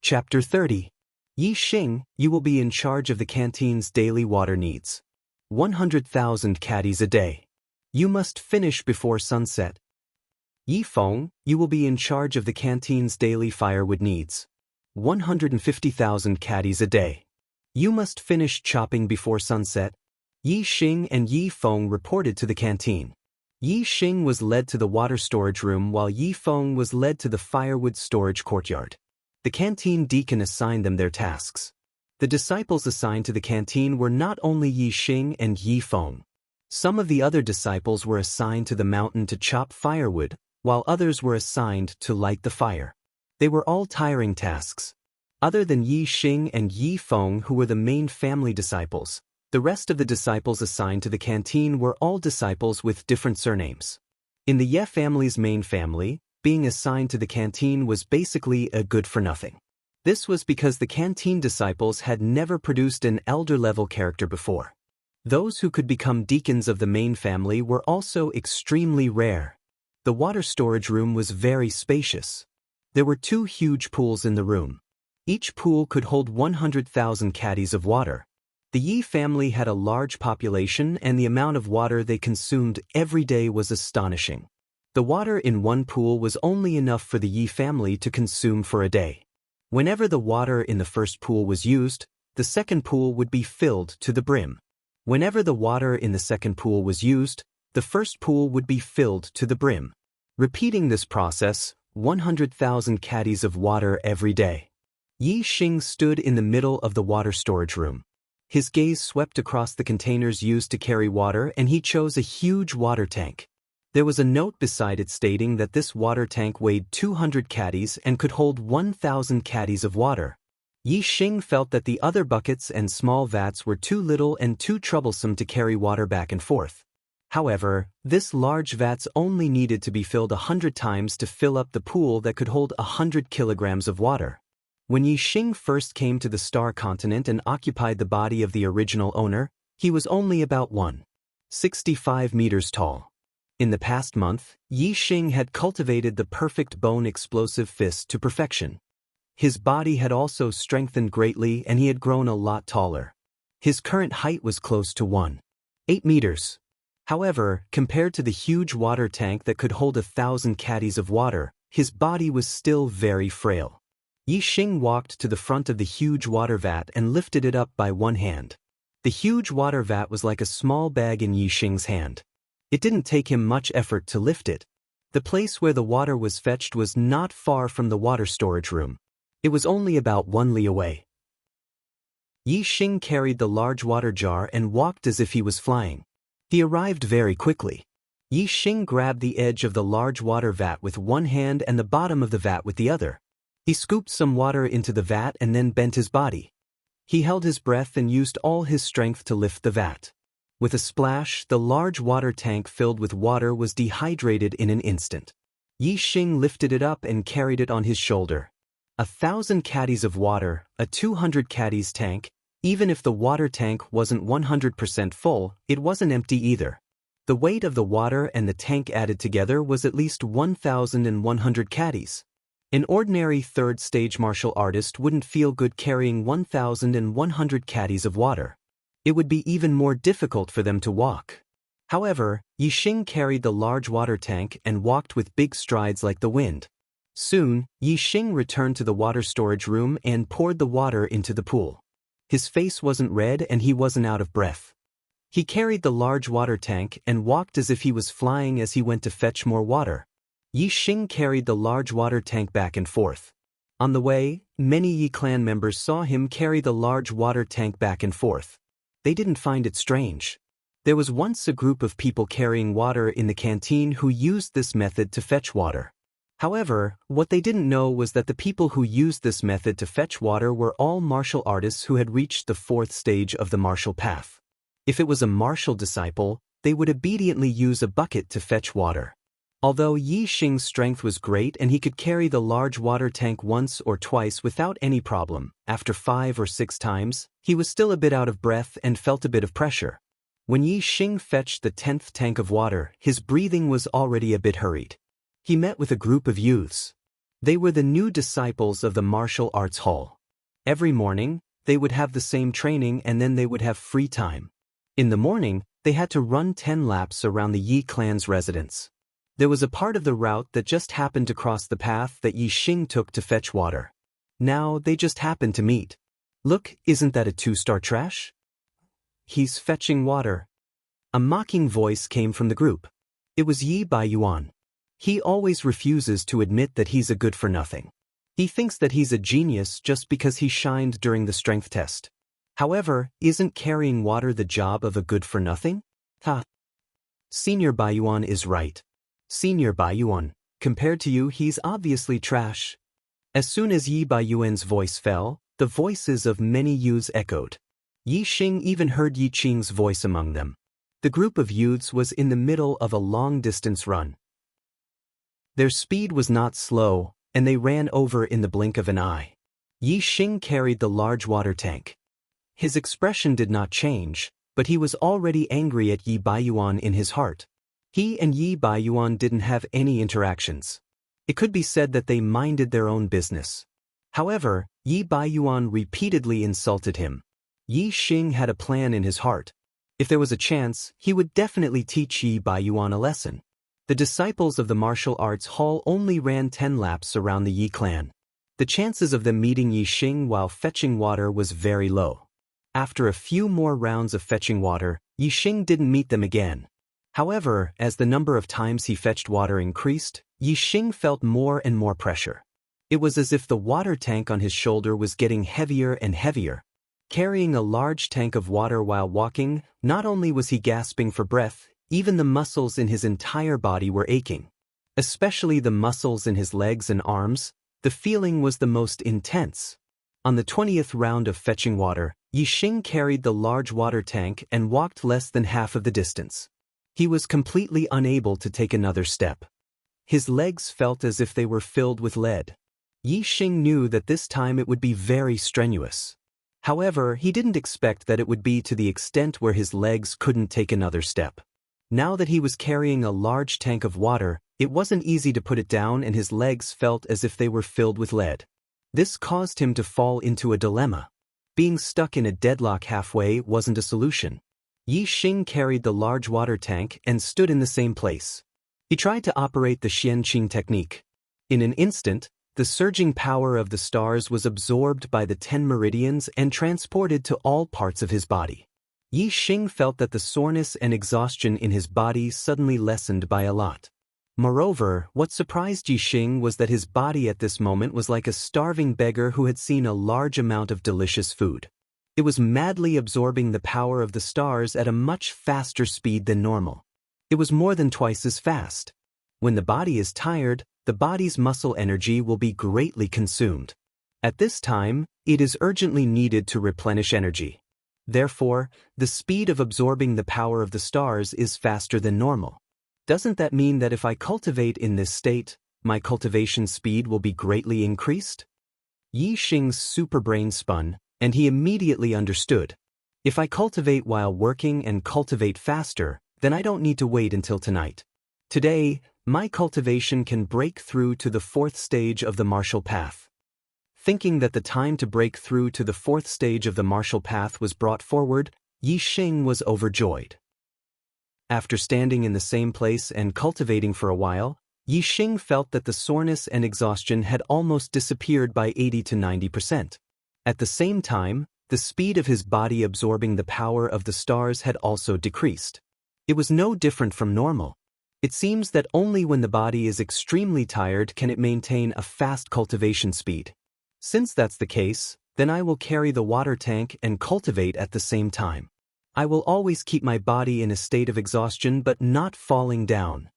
Chapter 30. Yi Xing, you will be in charge of the canteen's daily water needs. 100,000 caddies a day. You must finish before sunset. Yi Feng, you will be in charge of the canteen's daily firewood needs. 150,000 caddies a day. You must finish chopping before sunset. Yi Xing and Yi Feng reported to the canteen. Yi Xing was led to the water storage room while Yi Feng was led to the firewood storage courtyard. The canteen deacon assigned them their tasks. The disciples assigned to the canteen were not only Yi Xing and Yi Feng. Some of the other disciples were assigned to the mountain to chop firewood, while others were assigned to light the fire. They were all tiring tasks. Other than Yi Xing and Yi Feng, who were the main family disciples, the rest of the disciples assigned to the canteen were all disciples with different surnames. In the Ye family's main family, being assigned to the canteen was basically a good-for-nothing. This was because the canteen disciples had never produced an elder-level character before. Those who could become deacons of the main family were also extremely rare. The water storage room was very spacious. There were 2 huge pools in the room. Each pool could hold 100,000 caddies of water. The Yi family had a large population, and the amount of water they consumed every day was astonishing. The water in one pool was only enough for the Yi family to consume for a day. Whenever the water in the first pool was used, the second pool would be filled to the brim. Whenever the water in the second pool was used, the first pool would be filled to the brim. Repeating this process, 100,000 caddies of water every day. Yi Xing stood in the middle of the water storage room. His gaze swept across the containers used to carry water, and he chose a huge water tank. There was a note beside it stating that this water tank weighed 200 caddies and could hold 1,000 caddies of water. Yi Xing felt that the other buckets and small vats were too little and too troublesome to carry water back and forth. However, this large vats only needed to be filled 100 times to fill up the pool that could hold 100 kilograms of water. When Yi Xing first came to the Star Continent and occupied the body of the original owner, he was only about 1.65 meters tall. In the past month, Yi Xing had cultivated the perfect bone-explosive fist to perfection. His body had also strengthened greatly, and he had grown a lot taller. His current height was close to 1.8 meters. However, compared to the huge water tank that could hold 1,000 caddies of water, his body was still very frail. Yi Xing walked to the front of the huge water vat and lifted it up by one hand. The huge water vat was like a small bag in Yi Xing's hand. It didn't take him much effort to lift it. The place where the water was fetched was not far from the water storage room. It was only about 1 li away. Yi Xing carried the large water jar and walked as if he was flying. He arrived very quickly. Yi Xing grabbed the edge of the large water vat with one hand and the bottom of the vat with the other. He scooped some water into the vat and then bent his body. He held his breath and used all his strength to lift the vat. With a splash, the large water tank filled with water was dehydrated in an instant. Yi Xing lifted it up and carried it on his shoulder. 1,000 caddies of water, a 200 caddies tank. Even if the water tank wasn't 100% full, it wasn't empty either. The weight of the water and the tank added together was at least 1,100 caddies. An ordinary third-stage martial artist wouldn't feel good carrying 1,100 caddies of water. It would be even more difficult for them to walk. However, Yi Xing carried the large water tank and walked with big strides like the wind. Soon, Yi Xing returned to the water storage room and poured the water into the pool. His face wasn't red and he wasn't out of breath. He carried the large water tank and walked as if he was flying as he went to fetch more water. Yi Xing carried the large water tank back and forth. On the way, many Yi clan members saw him carry the large water tank back and forth. They didn't find it strange. There was once a group of people carrying water in the canteen who used this method to fetch water. However, what they didn't know was that the people who used this method to fetch water were all martial artists who had reached the 4th stage of the martial path. If it was a martial disciple, they would obediently use a bucket to fetch water. Although Yi Xing's strength was great and he could carry the large water tank once or twice without any problem, after 5 or 6 times, he was still a bit out of breath and felt a bit of pressure. When Yi Xing fetched the 10th tank of water, his breathing was already a bit hurried. He met with a group of youths. They were the new disciples of the martial arts hall. Every morning, they would have the same training and then they would have free time. In the morning, they had to run 10 laps around the Yi clan's residence. There was a part of the route that just happened to cross the path that Yi Xing took to fetch water. Now they just happened to meet. Look, isn't that a 2-star trash? He's fetching water. A mocking voice came from the group. It was Yi Baiyuan. He always refuses to admit that he's a good-for-nothing. He thinks that he's a genius just because he shined during the strength test. However, isn't carrying water the job of a good-for-nothing? Ha! Senior Baiyuan is right. Senior Baiyuan, compared to you he's obviously trash. As soon as Yi Baiyuan's voice fell, the voices of many youths echoed. Yi Xing even heard Yi Qing's voice among them. The group of youths was in the middle of a long-distance run. Their speed was not slow, and they ran over in the blink of an eye. Yi Xing carried the large water tank. His expression did not change, but he was already angry at Yi Baiyuan in his heart. He and Yi Baiyuan didn't have any interactions. It could be said that they minded their own business. However, Yi Baiyuan repeatedly insulted him. Yi Xing had a plan in his heart. If there was a chance, he would definitely teach Yi Baiyuan a lesson. The disciples of the martial arts hall only ran 10 laps around the Yi clan. The chances of them meeting Yi Xing while fetching water was very low. After a few more rounds of fetching water, Yi Xing didn't meet them again. However, as the number of times he fetched water increased, Yi Xing felt more and more pressure. It was as if the water tank on his shoulder was getting heavier and heavier. Carrying a large tank of water while walking, not only was he gasping for breath, even the muscles in his entire body were aching. Especially the muscles in his legs and arms, the feeling was the most intense. On the 20th round of fetching water, Yi Xing carried the large water tank and walked less than half of the distance. He was completely unable to take another step. His legs felt as if they were filled with lead. Yi Xing knew that this time it would be very strenuous. However, he didn't expect that it would be to the extent where his legs couldn't take another step. Now that he was carrying a large tank of water, it wasn't easy to put it down and his legs felt as if they were filled with lead. This caused him to fall into a dilemma. Being stuck in a deadlock halfway wasn't a solution. Yi Xing carried the large water tank and stood in the same place. He tried to operate the Xianxia technique. In an instant, the surging power of the stars was absorbed by the 10 meridians and transported to all parts of his body. Yi Xing felt that the soreness and exhaustion in his body suddenly lessened by a lot. Moreover, what surprised Yi Xing was that his body at this moment was like a starving beggar who had seen a large amount of delicious food. It was madly absorbing the power of the stars at a much faster speed than normal. It was more than twice as fast. When the body is tired, the body's muscle energy will be greatly consumed. At this time, it is urgently needed to replenish energy. Therefore, the speed of absorbing the power of the stars is faster than normal. Doesn't that mean that if I cultivate in this state, my cultivation speed will be greatly increased? Yi Xing's superbrain spun, and he immediately understood. If I cultivate while working and cultivate faster, then I don't need to wait until tonight. Today, my cultivation can break through to the 4th stage of the martial path. Thinking that the time to break through to the 4th stage of the martial path was brought forward, Yi Xing was overjoyed. After standing in the same place and cultivating for a while, Yi Xing felt that the soreness and exhaustion had almost disappeared by 80 to 90%. At the same time, the speed of his body absorbing the power of the stars had also decreased. It was no different from normal. It seems that only when the body is extremely tired can it maintain a fast cultivation speed. Since that's the case, then I will carry the water tank and cultivate at the same time. I will always keep my body in a state of exhaustion but not falling down.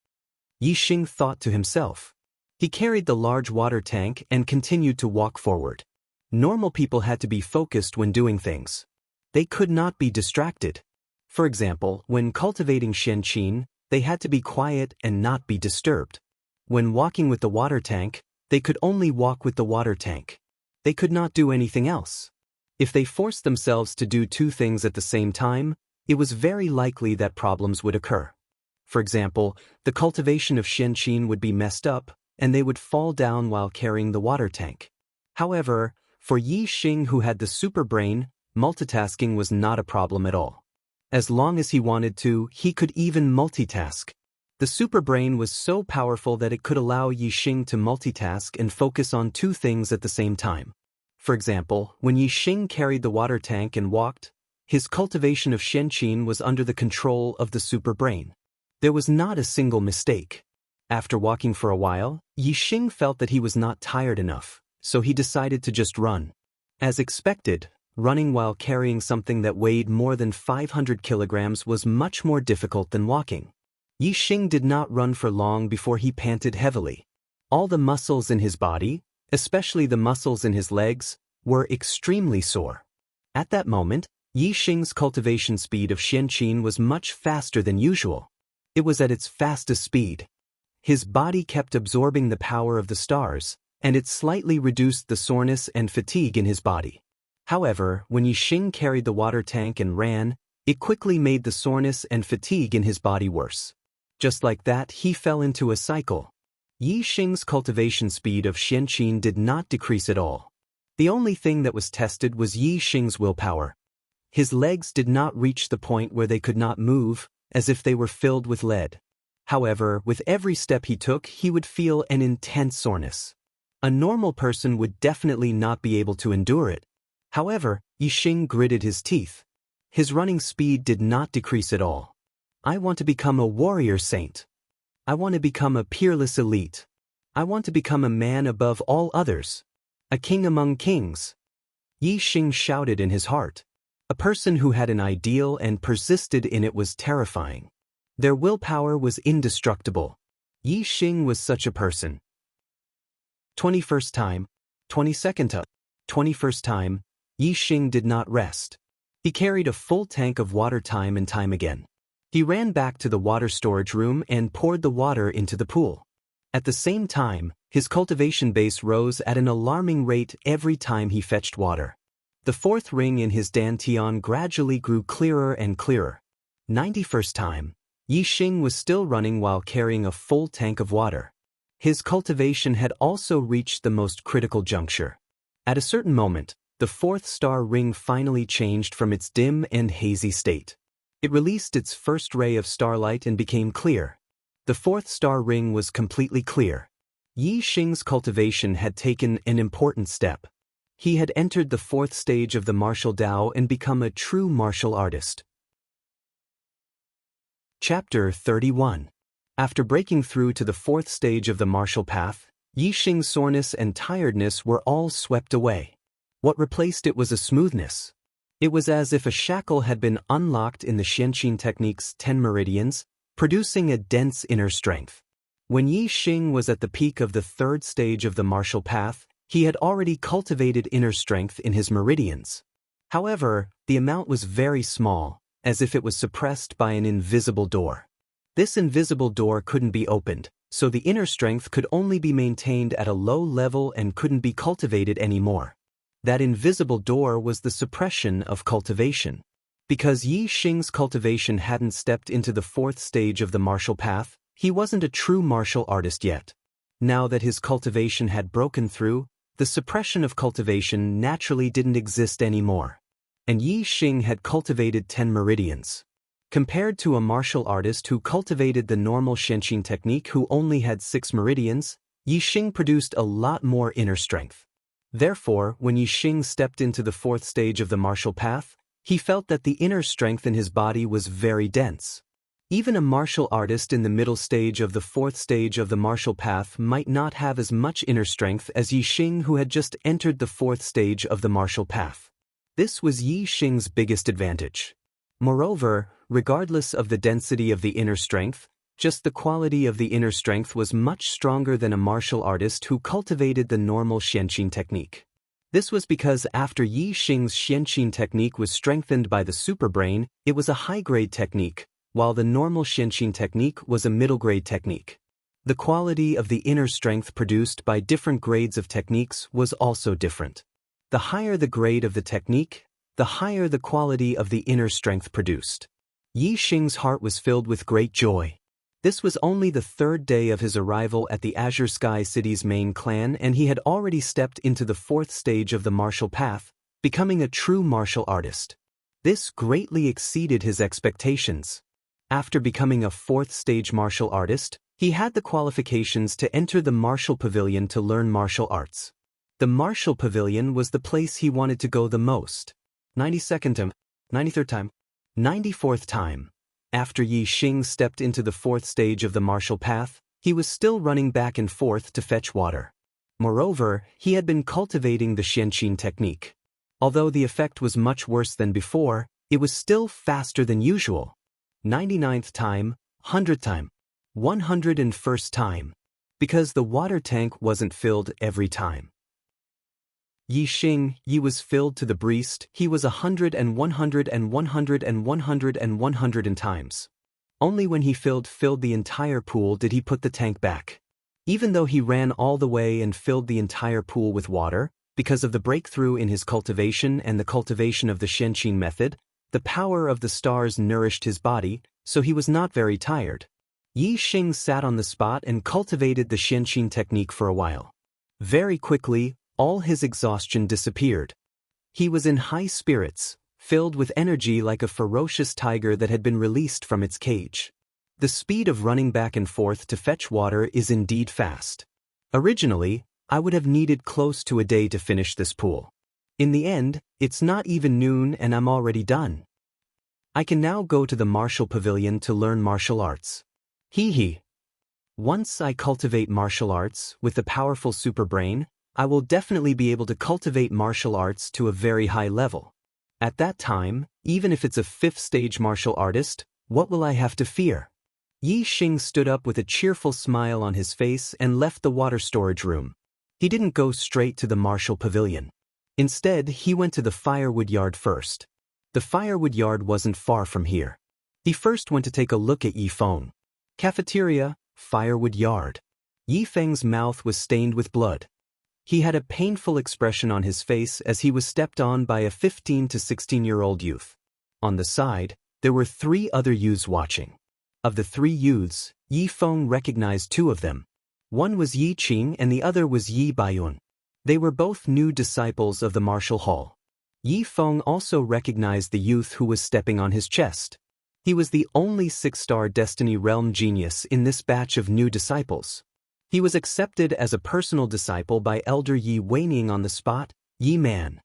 Yi Xing thought to himself. He carried the large water tank and continued to walk forward. Normal people had to be focused when doing things. They could not be distracted. For example, when cultivating Xianxia, they had to be quiet and not be disturbed. When walking with the water tank, they could only walk with the water tank. They could not do anything else. If they forced themselves to do two things at the same time, it was very likely that problems would occur. For example, the cultivation of Xianxia would be messed up, and they would fall down while carrying the water tank. However, for Yi Xing, who had the super brain, multitasking was not a problem at all. As long as he wanted to, he could even multitask. The super brain was so powerful that it could allow Yi Xing to multitask and focus on two things at the same time. For example, when Yi Xing carried the water tank and walked, his cultivation of Xianxia was under the control of the super brain. There was not a single mistake. After walking for a while, Yi Xing felt that he was not tired enough, so he decided to just run. As expected, running while carrying something that weighed more than 500 kilograms was much more difficult than walking. Yi Xing did not run for long before he panted heavily. All the muscles in his body, especially the muscles in his legs, were extremely sore. At that moment, Yi Xing's cultivation speed of Xianxia was much faster than usual. It was at its fastest speed. His body kept absorbing the power of the stars, and it slightly reduced the soreness and fatigue in his body. However, when Yi Xing carried the water tank and ran, it quickly made the soreness and fatigue in his body worse. Just like that, he fell into a cycle. Yi Xing's cultivation speed of Xianxia did not decrease at all. The only thing that was tested was Yi Xing's willpower. His legs did not reach the point where they could not move, as if they were filled with lead. However, with every step he took, he would feel an intense soreness. A normal person would definitely not be able to endure it. However, Yi Xing gritted his teeth. His running speed did not decrease at all. I want to become a warrior saint. I want to become a peerless elite. I want to become a man above all others. A king among kings. Yi Xing shouted in his heart. A person who had an ideal and persisted in it was terrifying. Their willpower was indestructible. Yi Xing was such a person. 21st time, 22nd time, 21st time, Yi Xing did not rest. He carried a full tank of water time and time again. He ran back to the water storage room and poured the water into the pool. At the same time, his cultivation base rose at an alarming rate every time he fetched water. The fourth ring in his dantian gradually grew clearer and clearer. 91st time, Yi Xing was still running while carrying a full tank of water. His cultivation had also reached the most critical juncture. At a certain moment, the fourth star ring finally changed from its dim and hazy state. It released its first ray of starlight and became clear. The fourth star ring was completely clear. Yi Xing's cultivation had taken an important step. He had entered the fourth stage of the martial Tao and become a true martial artist. Chapter 31. After breaking through to the fourth stage of the martial path, Yi Xing's soreness and tiredness were all swept away. What replaced it was a smoothness. It was as if a shackle had been unlocked in the Xianxia technique's 10 meridians, producing a dense inner strength. When Yi Xing was at the peak of the third stage of the martial path, he had already cultivated inner strength in his meridians. However, the amount was very small, as if it was suppressed by an invisible door. This invisible door couldn't be opened, so the inner strength could only be maintained at a low level and couldn't be cultivated anymore. That invisible door was the suppression of cultivation. Because Yi Xing's cultivation hadn't stepped into the fourth stage of the martial path, he wasn't a true martial artist yet. Now that his cultivation had broken through, the suppression of cultivation naturally didn't exist anymore. And Yi Xing had cultivated 10 meridians. Compared to a martial artist who cultivated the normal Xianxia technique who only had 6 meridians, Yi Xing produced a lot more inner strength. Therefore, when Yi Xing stepped into the fourth stage of the martial path, he felt that the inner strength in his body was very dense. Even a martial artist in the middle stage of the fourth stage of the martial path might not have as much inner strength as Yi Xing, who had just entered the fourth stage of the martial path. This was Yi Xing's biggest advantage. Moreover, regardless of the density of the inner strength, just the quality of the inner strength was much stronger than a martial artist who cultivated the normal Xianxia technique. This was because after Yi Xing's Xianxia technique was strengthened by the superbrain, it was a high-grade technique, while the normal Xianxia technique was a middle-grade technique. The quality of the inner strength produced by different grades of techniques was also different. The higher the grade of the technique, the higher the quality of the inner strength produced. Yi Xing's heart was filled with great joy. This was only the third day of his arrival at the Azure Sky City's main clan, and he had already stepped into the fourth stage of the martial path, becoming a true martial artist. This greatly exceeded his expectations. After becoming a fourth-stage martial artist, he had the qualifications to enter the martial pavilion to learn martial arts. The martial pavilion was the place he wanted to go the most. 92nd time, 93rd time, 94th time. After Yi Xing stepped into the fourth stage of the martial path, he was still running back and forth to fetch water. Moreover, he had been cultivating the Xianxia technique. Although the effect was much worse than before, it was still faster than usual. 99th time, 100th time, 101st time. Because the water tank wasn't filled every time. Yi Xing, Yi was filled to the breast. He was 100 and 100 and 100 and 100 and 100 times. Only when he filled the entire pool did he put the tank back. Even though he ran all the way and filled the entire pool with water, because of the breakthrough in his cultivation and the cultivation of the Xianxia method, the power of the stars nourished his body, so he was not very tired. Yi Xing sat on the spot and cultivated the Xianxia technique for a while. Very quickly, all his exhaustion disappeared. He was in high spirits, filled with energy like a ferocious tiger that had been released from its cage. The speed of running back and forth to fetch water is indeed fast. Originally, I would have needed close to a day to finish this pool. In the end, it's not even noon and I'm already done. I can now go to the martial pavilion to learn martial arts. Hee. Once I cultivate martial arts with the powerful super brain, I will definitely be able to cultivate martial arts to a very high level. At that time, even if it's a fifth-stage martial artist, what will I have to fear? Yi Xing stood up with a cheerful smile on his face and left the water storage room. He didn't go straight to the martial pavilion. Instead, he went to the firewood yard first. The firewood yard wasn't far from here. He first went to take a look at Yi Feng. Cafeteria, firewood yard. Yi Feng's mouth was stained with blood. He had a painful expression on his face as he was stepped on by a 15 to 16-year-old youth. On the side, there were 3 other youths watching. Of the 3 youths, Yi Feng recognized 2 of them. One was Yi Qing and the other was Yi Baiyun. They were both new disciples of the martial hall. Yi Feng also recognized the youth who was stepping on his chest. He was the only 6-star Destiny Realm genius in this batch of new disciples. He was accepted as a personal disciple by Elder Yi Weining on the spot, Yi Man.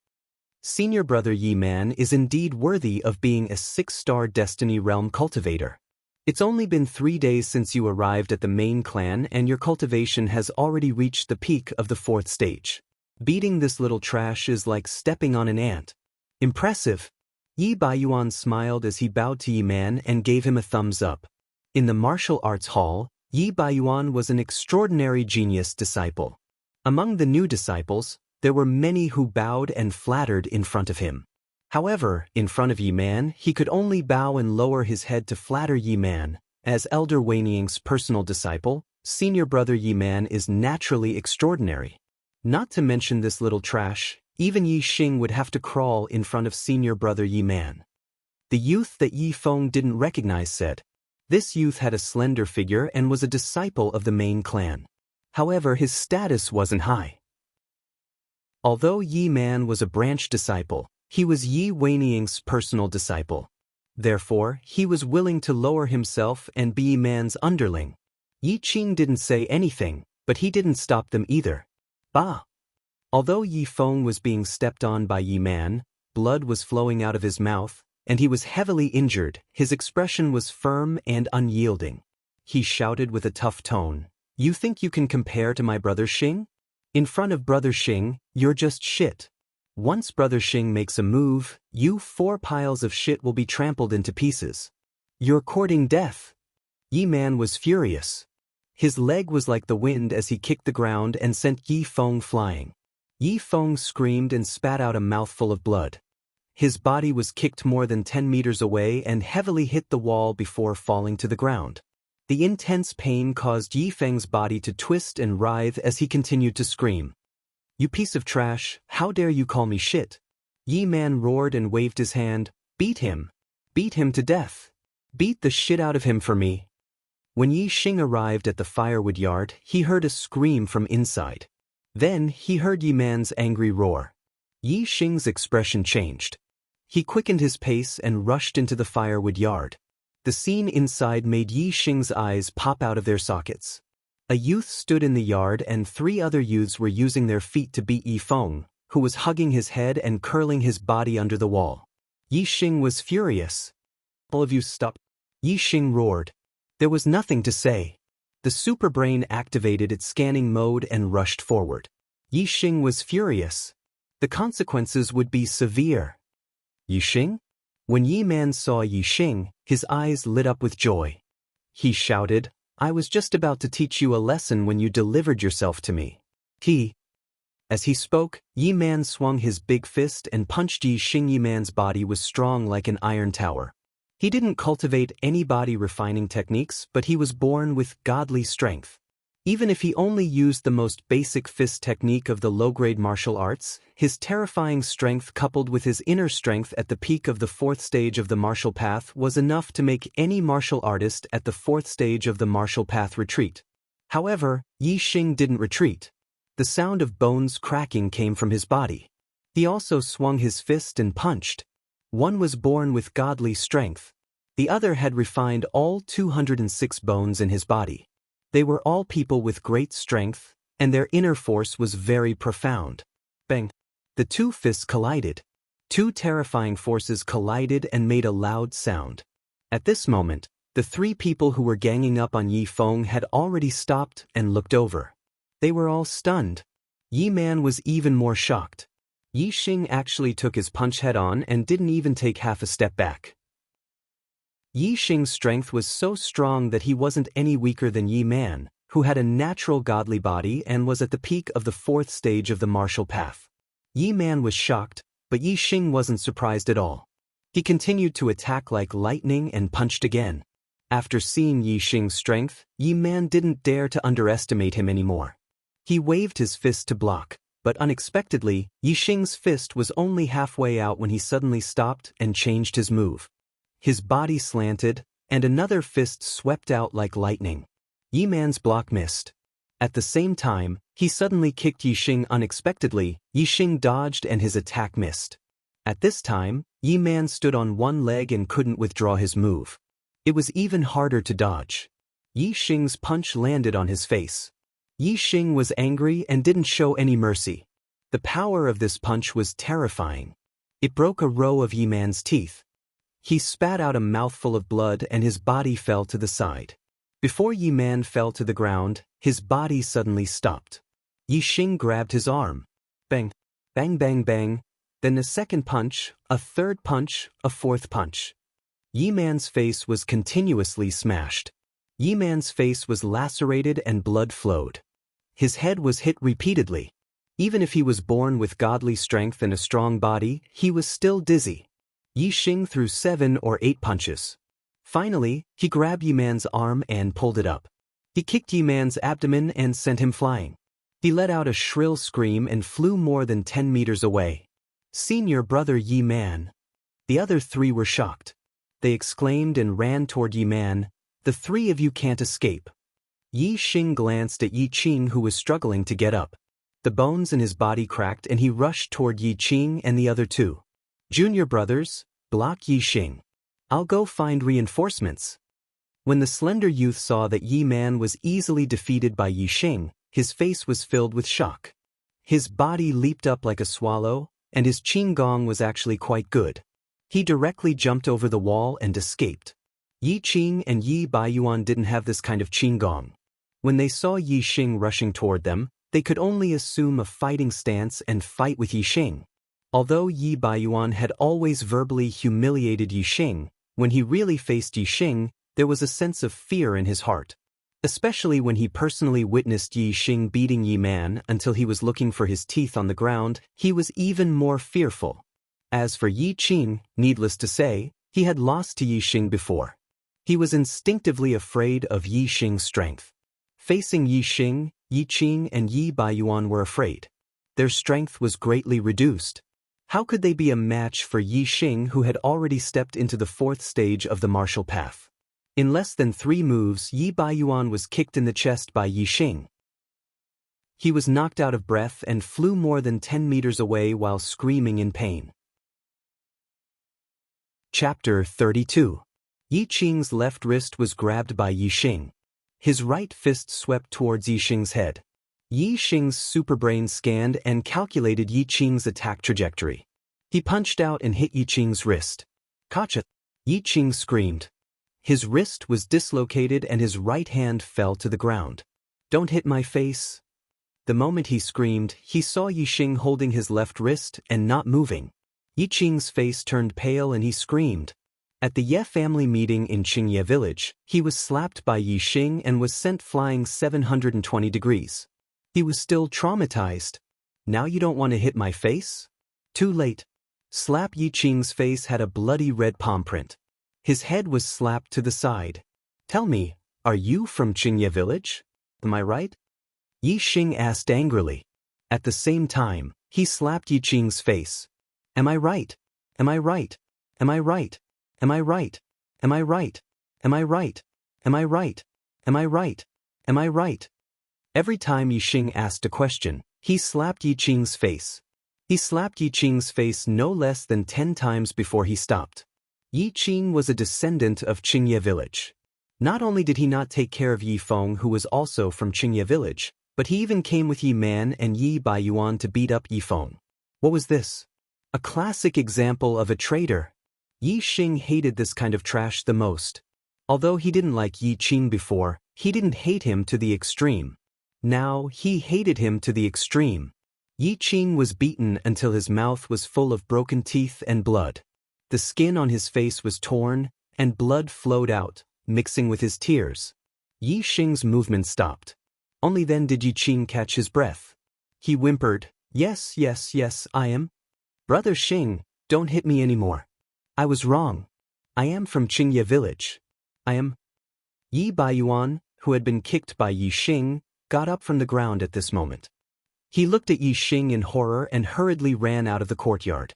Senior brother Yi Man is indeed worthy of being a 6-star Destiny Realm cultivator. It's only been 3 days since you arrived at the main clan and your cultivation has already reached the peak of the 4th stage. Beating this little trash is like stepping on an ant. Impressive. Yi Baiyuan smiled as he bowed to Yi Man and gave him a thumbs up. In the martial arts hall, Yi Baiyuan was an extraordinary genius disciple. Among the new disciples, there were many who bowed and flattered in front of him. However, in front of Yi Man, he could only bow and lower his head to flatter Yi Man. As Elder Weining's personal disciple, senior brother Yi Man is naturally extraordinary. Not to mention this little trash, even Yi Xing would have to crawl in front of senior brother Yi Man. The youth that Yi Feng didn't recognize said. This youth had a slender figure and was a disciple of the main clan. However, his status wasn't high. Although Yi Man was a branch disciple, he was Yi Weining's personal disciple. Therefore, he was willing to lower himself and be Yi Man's underling. Yi Qing didn't say anything, but he didn't stop them either. Bah! Although Yi Feng was being stepped on by Yi Man, blood was flowing out of his mouth, and he was heavily injured, his expression was firm and unyielding. He shouted with a tough tone, "You think you can compare to my brother Xing? In front of brother Xing, you're just shit. Once brother Xing makes a move, you 4 piles of shit will be trampled into pieces. You're courting death." Yi Man was furious. His leg was like the wind as he kicked the ground and sent Yi Feng flying. Yi Feng screamed and spat out a mouthful of blood. His body was kicked more than 10 meters away and heavily hit the wall before falling to the ground. The intense pain caused Yi Feng's body to twist and writhe as he continued to scream. "You piece of trash, how dare you call me shit?" Yi Man roared and waved his hand. "Beat him. Beat him to death. Beat the shit out of him for me." When Yi Xing arrived at the firewood yard, he heard a scream from inside. Then he heard Yi Man's angry roar. Yi Xing's expression changed. He quickened his pace and rushed into the firewood yard. The scene inside made Yi Xing's eyes pop out of their sockets. A youth stood in the yard and 3 other youths were using their feet to beat Yi Feng, who was hugging his head and curling his body under the wall. Yi Xing was furious. "All of you stop!" Yi Xing roared. There was nothing to say. The superbrain activated its scanning mode and rushed forward. Yi Xing was furious. The consequences would be severe. Yi Xing? When Yi Man saw Yi Xing, his eyes lit up with joy. He shouted, "I was just about to teach you a lesson when you delivered yourself to me." As he spoke, Yi Man swung his big fist and punched Yi Xing. Yi Man's body was strong like an iron tower. He didn't cultivate any body refining techniques, but he was born with godly strength. Even if he only used the most basic fist technique of the low-grade martial arts, his terrifying strength coupled with his inner strength at the peak of the 4th stage of the martial path was enough to make any martial artist at the 4th stage of the martial path retreat. However, Yi Xing didn't retreat. The sound of bones cracking came from his body. He also swung his fist and punched. One was born with godly strength. The other had refined all 206 bones in his body. They were all people with great strength, and their inner force was very profound. Bang! The 2 fists collided. 2 terrifying forces collided and made a loud sound. At this moment, the 3 people who were ganging up on Yi Feng had already stopped and looked over. They were all stunned. Yi Man was even more shocked. Yi Xing actually took his punch head-on and didn't even take half a step back. Yi Xing's strength was so strong that he wasn't any weaker than Yi Man, who had a natural godly body and was at the peak of the 4th stage of the martial path. Yi Man was shocked, but Yi Xing wasn't surprised at all. He continued to attack like lightning and punched again. After seeing Yi Xing's strength, Yi Man didn't dare to underestimate him anymore. He waved his fist to block. But unexpectedly, Yi Xing's fist was only halfway out when he suddenly stopped and changed his move. His body slanted, and another fist swept out like lightning. Yi Man's block missed. At the same time, he suddenly kicked Yi Xing unexpectedly. Yi Xing dodged and his attack missed. At this time, Yi Man stood on one leg and couldn't withdraw his move. It was even harder to dodge. Yi Xing's punch landed on his face. Yi Xing was angry and didn't show any mercy. The power of this punch was terrifying. It broke a row of Yi Man's teeth. He spat out a mouthful of blood and his body fell to the side. Before Yi Man fell to the ground, his body suddenly stopped. Yi Xing grabbed his arm. Bang, bang, bang, bang. Then a second punch, a third punch, a fourth punch. Yi Man's face was continuously smashed. Yi Man's face was lacerated and blood flowed. His head was hit repeatedly. Even if he was born with godly strength and a strong body, he was still dizzy. Yi Xing threw 7 or 8 punches. Finally, he grabbed Yi Man's arm and pulled it up. He kicked Yi Man's abdomen and sent him flying. He let out a shrill scream and flew more than 10 meters away. "Senior brother Yi Man." The other 3 were shocked. They exclaimed and ran toward Yi Man. "The 3 of you can't escape." Yi Xing glanced at Yi Qing, who was struggling to get up. The bones in his body cracked and he rushed toward Yi Qing and the other 2. "Junior brothers, block Yi Xing. I'll go find reinforcements." When the slender youth saw that Yi Man was easily defeated by Yi Xing, his face was filled with shock. His body leaped up like a swallow, and his qinggong was actually quite good. He directly jumped over the wall and escaped. Yi Qing and Yi Baiyuan didn't have this kind of qinggong. When they saw Yi Xing rushing toward them, they could only assume a fighting stance and fight with Yi Xing. Although Yi Baiyuan had always verbally humiliated Yi Xing, when he really faced Yi Xing, there was a sense of fear in his heart. Especially when he personally witnessed Yi Xing beating Yi Man until he was looking for his teeth on the ground, he was even more fearful. As for Yi Qing, needless to say, he had lost to Yi Xing before. He was instinctively afraid of Yi Xing's strength. Facing Yi Xing, Yi Qing and Yi Baiyuan were afraid. Their strength was greatly reduced. How could they be a match for Yi Xing, who had already stepped into the 4th stage of the martial path? In less than 3 moves, Yi Baiyuan was kicked in the chest by Yi Xing. He was knocked out of breath and flew more than 10 meters away while screaming in pain. Chapter 32. Yi Qing's left wrist was grabbed by Yi Xing. His right fist swept towards Yi Xing's head. Yi Xing's superbrain scanned and calculated Yi Qing's attack trajectory. He punched out and hit Yi Qing's wrist. Gotcha! Yi Qing screamed. His wrist was dislocated and his right hand fell to the ground. Don't hit my face. The moment he screamed, he saw Yi Xing holding his left wrist and not moving. Yi Qing's face turned pale and he screamed. At the Ye family meeting in Xianxia village, he was slapped by Yi Xing and was sent flying 720 degrees. He was still traumatized. Now you don't want to hit my face? Too late. Slap Yi Qing's face had a bloody red palm print. His head was slapped to the side. Tell me, are you from Xianxia village? Am I right? Yi Xing asked angrily. At the same time, he slapped Yi Qing's face. Am I right? Am I right? Am I right? Am I right? Am I right? Am I right? Am I right? Am I right? Am I right? Every time Yi Xing asked a question, he slapped Yi Qing's face. He slapped Yi Qing's face no less than 10 times before he stopped. Yi Qing was a descendant of Xianxia village. Not only did he not take care of Yi Feng, who was also from Xianxia village, but he even came with Yi Man and Yi Baiyuan to beat up Yi Feng. What was this? A classic example of a traitor. Yi Xing hated this kind of trash the most. Although he didn't like Yi Qing before, he didn't hate him to the extreme. Now, he hated him to the extreme. Yi Qing was beaten until his mouth was full of broken teeth and blood. The skin on his face was torn, and blood flowed out, mixing with his tears. Yi Xing's movement stopped. Only then did Yi Qing catch his breath. He whimpered, Yes, yes, yes, I am. Brother Xing, don't hit me anymore. I was wrong. I am from Xianxia village. I am. Yi Baiyuan, who had been kicked by Yi Xing, got up from the ground at this moment. He looked at Yi Xing in horror and hurriedly ran out of the courtyard.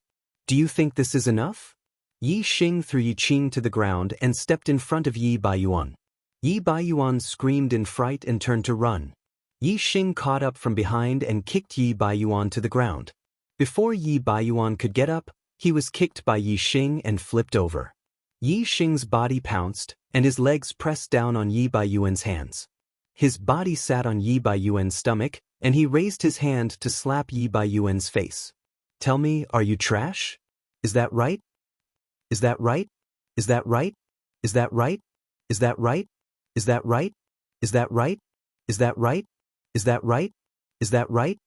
Do you think this is enough? Yi Xing threw Yi Qing to the ground and stepped in front of Yi Baiyuan. Yi Baiyuan screamed in fright and turned to run. Yi Xing caught up from behind and kicked Yi Baiyuan to the ground. Before Yi Baiyuan could get up, he was kicked by Yi Xing and flipped over. Yi Xing's body pounced, and his legs pressed down on Yi Baiyuan's hands. His body sat on Yi Baiyuan's stomach, and he raised his hand to slap Yi Baiyuan's face. Tell me, are you trash? Is that right? Is that right? Is that right? Is that right? Is that right? Is that right? Is that right? Is that right? Is that right? Is that right?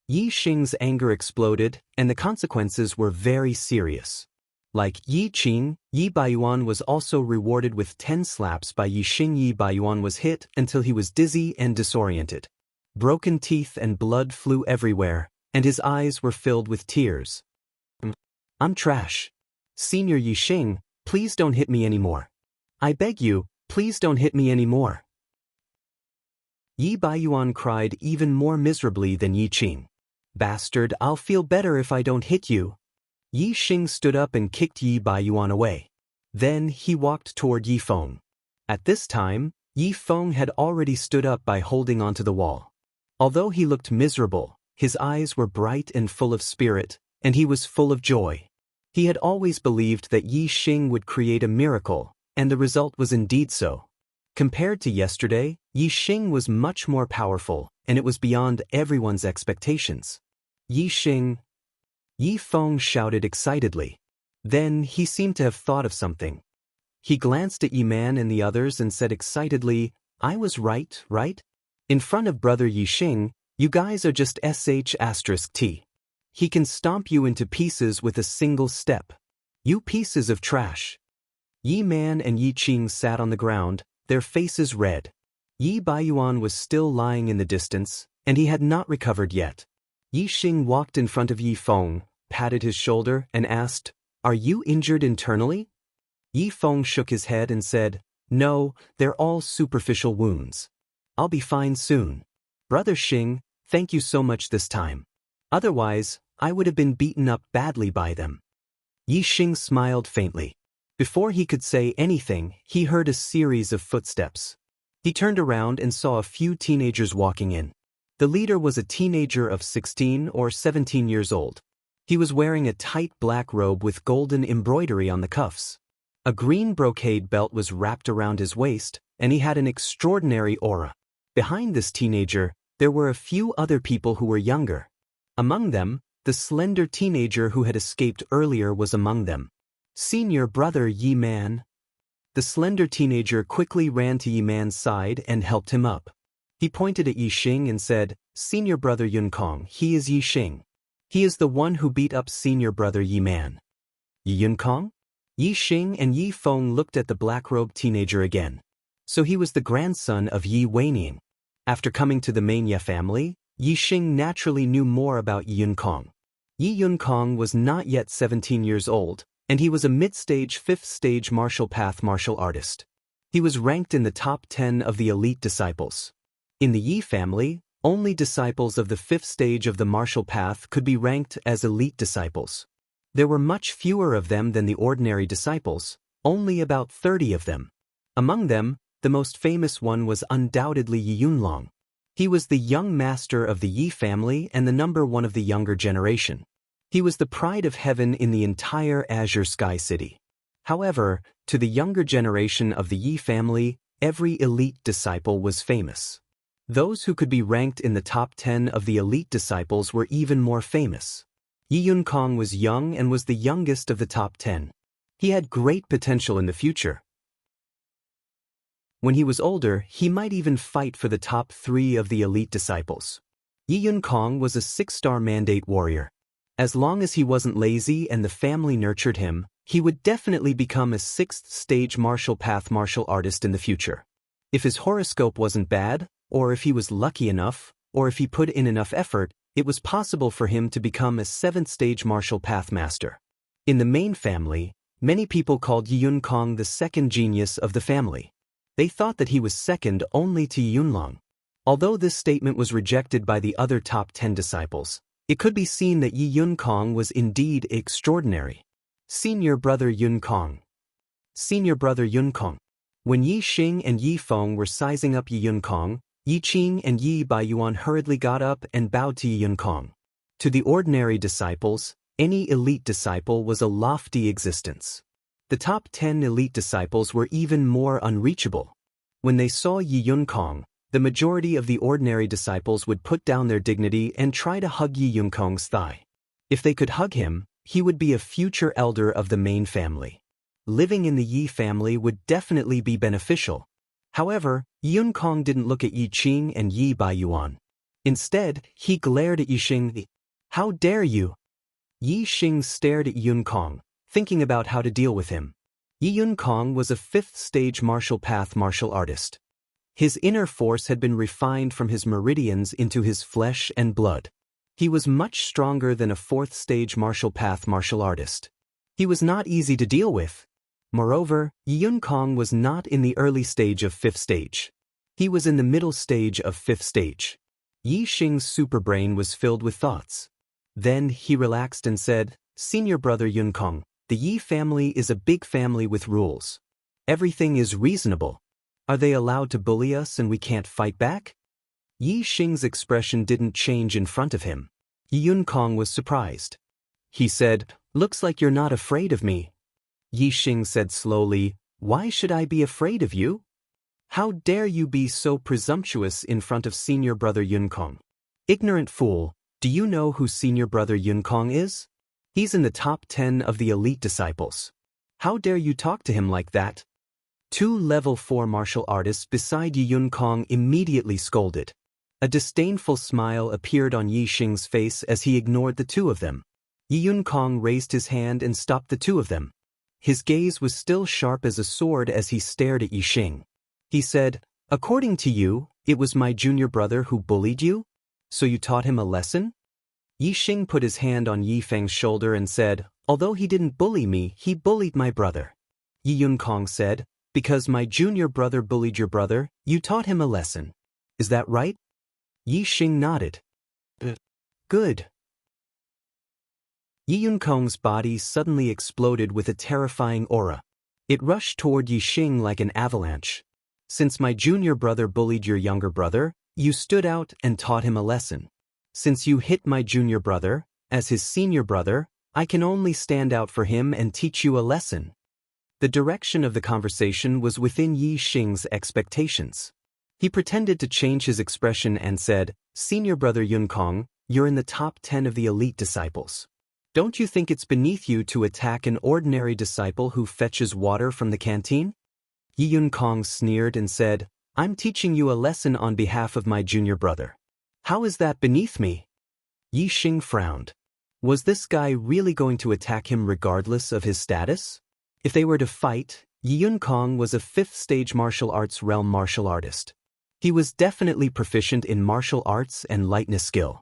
Yi Xing's anger exploded, and the consequences were very serious. Like Yi Qing, Yi Baiyuan was also rewarded with 10 slaps by Yi Xing. Yi Baiyuan was hit until he was dizzy and disoriented. Broken teeth and blood flew everywhere, and his eyes were filled with tears. I'm trash. Senior Yi Xing, please don't hit me anymore. I beg you, please don't hit me anymore. Yi Baiyuan cried even more miserably than Yi Qing. Bastard, I'll feel better if I don't hit you. Yi Xing stood up and kicked Yi Baiyuan away. Then he walked toward Yi Feng. At this time, Yi Feng had already stood up by holding onto the wall. Although he looked miserable, his eyes were bright and full of spirit, and he was full of joy. He had always believed that Yi Xing would create a miracle, and the result was indeed so. Compared to yesterday, Yi Xing was much more powerful, and it was beyond everyone's expectations. Yi Xing. Yi Feng shouted excitedly. Then he seemed to have thought of something. He glanced at Yi Man and the others and said excitedly, I was right, right? In front of brother Yi Xing, you guys are just sh*t. He can stomp you into pieces with a single step. You pieces of trash. Yi Man and Yi Qing sat on the ground, their faces red. Yi Baiyuan was still lying in the distance, and he had not recovered yet. Yi Xing walked in front of Yi Feng, patted his shoulder, and asked, Are you injured internally? Yi Feng shook his head and said, No, they're all superficial wounds. I'll be fine soon. Brother Xing, thank you so much this time. Otherwise, I would have been beaten up badly by them. Yi Xing smiled faintly. Before he could say anything, he heard a series of footsteps. He turned around and saw a few teenagers walking in. The leader was a teenager of 16 or 17 years old. He was wearing a tight black robe with golden embroidery on the cuffs. A green brocade belt was wrapped around his waist, and he had an extraordinary aura. Behind this teenager, there were a few other people who were younger. Among them, the slender teenager who had escaped earlier was among them. "Senior brother Yi Man." The slender teenager quickly ran to Yi Man's side and helped him up. He pointed at Yi Xing and said, "Senior brother Yun Kong, he is Yi Xing. He is the one who beat up senior brother Yi Man." "Yi Yun Kong?" Yi Xing and Yi Feng looked at the black-robed teenager again. So he was the grandson of Yi Weining. After coming to the Mania family, Yi Xing naturally knew more about Yi Yun Kong. Yi Yun Kong was not yet 17 years old, and he was a mid-stage 5th-stage martial path martial artist. He was ranked in the top 10 of the elite disciples. In the Yi family, only disciples of the 5th stage of the martial path could be ranked as elite disciples. There were much fewer of them than the ordinary disciples, only about 30 of them. Among them, the most famous one was undoubtedly Yi Yunlong. He was the young master of the Yi family and the number one of the younger generation. He was the pride of heaven in the entire Azure Sky City. However, to the younger generation of the Yi family, every elite disciple was famous. Those who could be ranked in the top 10 of the elite disciples were even more famous. Yi Yun Kong was young and was the youngest of the top 10. He had great potential in the future. When he was older, he might even fight for the top 3 of the elite disciples. Yi Yun Kong was a 6-star mandate warrior. As long as he wasn't lazy and the family nurtured him, he would definitely become a 6th-stage martial path martial artist in the future. If his horoscope wasn't bad, or if he was lucky enough, or if he put in enough effort, it was possible for him to become a 7th-stage martial path master. In the main family, many people called Yi Yun Kong the second genius of the family. They thought that he was second only to Yi Yunlong. Although this statement was rejected by the other top 10 disciples, it could be seen that Yi Yun Kong was indeed extraordinary. Senior brother Yun Kong. Senior brother Yun Kong. When Yi Xing and Yi Feng were sizing up Yi Yun Kong, Yi Qing and Yi Baiyuan hurriedly got up and bowed to Yi Yun Kong. To the ordinary disciples, any elite disciple was a lofty existence. The top 10 elite disciples were even more unreachable. When they saw Yi Yun Kong, the majority of the ordinary disciples would put down their dignity and try to hug Yi Yun Kong's thigh. If they could hug him, he would be a future elder of the main family. Living in the Yi family would definitely be beneficial. However, Yi Yun Kong didn't look at Yi Qing and Yi Baiyuan. Instead, he glared at Yi Xing. "How dare you?" Yi Xing stared at Yi Yun Kong, thinking about how to deal with him. Yi Yun Kong was a 5th-stage martial path martial artist. His inner force had been refined from his meridians into his flesh and blood. He was much stronger than a 4th-stage martial path martial artist. He was not easy to deal with. Moreover, Yi Yun Kong was not in the early stage of 5th stage. He was in the middle stage of 5th stage. Yi Xing's superbrain was filled with thoughts. Then he relaxed and said, "Senior brother Yun Kong, the Yi family is a big family with rules. Everything is reasonable. Are they allowed to bully us and we can't fight back?" Yi Xing's expression didn't change in front of him. Yi Yun Kong was surprised. He said, "Looks like you're not afraid of me." Yi Xing said slowly, "Why should I be afraid of you? How dare you be so presumptuous in front of senior brother Yun Kong? Ignorant fool, do you know who senior brother Yun Kong is? He's in the top 10 of the elite disciples. How dare you talk to him like that?" 2 level 4 martial artists beside Yi Yun Kong immediately scolded. A disdainful smile appeared on Yi Xing's face as he ignored the 2 of them. Yi Yun Kong raised his hand and stopped the 2 of them. His gaze was still sharp as a sword as he stared at Yi Xing. He said, "According to you, it was my junior brother who bullied you? So you taught him a lesson?" Yi Xing put his hand on Yi Feng's shoulder and said, "Although he didn't bully me, he bullied my brother." Yi Yun Kong said, "Because my junior brother bullied your brother, you taught him a lesson. Is that right?" Yi Xing nodded. "Good." Yi Yun Kong's body suddenly exploded with a terrifying aura. It rushed toward Yi Xing like an avalanche. Since my junior brother bullied your younger brother, you stood out and taught him a lesson. Since you hit my junior brother, as his senior brother, I can only stand out for him and teach you a lesson. The direction of the conversation was within Yi Xing's expectations. He pretended to change his expression and said, Senior brother Yunkong, you're in the top 10 of the elite disciples. Don't you think it's beneath you to attack an ordinary disciple who fetches water from the canteen? Yi Yunkong sneered and said, I'm teaching you a lesson on behalf of my junior brother. How is that beneath me? Yi Xing frowned. Was this guy really going to attack him regardless of his status? If they were to fight, Yi Yunkong was a 5th-stage martial arts realm martial artist. He was definitely proficient in martial arts and lightness skill.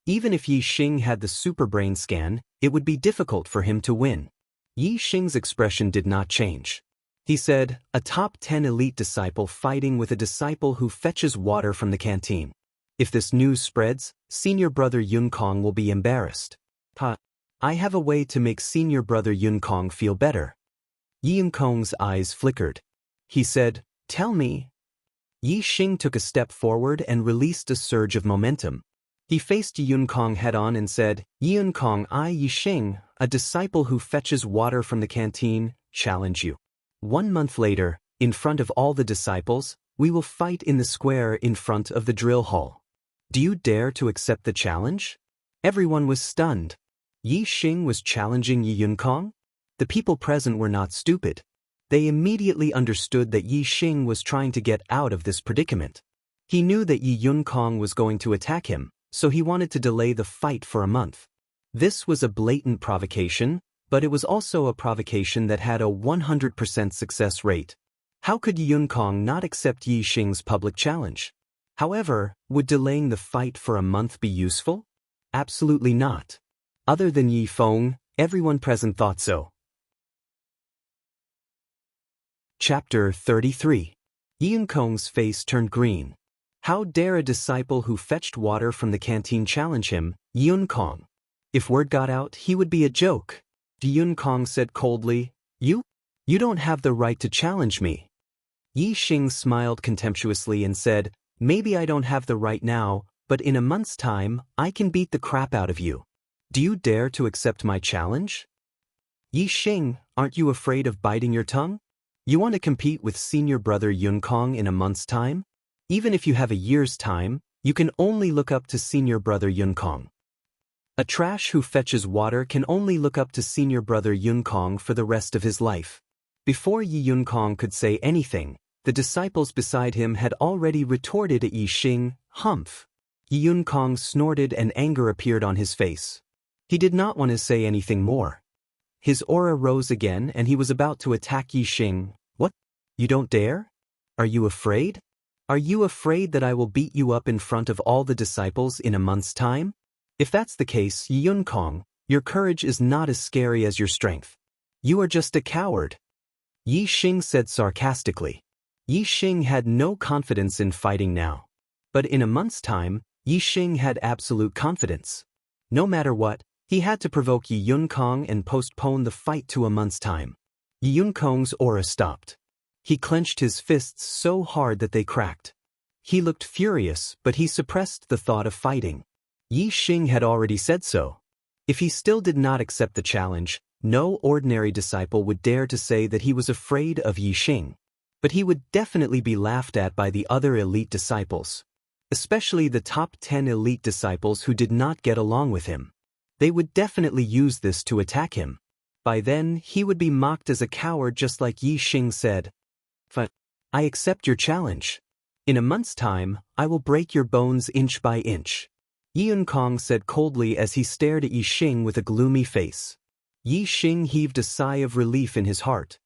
Even if Yi Xing had the super brain scan, it would be difficult for him to win. Yi Xing's expression did not change. He said, a top 10 elite disciple fighting with a disciple who fetches water from the canteen. If this news spreads, senior brother Yunkong will be embarrassed. I have a way to make senior brother Yunkong feel better. Yi Yunkong's eyes flickered. He said, tell me. Yi Xing took a step forward and released a surge of momentum. He faced Yi Yunkong head-on and said, Yi Yunkong, I, Yi Xing, a disciple who fetches water from the canteen, challenge you. 1 month later, in front of all the disciples, we will fight in the square in front of the drill hall. Do you dare to accept the challenge? Everyone was stunned. Yi Xing was challenging Yi Yunkong? The people present were not stupid. They immediately understood that Yi Xing was trying to get out of this predicament. He knew that Yi Yunkong was going to attack him, so he wanted to delay the fight for a month. This was a blatant provocation, but it was also a provocation that had a 100% success rate. How could Yi Yunkong not accept Yi Xing's public challenge? However, would delaying the fight for a month be useful? Absolutely not. Other than Yi Feng, everyone present thought so. Chapter 33. Yi Yunkong's face turned green. How dare a disciple who fetched water from the canteen challenge him, Yi Yunkong? If word got out, he would be a joke. Yi Yunkong said coldly, You don't have the right to challenge me. Yi Xing smiled contemptuously and said, Maybe I don't have the right now, but in a month's time, I can beat the crap out of you. Do you dare to accept my challenge? Yi Xing, aren't you afraid of biting your tongue? You want to compete with senior brother Yunkong in a month's time? Even if you have a year's time, you can only look up to senior brother Yunkong. A trash who fetches water can only look up to senior brother Yunkong for the rest of his life. Before Yi Yunkong could say anything, the disciples beside him had already retorted at Yi Xing, Humph. Yi Yunkong snorted and anger appeared on his face. He did not want to say anything more. His aura rose again and he was about to attack Yi Xing. What? You don't dare? Are you afraid? Are you afraid that I will beat you up in front of all the disciples in a month's time? If that's the case, Yi Yunkong, your courage is not as scary as your strength. You are just a coward. Yi Xing said sarcastically. Yi Xing had no confidence in fighting now. But in a month's time, Yi Xing had absolute confidence. No matter what, he had to provoke Yi Yunkong and postpone the fight to a month's time. Yi Yunkong's aura stopped. He clenched his fists so hard that they cracked. He looked furious, but he suppressed the thought of fighting. Yi Xing had already said so. If he still did not accept the challenge, no ordinary disciple would dare to say that he was afraid of Yi Xing. But he would definitely be laughed at by the other elite disciples. Especially the top 10 elite disciples who did not get along with him. They would definitely use this to attack him. By then, he would be mocked as a coward just like Yi Xing said. I accept your challenge. In a month's time, I will break your bones inch by inch. Yi Yunkong said coldly as he stared at Yi Xing with a gloomy face. Yi Xing heaved a sigh of relief in his heart.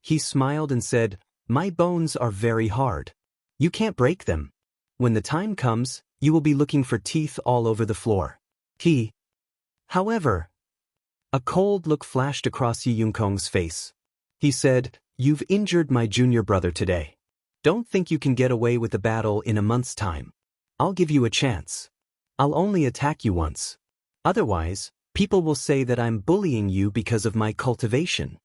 He smiled and said, My bones are very hard. You can't break them. When the time comes, you will be looking for teeth all over the floor. However, a cold look flashed across Yi Yunkong's face. He said, You've injured my junior brother today. Don't think you can get away with the battle in a month's time. I'll give you a chance. I'll only attack you once. Otherwise, people will say that I'm bullying you because of my cultivation.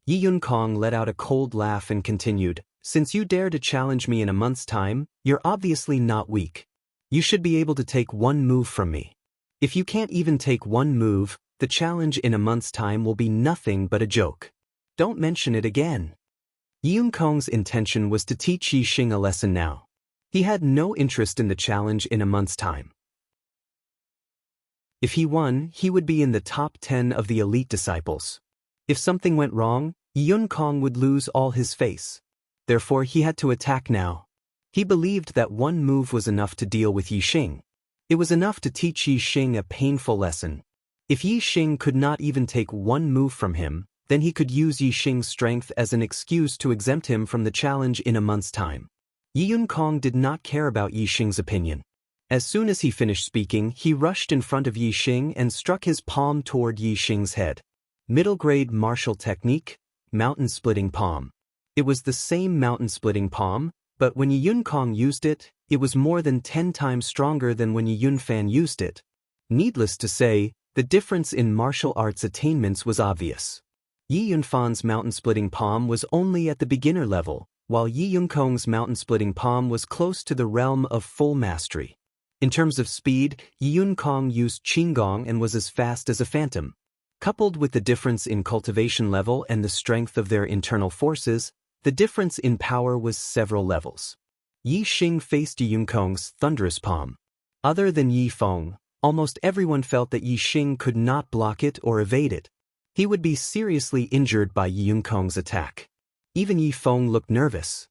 Yi Yunkong let out a cold laugh and continued, "Since you dare to challenge me in a month's time, you're obviously not weak. You should be able to take one move from me. If you can't even take one move, the challenge in a month's time will be nothing but a joke. Don't mention it again." Yi Yunkong's intention was to teach Yi Xing a lesson now. He had no interest in the challenge in a month's time. If he won, he would be in the top 10 of the elite disciples. If something went wrong, Yi Yunkong would lose all his face. Therefore he had to attack now. He believed that one move was enough to deal with Yi Xing. It was enough to teach Yi Xing a painful lesson. If Yi Xing could not even take one move from him, then he could use Yi Xing's strength as an excuse to exempt him from the challenge in a month's time. Yi Yunkong did not care about Yi Xing's opinion. As soon as he finished speaking, he rushed in front of Yi Xing and struck his palm toward Yi Xing's head. Middle-grade martial technique, mountain-splitting palm. It was the same mountain-splitting palm, but when Yi Yunkong used it, it was more than 10 times stronger than when Yi Yunfan used it. Needless to say, the difference in martial arts attainments was obvious. Yi Yunfan's mountain-splitting palm was only at the beginner level, while Yi Yunkong's mountain-splitting palm was close to the realm of full mastery. In terms of speed, Yi Yunkong used Qinggong and was as fast as a phantom. Coupled with the difference in cultivation level and the strength of their internal forces, the difference in power was several levels. Yi Xing faced Yi Yunkong's thunderous palm. Other than Yi Feng, almost everyone felt that Yi Xing could not block it or evade it. He would be seriously injured by Yi Yunkong's attack. Even Yi Feng looked nervous.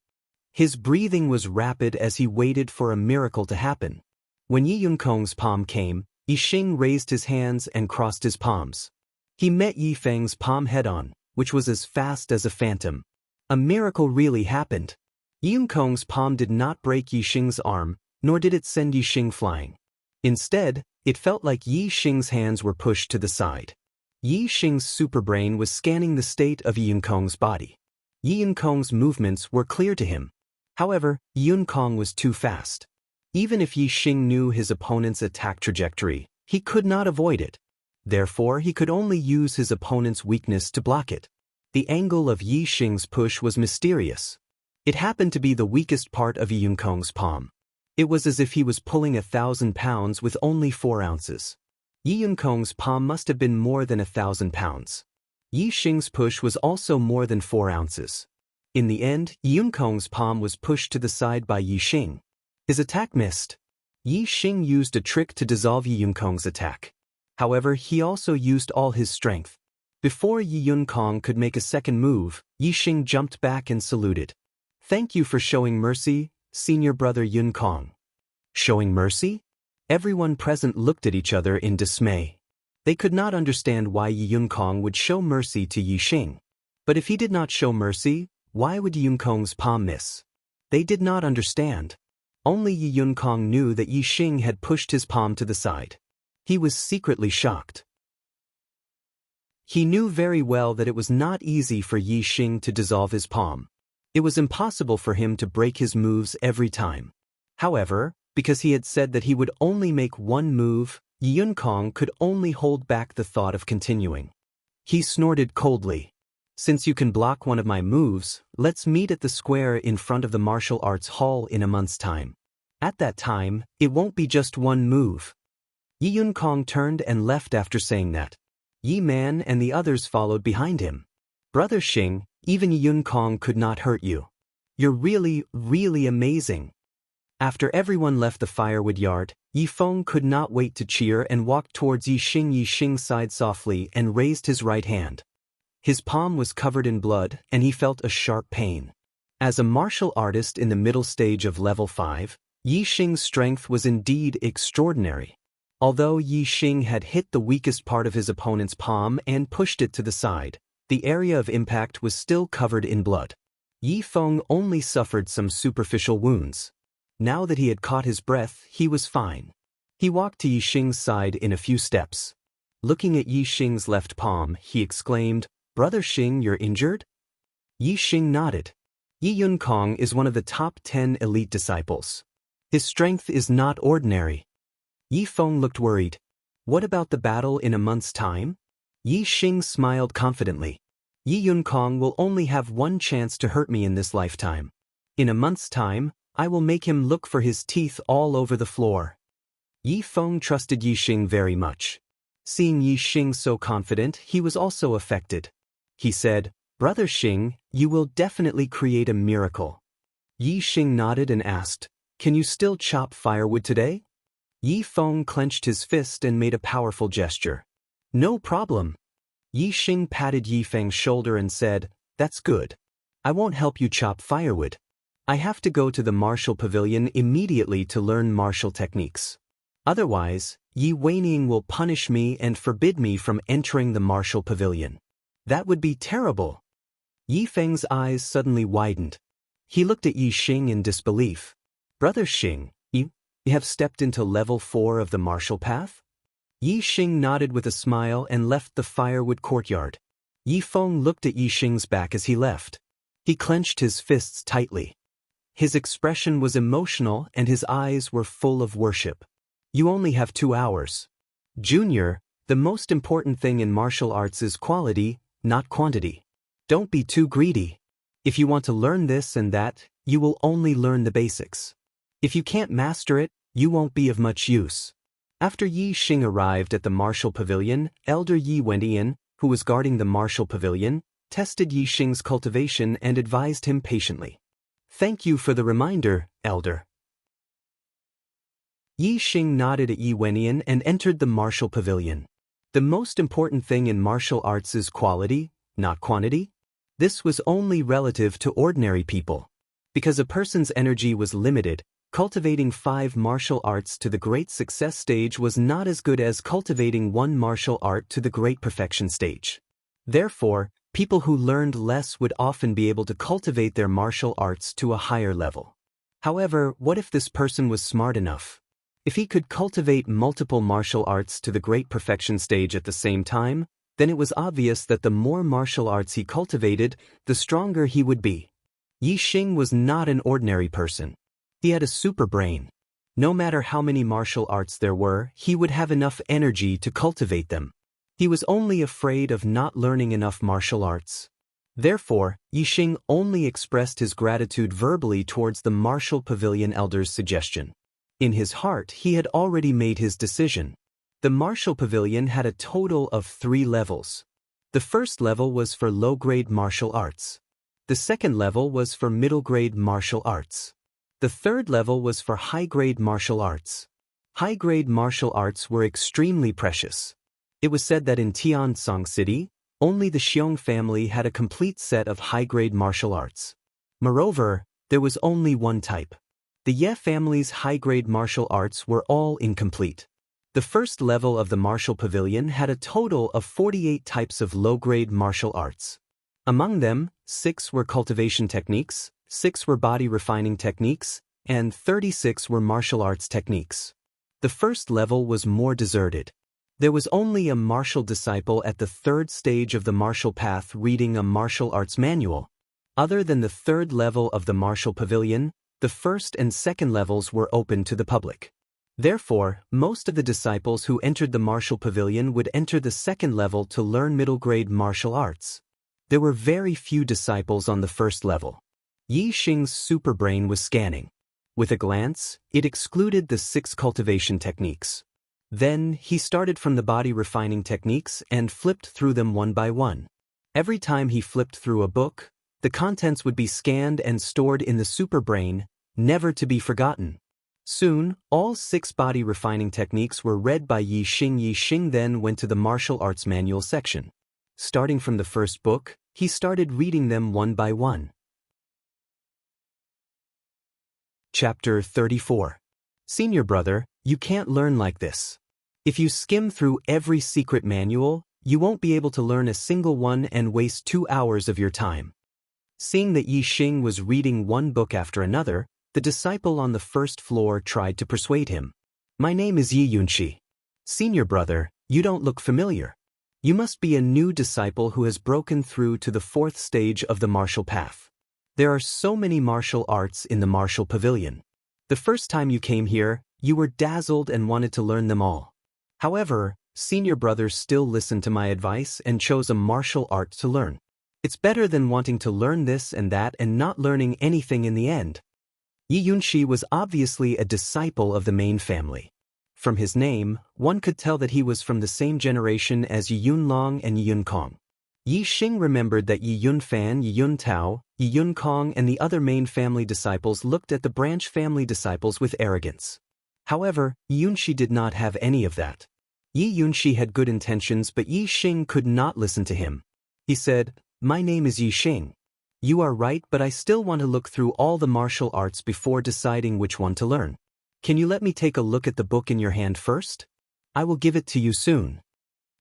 His breathing was rapid as he waited for a miracle to happen. When Yi Yunkong's palm came, Yi Xing raised his hands and crossed his palms. He met Yi Feng's palm head-on, which was as fast as a phantom. A miracle really happened. Yi Yunkong's palm did not break Yi Xing's arm, nor did it send Yi Xing flying. Instead, it felt like Yi Xing's hands were pushed to the side. Yi Xing's superbrain was scanning the state of Yi Yunkong's body. Yi Yunkong's movements were clear to him. However, Yi Yunkong was too fast. Even if Yi Xing knew his opponent's attack trajectory, he could not avoid it. Therefore, he could only use his opponent's weakness to block it. The angle of Yi Xing's push was mysterious. It happened to be the weakest part of Yi Yunkong's palm. It was as if he was pulling 1,000 pounds with only 4 ounces. Yi Yunkong's palm must have been more than 1,000 pounds. Yi Xing's push was also more than 4 ounces. In the end, Yi Yunkong's palm was pushed to the side by Yi Xing. His attack missed. Yi Xing used a trick to dissolve Yi Yunkong's attack. However, he also used all his strength. Before Yi Yunkong could make a second move, Yi Xing jumped back and saluted. "Thank you for showing mercy, senior brother Yunkong." Showing mercy? Everyone present looked at each other in dismay. They could not understand why Yi Yunkong would show mercy to Yi Xing. But if he did not show mercy, why would Yi Yunkong's palm miss? They did not understand. Only Yi Yunkong knew that Yi Xing had pushed his palm to the side. He was secretly shocked. He knew very well that it was not easy for Yi Xing to dissolve his palm. It was impossible for him to break his moves every time. However, because he had said that he would only make one move, Yi Yunkong could only hold back the thought of continuing. He snorted coldly. "Since you can block one of my moves, let's meet at the square in front of the martial arts hall in a month's time. At that time, it won't be just one move." Yi Yunkong turned and left after saying that. Yi Man and the others followed behind him. "Brother Xing, even Yi Yunkong could not hurt you. You're really, really amazing." After everyone left the firewood yard, Yi Feng could not wait to cheer and walked towards Yi Xing. Yi Xing sighed softly and raised his right hand. His palm was covered in blood, and he felt a sharp pain. As a martial artist in the middle stage of level 5, Yi Xing's strength was indeed extraordinary. Although Yi Xing had hit the weakest part of his opponent's palm and pushed it to the side, the area of impact was still covered in blood. Yi Feng only suffered some superficial wounds. Now that he had caught his breath, he was fine. He walked to Yi Xing's side in a few steps. Looking at Yi Xing's left palm, he exclaimed, "Brother Xing, you're injured?" Yi Xing nodded. Yi Yunkong is one of the top 10 elite disciples. His strength is not ordinary. Yi Feng looked worried. "What about the battle in a month's time?" Yi Xing smiled confidently. Yi Yunkong will only have one chance to hurt me in this lifetime. In a month's time, I will make him look for his teeth all over the floor. Yi Feng trusted Yi Xing very much. Seeing Yi Xing so confident, he was also affected. He said, "Brother Xing, you will definitely create a miracle." Yi Xing nodded and asked, "Can you still chop firewood today?" Yi Feng clenched his fist and made a powerful gesture. "No problem." Yi Xing patted Yi Feng's shoulder and said, "That's good. I won't help you chop firewood. I have to go to the martial pavilion immediately to learn martial techniques. Otherwise, Yi Weining will punish me and forbid me from entering the martial pavilion. That would be terrible." Yi Feng's eyes suddenly widened. He looked at Yi Xing in disbelief. "Brother Xing, you have stepped into level 4 of the martial path?" Yi Xing nodded with a smile and left the firewood courtyard. Yi Feng looked at Yi Xing's back as he left. He clenched his fists tightly. His expression was emotional and his eyes were full of worship. "You only have 2 hours. Junior, the most important thing in martial arts is quality, not quantity. Don't be too greedy. If you want to learn this and that, you will only learn the basics. If you can't master it, you won't be of much use." After Yi Xing arrived at the martial pavilion, Elder Yi Wendian, who was guarding the martial pavilion, tested Yi Xing's cultivation and advised him patiently. "Thank you for the reminder, Elder." Yi Xing nodded at Yi Wendian and entered the martial pavilion. The most important thing in martial arts is quality, not quantity. This was only relative to ordinary people. Because a person's energy was limited, cultivating 5 martial arts to the great success stage was not as good as cultivating 1 martial art to the great perfection stage. Therefore, people who learned less would often be able to cultivate their martial arts to a higher level. However, what if this person was smart enough? If he could cultivate multiple martial arts to the great perfection stage at the same time, then it was obvious that the more martial arts he cultivated, the stronger he would be. Yi Xing was not an ordinary person. He had a super brain. No matter how many martial arts there were, he would have enough energy to cultivate them. He was only afraid of not learning enough martial arts. Therefore, Yi Xing only expressed his gratitude verbally towards the martial pavilion elder's suggestion. In his heart, he had already made his decision. The martial pavilion had a total of 3 levels. The first level was for low-grade martial arts. The second level was for middle-grade martial arts. The third level was for high-grade martial arts. High-grade martial arts were extremely precious. It was said that in Tiansong City, only the Xiong family had a complete set of high-grade martial arts. Moreover, there was only one type. The Ye family's high-grade martial arts were all incomplete. The first level of the martial pavilion had a total of 48 types of low-grade martial arts. Among them, 6 were cultivation techniques, 6 were body refining techniques, and 36 were martial arts techniques. The first level was more deserted. There was only a martial disciple at the 3rd stage of the martial path reading a martial arts manual. Other than the 3rd level of the martial pavilion, the 1st and 2nd levels were open to the public. Therefore, most of the disciples who entered the martial pavilion would enter the 2nd level to learn middle-grade martial arts. There were very few disciples on the 1st level. Yi Xing's super brain was scanning. With a glance, it excluded the 6 cultivation techniques. Then, he started from the body refining techniques and flipped through them one by one. Every time he flipped through a book, the contents would be scanned and stored in the super brain, never to be forgotten. Soon, all 6 body refining techniques were read by Yi Xing. Yi Xing then went to the martial arts manual section. Starting from the first book, he started reading them one by one. Chapter 34. Senior brother, you can't learn like this. If you skim through every secret manual, you won't be able to learn a single one and waste 2 hours of your time. Seeing that Yi Xing was reading one book after another, the disciple on the first floor tried to persuade him. My name is Yi Yunxi. Senior brother, you don't look familiar. You must be a new disciple who has broken through to the 4th stage of the martial path. There are so many martial arts in the martial pavilion. The first time you came here, you were dazzled and wanted to learn them all. However, senior brother still listened to my advice and chose a martial art to learn. It's better than wanting to learn this and that and not learning anything in the end. Xianxia was obviously a disciple of the main family. From his name, one could tell that he was from the same generation as Yunlong and Yunkong. Yixing remembered that Yunfan, Yuntao, Yunkong and the other main family disciples looked at the branch family disciples with arrogance. However, Yunxi did not have any of that. Yunxi had good intentions, but Yixing could not listen to him. He said, "My name is Yixing. You are right, but I still want to look through all the martial arts before deciding which one to learn. Can you let me take a look at the book in your hand first? I will give it to you soon."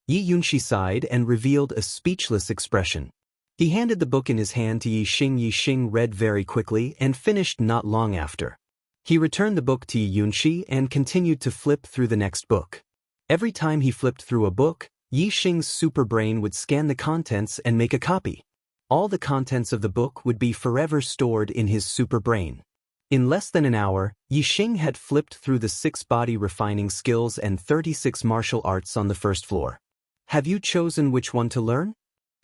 Yunxi sighed and revealed a speechless expression. He handed the book in his hand to Yixing. Yixing read very quickly and finished not long after. He returned the book to Yunxi and continued to flip through the next book. Every time he flipped through a book, Yixing's super brain would scan the contents and make a copy. All the contents of the book would be forever stored in his super brain. In less than an hour, Yixing had flipped through the 6 body refining skills and 36 martial arts on the first floor. "Have you chosen which one to learn?"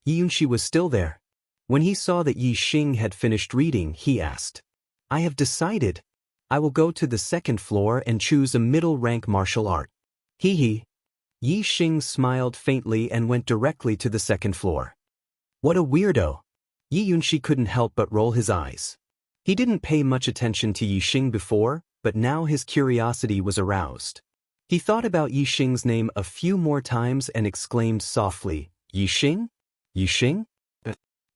Yunxi was still there. When he saw that Yixing had finished reading, he asked, "I have decided. I will go to the second floor and choose a middle-rank martial art." Hee. Yixing smiled faintly and went directly to the second floor. What a weirdo. Yunxi couldn't help but roll his eyes. He didn't pay much attention to Yixing before, but now his curiosity was aroused. He thought about Yixing's name a few more times and exclaimed softly, "Yixing? Yixing?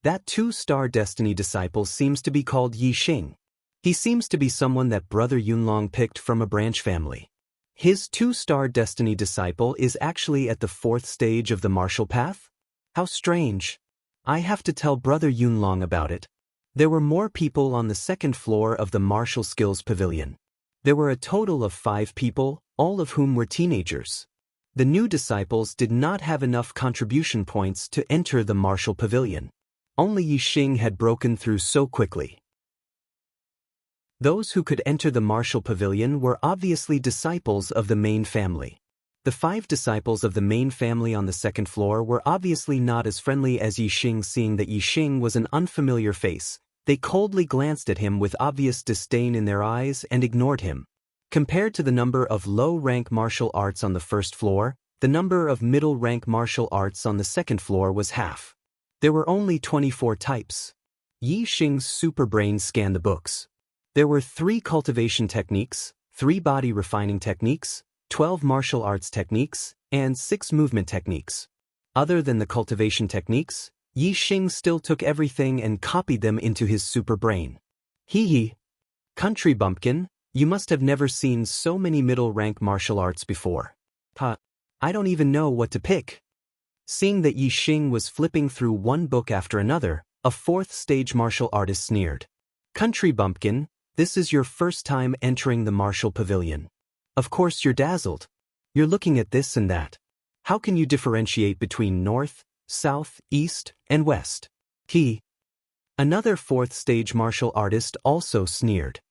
That 2-star destiny disciple seems to be called Yixing. He seems to be someone that Brother Yunlong picked from a branch family. His 2-star destiny disciple is actually at the 4th stage of the martial path? How strange. I have to tell Brother Yunlong about it." There were more people on the second floor of the martial skills pavilion. There were a total of 5 people, all of whom were teenagers. The new disciples did not have enough contribution points to enter the martial pavilion. Only Yixing had broken through so quickly. Those who could enter the martial pavilion were obviously disciples of the main family. The 5 disciples of the main family on the second floor were obviously not as friendly as Yixing. Seeing that Yixing was an unfamiliar face, they coldly glanced at him with obvious disdain in their eyes and ignored him. Compared to the number of low-rank martial arts on the first floor, the number of middle-rank martial arts on the second floor was half. There were only 24 types. Yixing's superbrain scanned the books. There were 3 cultivation techniques, 3 body refining techniques, 12 martial arts techniques, and 6 movement techniques. Other than the cultivation techniques, Yixing still took everything and copied them into his super brain. Hee. Country bumpkin, you must have never seen so many middle-rank martial arts before. I don't even know what to pick. Seeing that Yixing was flipping through one book after another, a 4th-stage martial artist sneered. "Country bumpkin, this is your first time entering the martial pavilion. Of course you're dazzled. You're looking at this and that. How can you differentiate between north, south, east, and west?" Another 4th-stage martial artist also sneered.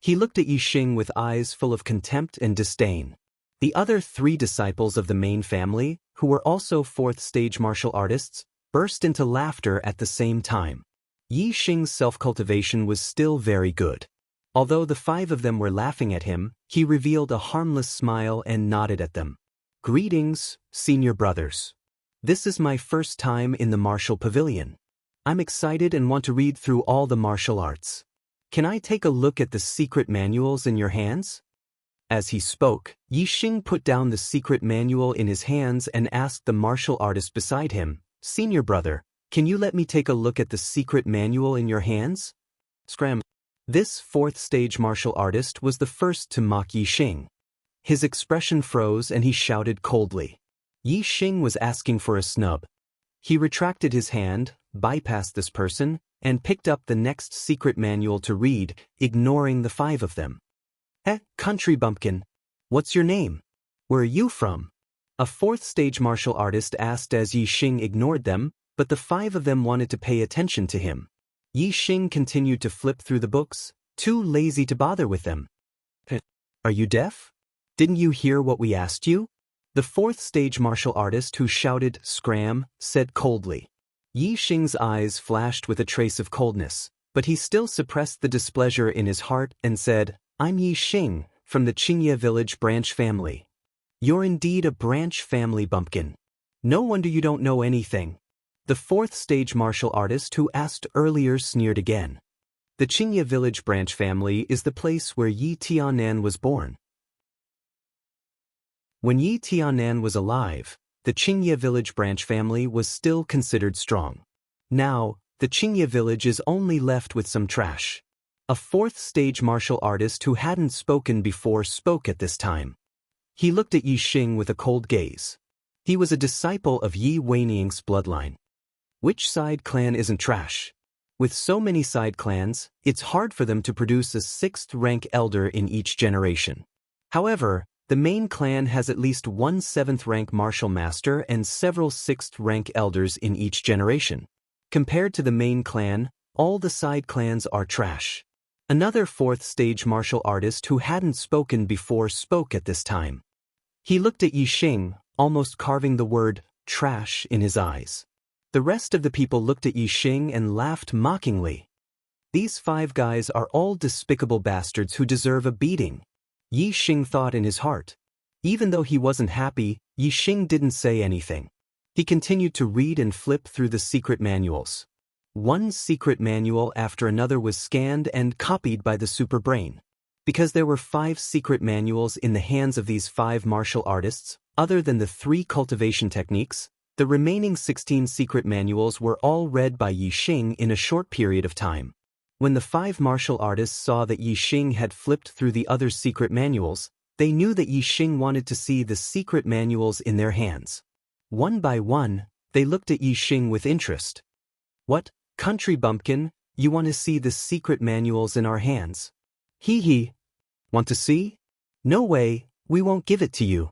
He looked at Yixing with eyes full of contempt and disdain. The other 3 disciples of the main family, who were also 4th-stage martial artists, burst into laughter at the same time. Yixing's self-cultivation was still very good. Although the 5 of them were laughing at him, he revealed a harmless smile and nodded at them. "Greetings, senior brothers. This is my first time in the martial pavilion. I'm excited and want to read through all the martial arts. Can I take a look at the secret manuals in your hands?" As he spoke, Yixing put down the secret manual in his hands and asked the martial artist beside him, "Senior brother, can you let me take a look at the secret manual in your hands?" Scram. This 4th-stage martial artist was the first to mock Yixing. His expression froze and he shouted coldly. Yixing was asking for a snub. He retracted his hand, bypassed this person, and picked up the next secret manual to read, ignoring the 5 of them. Country bumpkin. What's your name? Where are you from?" A 4th-stage martial artist asked as Yixing ignored them, but the 5 of them wanted to pay attention to him. Yixing continued to flip through the books, too lazy to bother with them. "Are you deaf? Didn't you hear what we asked you?" The 4th-stage martial artist who shouted "Scram" said coldly. Yi Xing's eyes flashed with a trace of coldness, but he still suppressed the displeasure in his heart and said, I'm Yi Xing, from the Xianxia village branch family. You're indeed a branch family bumpkin. No wonder you don't know anything. The fourth stage martial artist who asked earlier sneered again. The Xianxia village branch family is the place where Yi Tianan was born. When Yi Tianan was alive, the Xianxia village branch family was still considered strong. Now, the Xianxia village is only left with some trash. A fourth stage martial artist who hadn't spoken before spoke at this time. He looked at Yi Xing with a cold gaze. He was a disciple of Yi Weiniang's bloodline. Which side clan isn't trash? With so many side clans, it's hard for them to produce a 6th rank elder in each generation. However, the main clan has at least one 7th rank martial master and several 6th rank elders in each generation. Compared to the main clan, all the side clans are trash. Another 4th stage martial artist who hadn't spoken before spoke at this time. He looked at Yi Xing, almost carving the word trash in his eyes. The rest of the people looked at Yi Xing and laughed mockingly. These 5 guys are all despicable bastards who deserve a beating, Yi Xing thought in his heart. Even though he wasn't happy, Yi Xing didn't say anything. He continued to read and flip through the secret manuals. One secret manual after another was scanned and copied by the superbrain. Because there were 5 secret manuals in the hands of these 5 martial artists, other than the 3 cultivation techniques, the remaining 16 secret manuals were all read by Yi Xing in a short period of time. When the 5 martial artists saw that Yi Xing had flipped through the other secret manuals, they knew that Yi Xing wanted to see the secret manuals in their hands. One by one, they looked at Yi Xing with interest. What, country bumpkin, you want to see the secret manuals in our hands? Hee hee. Want to see? No way, we won't give it to you.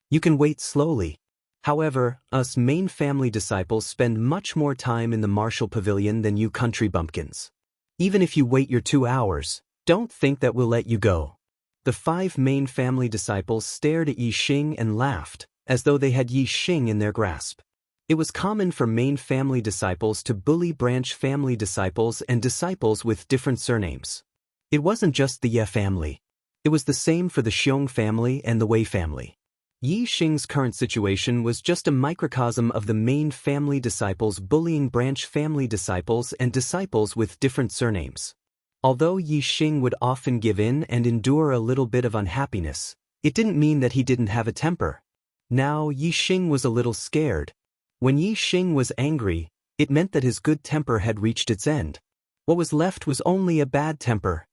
You can wait slowly. However, us main family disciples spend much more time in the martial pavilion than you country bumpkins. Even if you wait your 2 hours, don't think that we'll let you go. The 5 main family disciples stared at Yi Xing and laughed, as though they had Yi Xing in their grasp. It was common for main family disciples to bully branch family disciples and disciples with different surnames. It wasn't just the Ye family. It was the same for the Xiong family and the Wei family. Yi Xing's current situation was just a microcosm of the main family disciples bullying branch family disciples and disciples with different surnames. Although Yi Xing would often give in and endure a little bit of unhappiness, it didn't mean that he didn't have a temper. Now Yi Xing was a little scared. When Yi Xing was angry, it meant that his good temper had reached its end. What was left was only a bad temper.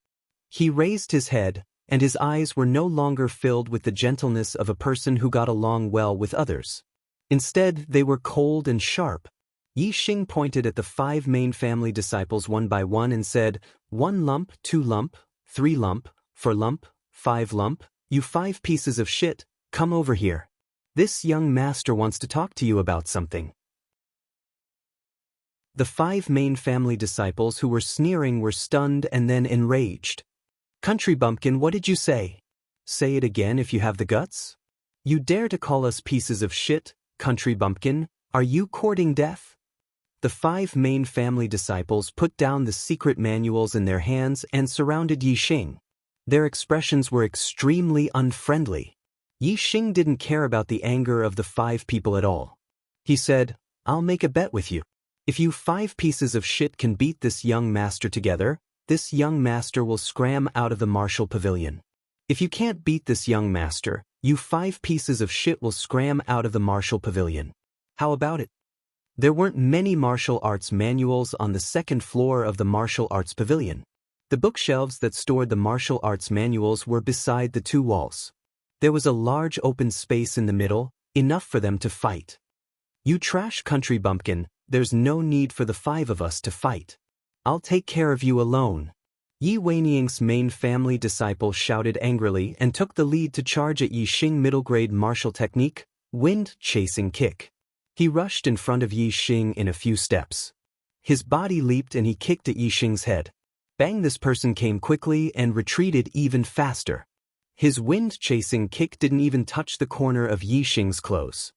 He raised his head, and his eyes were no longer filled with the gentleness of a person who got along well with others. Instead, they were cold and sharp. Yi Xing pointed at the 5 main family disciples one by one and said, 1 lump, 2 lump, 3 lump, 4 lump, 5 lump, you 5 pieces of shit, come over here. This young master wants to talk to you about something. The 5 main family disciples who were sneering were stunned and then enraged. Country bumpkin, what did you say? Say it again if you have the guts. You dare to call us pieces of shit, country bumpkin? Are you courting death? The 5 main family disciples put down the secret manuals in their hands and surrounded Yi Xing. Their expressions were extremely unfriendly. Yi Xing didn't care about the anger of the 5 people at all. He said, I'll make a bet with you. If you 5 pieces of shit can beat this young master together, this young master will scram out of the martial pavilion. If you can't beat this young master, you 5 pieces of shit will scram out of the martial pavilion. How about it? There weren't many martial arts manuals on the 2nd floor of the martial arts pavilion. The bookshelves that stored the martial arts manuals were beside the 2 walls. There was a large open space in the middle, enough for them to fight. You trash country bumpkin, there's no need for the 5 of us to fight. I'll take care of you alone. Yi Weiniang's main family disciple shouted angrily and took the lead to charge at Yi Xing middle grade martial technique, wind chasing kick. He rushed in front of Yi Xing in a few steps. His body leaped and he kicked at Yi Xing's head. Bang! This person came quickly and retreated even faster. His wind chasing kick didn't even touch the corner of Yi Xing's clothes.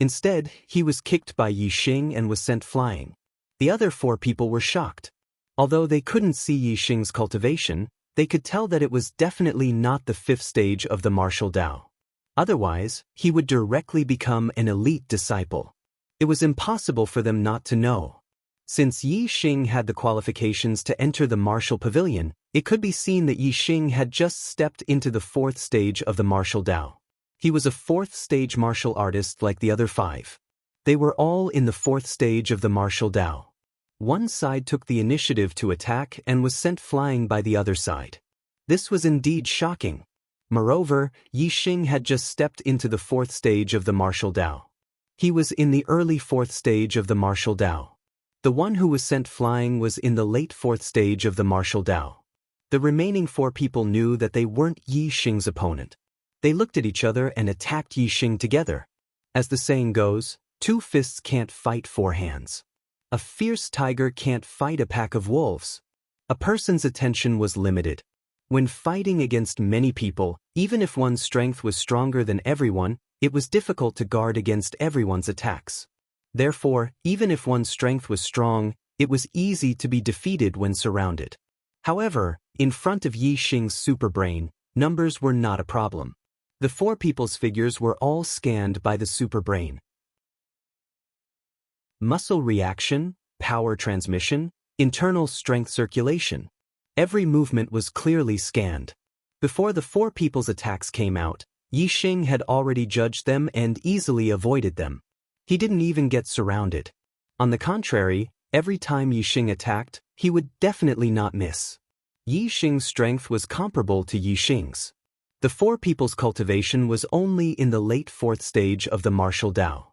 Instead, he was kicked by Yixing and was sent flying. The other 4 people were shocked. Although they couldn't see Yixing's cultivation, they could tell that it was definitely not the 5th stage of the martial Tao. Otherwise, he would directly become an elite disciple. It was impossible for them not to know. Since Yixing had the qualifications to enter the martial pavilion, it could be seen that Yixing had just stepped into the 4th stage of the martial Tao. He was a 4th stage martial artist like the other 5. They were all in the 4th stage of the martial Tao. One side took the initiative to attack and was sent flying by the other side. This was indeed shocking. Moreover, Yixing had just stepped into the 4th stage of the martial Tao. He was in the early 4th stage of the martial Tao. The one who was sent flying was in the late 4th stage of the martial Tao. The remaining 4 people knew that they weren't Yixing's opponent. They looked at each other and attacked Yixing together. As the saying goes, 2 fists can't fight 4 hands. A fierce tiger can't fight a pack of wolves. A person's attention was limited. When fighting against many people, even if one's strength was stronger than everyone, it was difficult to guard against everyone's attacks. Therefore, even if one's strength was strong, it was easy to be defeated when surrounded. However, in front of Yixing's superbrain, numbers were not a problem. The 4 people's figures were all scanned by the superbrain. Muscle reaction, power transmission, internal strength circulation. Every movement was clearly scanned. Before the 4 people's attacks came out, Yixing had already judged them and easily avoided them. He didn't even get surrounded. On the contrary, every time Yixing attacked, he would definitely not miss. Yixing's strength was comparable to Yixing's. The 4 people's cultivation was only in the late 4th stage of the martial Tao.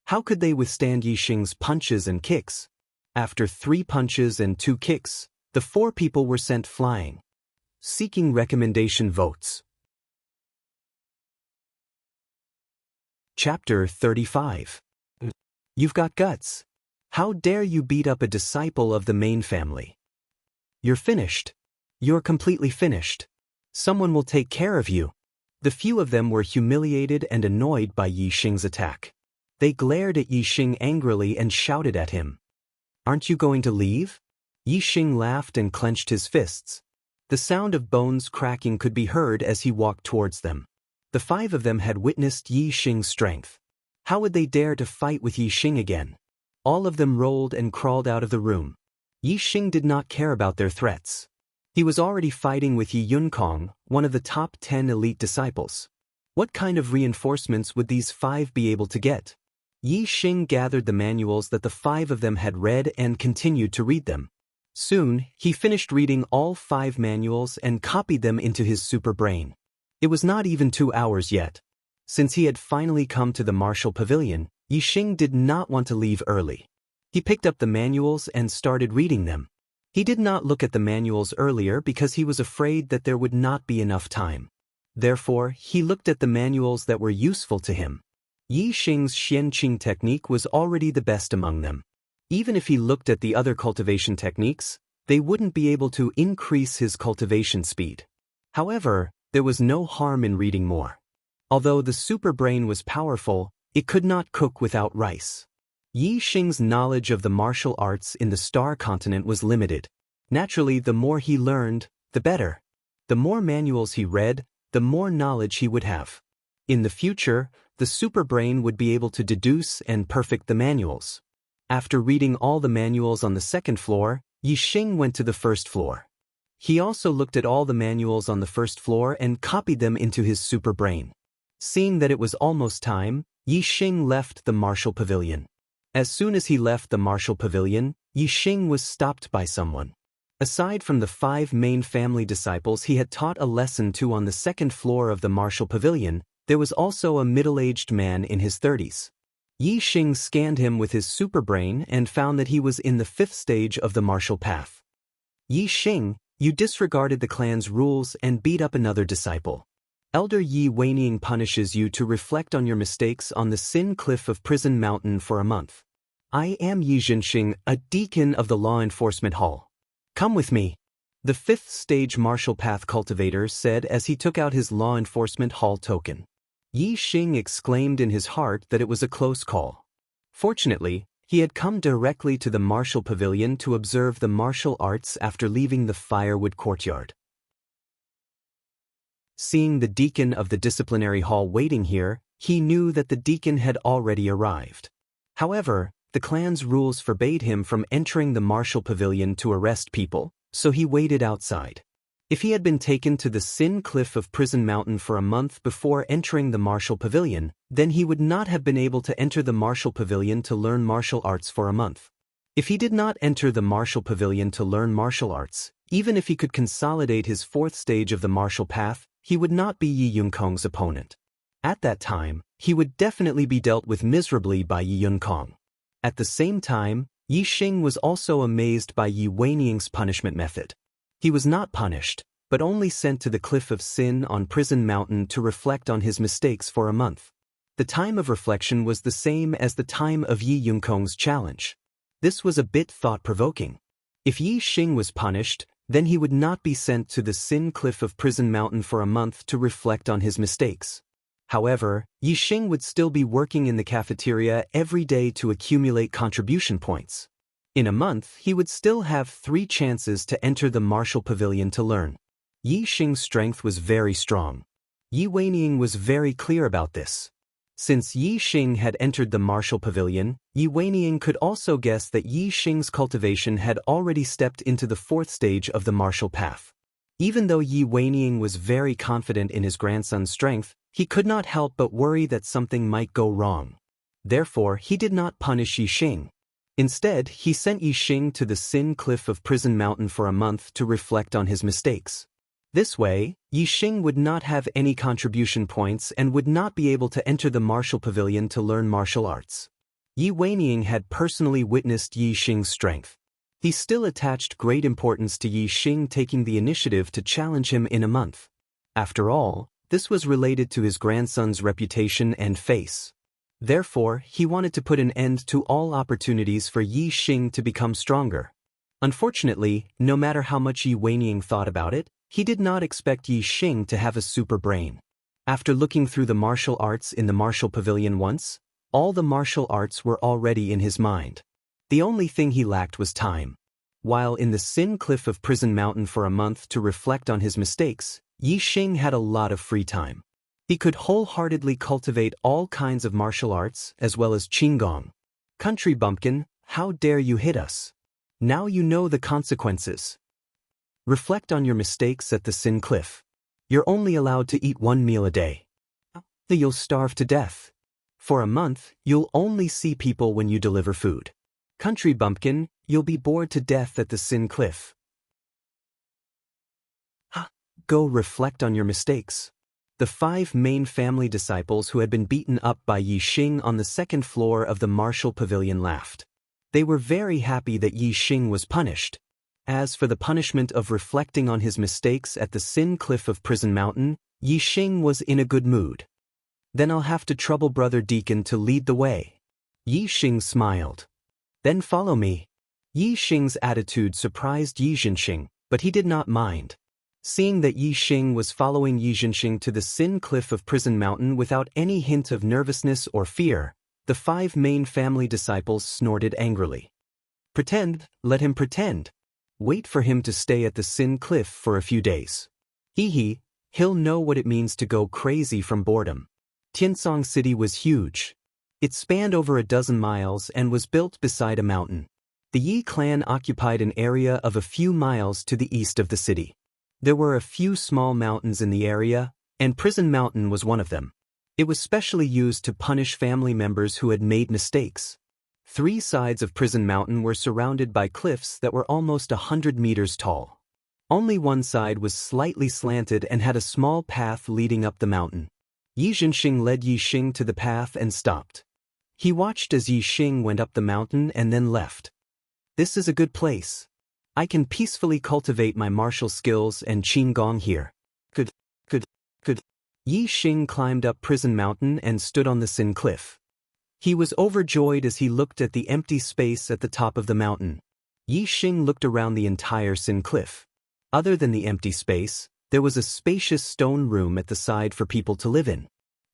How could they withstand Yixing's punches and kicks? After 3 punches and 2 kicks, the 4 people were sent flying. Seeking recommendation votes. Chapter 35. You've got guts. How dare you beat up a disciple of the main family? You're finished. You're completely finished. Someone will take care of you. The few of them were humiliated and annoyed by Yixing's attack. They glared at Yixing angrily and shouted at him. Aren't you going to leave? Yixing laughed and clenched his fists. The sound of bones cracking could be heard as he walked towards them. The 5 of them had witnessed Yixing's strength. How would they dare to fight with Yixing again? All of them rolled and crawled out of the room. Yixing did not care about their threats. He was already fighting with Yi Yunkong, one of the top 10 elite disciples. What kind of reinforcements would these 5 be able to get? Yixing gathered the manuals that the 5 of them had read and continued to read them. Soon, he finished reading all 5 manuals and copied them into his superbrain. It was not even 2 hours yet. Since he had finally come to the martial pavilion, Yixing did not want to leave early. He picked up the manuals and started reading them. He did not look at the manuals earlier because he was afraid that there would not be enough time. Therefore, he looked at the manuals that were useful to him. Yixing's Xianxia technique was already the best among them. Even if he looked at the other cultivation techniques, they wouldn't be able to increase his cultivation speed. However, there was no harm in reading more. Although the superbrain was powerful, it could not cook without rice. Yixing's knowledge of the martial arts in the Star Continent was limited. Naturally, the more he learned, the better. The more manuals he read, the more knowledge he would have. In the future, the superbrain would be able to deduce and perfect the manuals. After reading all the manuals on the 2nd floor, Yixing went to the 1st floor. He also looked at all the manuals on the 1st floor and copied them into his superbrain. Seeing that it was almost time, Yixing left the martial pavilion. As soon as he left the martial pavilion, Yixing was stopped by someone. Aside from the 5 main family disciples he had taught a lesson to on the 2nd floor of the martial pavilion, there was also a middle-aged man in his 30s. Yixing scanned him with his superbrain and found that he was in the 5th stage of the martial path. Yixing, you disregarded the clan's rules and beat up another disciple. Elder Yi Weining punishes you to reflect on your mistakes on the Sin Cliff of Prison Mountain for a month. I am Yi Zhenxing, a deacon of the Law Enforcement Hall. Come with me. The 5th stage martial path cultivator said as he took out his Law Enforcement Hall token. Yi Xing exclaimed in his heart that it was a close call. Fortunately, he had come directly to the martial pavilion to observe the martial arts after leaving the firewood courtyard. Seeing the deacon of the disciplinary hall waiting here, he knew that the deacon had already arrived. However, the clan's rules forbade him from entering the martial pavilion to arrest people, so he waited outside. If he had been taken to the Sin Cliff of Prison Mountain for a month before entering the martial pavilion, then he would not have been able to enter the martial pavilion to learn martial arts for a month. If he did not enter the martial pavilion to learn martial arts, even if he could consolidate his fourth stage of the martial path, he would not be Yi Yunkong's opponent. At that time, he would definitely be dealt with miserably by Yi Yunkong. At the same time, Yi Xing was also amazed by Yi Weiniang's punishment method. He was not punished, but only sent to the Cliff of Sin on Prison Mountain to reflect on his mistakes for a month. The time of reflection was the same as the time of Yi Yunkong's challenge. This was a bit thought-provoking. If Yi Xing was punished, then he would not be sent to the Sin Cliff of Prison Mountain for a month to reflect on his mistakes. However, Yi Xing would still be working in the cafeteria every day to accumulate contribution points. In a month, he would still have 3 chances to enter the martial pavilion to learn. Yi Xing's strength was very strong. Yi Weiniang was very clear about this. Since Yi Xing had entered the martial pavilion, Yi Weiniang could also guess that Yi Xing's cultivation had already stepped into the 4th stage of the martial path. Even though Yi Weiniang was very confident in his grandson's strength, he could not help but worry that something might go wrong. Therefore, he did not punish Yi Xing. Instead, he sent Yi Xing to the Sin Cliff of Prison Mountain for a month to reflect on his mistakes. This way, Yi Xing would not have any contribution points and would not be able to enter the martial pavilion to learn martial arts. Yi Weiniang had personally witnessed Yi Xing's strength. He still attached great importance to Yi Xing taking the initiative to challenge him in a month. After all, this was related to his grandson's reputation and face. Therefore, he wanted to put an end to all opportunities for Yi Xing to become stronger. Unfortunately, no matter how much Yi Weiniang thought about it, he did not expect Yi Xing to have a super brain. After looking through the martial arts in the martial pavilion once, all the martial arts were already in his mind. The only thing he lacked was time. While in the Sin Cliff of Prison Mountain for a month to reflect on his mistakes, Yi Xing had a lot of free time. He could wholeheartedly cultivate all kinds of martial arts as well as Qinggong. Country bumpkin, how dare you hit us? Now you know the consequences. Reflect on your mistakes at the Sin Cliff. You're only allowed to eat 1 meal a day. You'll starve to death. For a month, you'll only see people when you deliver food. Country bumpkin, you'll be bored to death at the Sin Cliff. Go reflect on your mistakes. The 5 main family disciples who had been beaten up by Yi Xing on the 2nd floor of the martial pavilion laughed. They were very happy that Yi Xing was punished. As for the punishment of reflecting on his mistakes at the Sin Cliff of Prison Mountain, Yi Xing was in a good mood. Then I'll have to trouble Brother Deacon to lead the way. Yi Xing smiled. Then follow me. Yi Xing's attitude surprised Yi Zhenxing, but he did not mind. Seeing that Yi Xing was following Yi Zhenxing to the Sin Cliff of Prison Mountain without any hint of nervousness or fear, the 5 main family disciples snorted angrily. Pretend, let him pretend. Wait for him to stay at the Sin Cliff for a few days. He'll know what it means to go crazy from boredom. Tiansong City was huge. It spanned over a dozen miles and was built beside a mountain. The Yi clan occupied an area of a few miles to the east of the city. There were a few small mountains in the area, and Prison Mountain was one of them. It was specially used to punish family members who had made mistakes. 3 sides of Prison Mountain were surrounded by cliffs that were almost 100 meters tall. Only one side was slightly slanted and had a small path leading up the mountain. Yi Zhenxing led Yi Xing to the path and stopped. He watched as Yi Xing went up the mountain and then left. This is a good place. I can peacefully cultivate my martial skills and Qinggong here. Good. Yi Xing climbed up Prison Mountain and stood on the Sin Cliff. He was overjoyed as he looked at the empty space at the top of the mountain. Yi Xing looked around the entire Sin Cliff. Other than the empty space, there was a spacious stone room at the side for people to live in.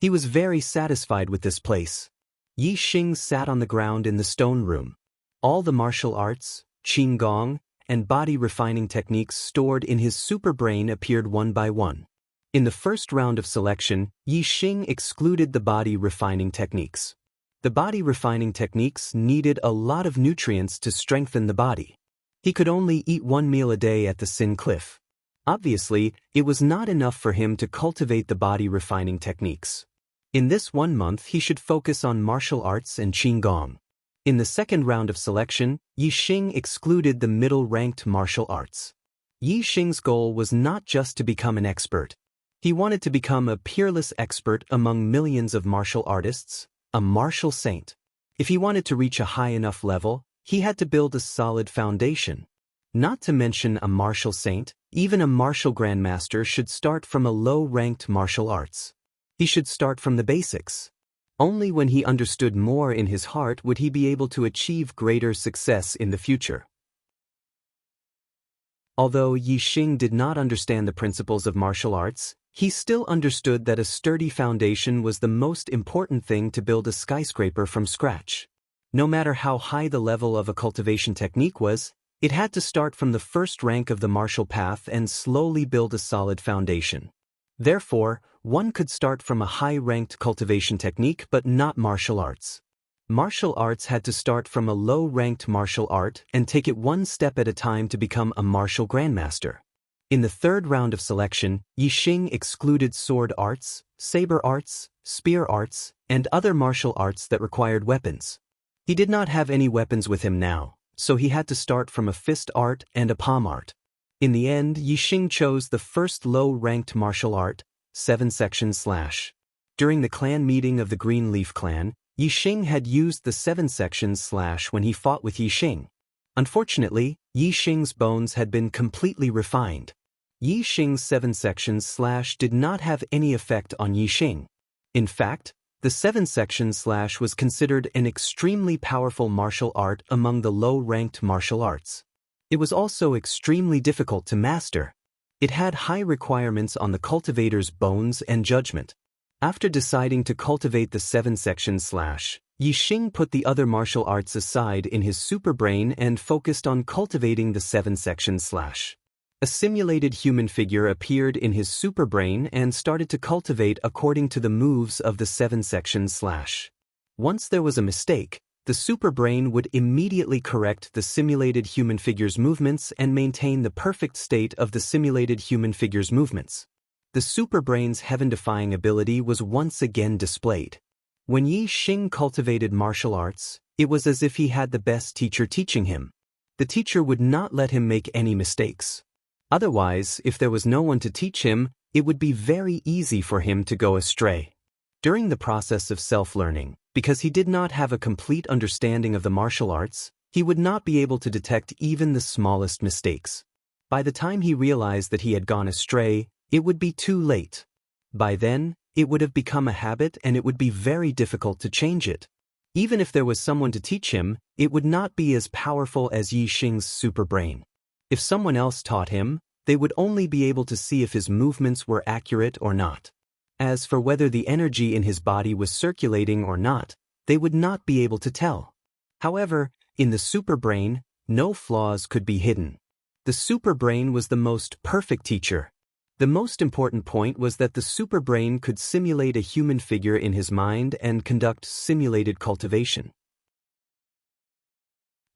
He was very satisfied with this place. Yi Xing sat on the ground in the stone room. All the martial arts, qigong, and body refining techniques stored in his super brain appeared one by one. In the first round of selection, Yi Xing excluded the body refining techniques. The body refining techniques needed a lot of nutrients to strengthen the body. He could only eat 1 meal a day at the Sin Cliff. Obviously, it was not enough for him to cultivate the body refining techniques. In this 1 month he should focus on martial arts and qigong. In the second round of selection, Yi Xing excluded the middle-ranked martial arts. Yi Xing's goal was not just to become an expert. He wanted to become a peerless expert among millions of martial artists, a martial saint. If he wanted to reach a high enough level, he had to build a solid foundation. Not to mention a martial saint, even a martial grandmaster should start from a low-ranked martial arts. He should start from the basics. Only when he understood more in his heart would he be able to achieve greater success in the future. Although Yi Xing did not understand the principles of martial arts, he still understood that a sturdy foundation was the most important thing to build a skyscraper from scratch. No matter how high the level of a cultivation technique was, it had to start from the first rank of the martial path and slowly build a solid foundation. Therefore, one could start from a high-ranked cultivation technique but not martial arts. Martial arts had to start from a low-ranked martial art and take it one step at a time to become a martial grandmaster. In the third round of selection, Yi Xing excluded sword arts, saber arts, spear arts, and other martial arts that required weapons. He did not have any weapons with him now, so he had to start from a fist art and a palm art. In the end, Yi Xing chose the first low-ranked martial art, 7-section slash. During the clan meeting of the Green Leaf clan, Yi Xing had used the 7-section slash when he fought with Yi Xing. Unfortunately, Yi Xing's bones had been completely refined. Yi Xing's 7-section slash did not have any effect on Yi Xing. In fact, the 7-section slash was considered an extremely powerful martial art among the low-ranked martial arts. It was also extremely difficult to master. It had high requirements on the cultivator's bones and judgment. After deciding to cultivate the 7-section slash, Yi Xing put the other martial arts aside in his super brain and focused on cultivating the 7-section slash. A simulated human figure appeared in his super brain and started to cultivate according to the moves of the 7-section slash. Once there was a mistake, the super brain would immediately correct the simulated human figure's movements and maintain the perfect state of the simulated human figure's movements. The super brain's heaven-defying ability was once again displayed. When Yi Xing cultivated martial arts, it was as if he had the best teacher teaching him. The teacher would not let him make any mistakes. Otherwise, if there was no one to teach him, it would be very easy for him to go astray. During the process of self-learning, because he did not have a complete understanding of the martial arts, he would not be able to detect even the smallest mistakes. By the time he realized that he had gone astray, it would be too late. By then, it would have become a habit and it would be very difficult to change it. Even if there was someone to teach him, it would not be as powerful as Yi Xing's super brain. If someone else taught him, they would only be able to see if his movements were accurate or not. As for whether the energy in his body was circulating or not, they would not be able to tell. However, in the super brain, no flaws could be hidden. The super brain was the most perfect teacher. The most important point was that the super brain could simulate a human figure in his mind and conduct simulated cultivation.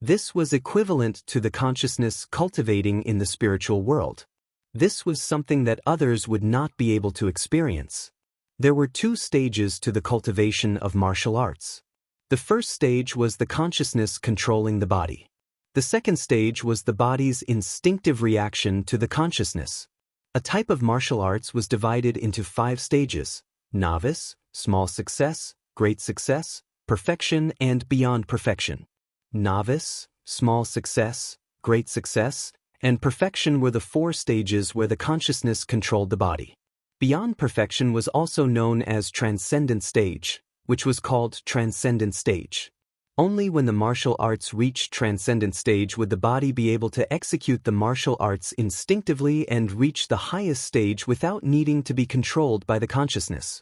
This was equivalent to the consciousness cultivating in the spiritual world. This was something that others would not be able to experience. There were 2 stages to the cultivation of martial arts. The first stage was the consciousness controlling the body. The second stage was the body's instinctive reaction to the consciousness. A type of martial arts was divided into 5 stages: novice, small success, great success, perfection, and beyond perfection. Novice, small success, great success, and perfection were the 4 stages where the consciousness controlled the body. Beyond perfection was also known as transcendent stage, which was called transcendent stage. Only when the martial arts reached transcendent stage would the body be able to execute the martial arts instinctively and reach the highest stage without needing to be controlled by the consciousness.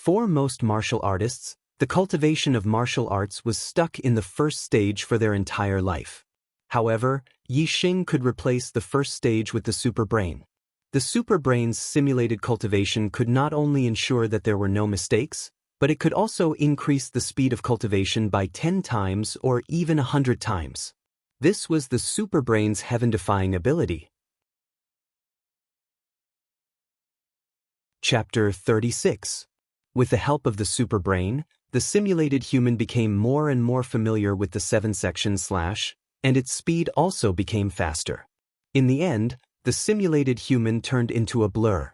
For most martial artists, the cultivation of martial arts was stuck in the first stage for their entire life. However, Yixing could replace the first stage with the super brain. The super brain's simulated cultivation could not only ensure that there were no mistakes, but it could also increase the speed of cultivation by 10 times or even 100 times. This was the super brain's heaven-defying ability. Chapter 36. With the help of the super brain, the simulated human became more and more familiar with the 7 sections / and its speed also became faster. In the end, the simulated human turned into a blur.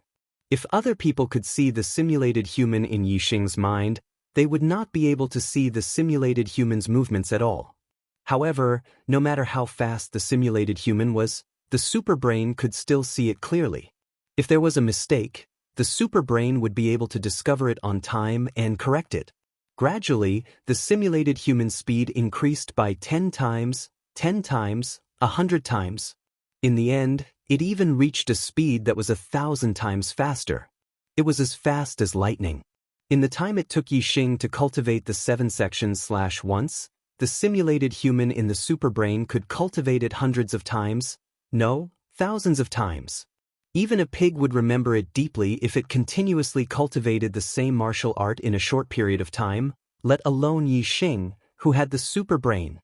If other people could see the simulated human in Yixing's mind, they would not be able to see the simulated human's movements at all. However, no matter how fast the simulated human was, the super brain could still see it clearly. If there was a mistake, the super brain would be able to discover it on time and correct it. Gradually, the simulated human speed increased by 10 times, 10 times, 100 times. In the end, it even reached a speed that was 1,000 times faster. It was as fast as lightning. In the time it took Yixing to cultivate the 7 sections / once, the simulated human in the superbrain could cultivate it hundreds of times, no, thousands of times. Even a pig would remember it deeply if it continuously cultivated the same martial art in a short period of time, let alone Yixing, who had the superbrain.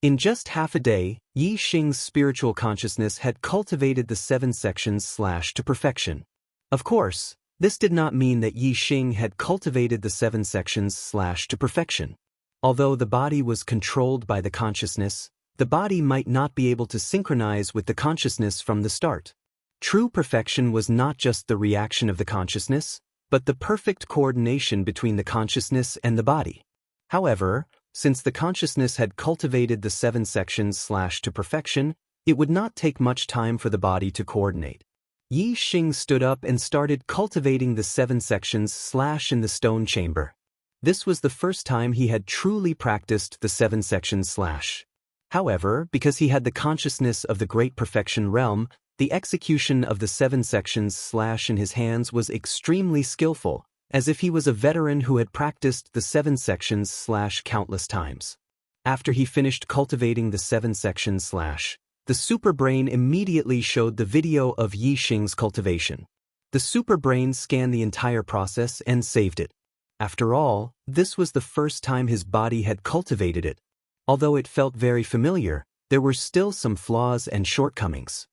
In just half a day, Yixing's spiritual consciousness had cultivated the 7 sections / to perfection. Of course, this did not mean that Yixing had cultivated the 7 sections / to perfection. Although the body was controlled by the consciousness, the body might not be able to synchronize with the consciousness from the start. True perfection was not just the reaction of the consciousness, but the perfect coordination between the consciousness and the body. However, since the consciousness had cultivated the 7 sections / to perfection, it would not take much time for the body to coordinate. Yixing stood up and started cultivating the 7 sections / in the stone chamber. This was the first time he had truly practiced the 7 sections /. However, because he had the consciousness of the great perfection realm, the execution of the 7 sections / in his hands was extremely skillful, as if he was a veteran who had practiced the 7 sections / countless times. After he finished cultivating the 7 sections / the superbrain immediately showed the video of Yixing's cultivation. The superbrain scanned the entire process and saved it. After all, this was the first time his body had cultivated it. Although it felt very familiar, there were still some flaws and shortcomings.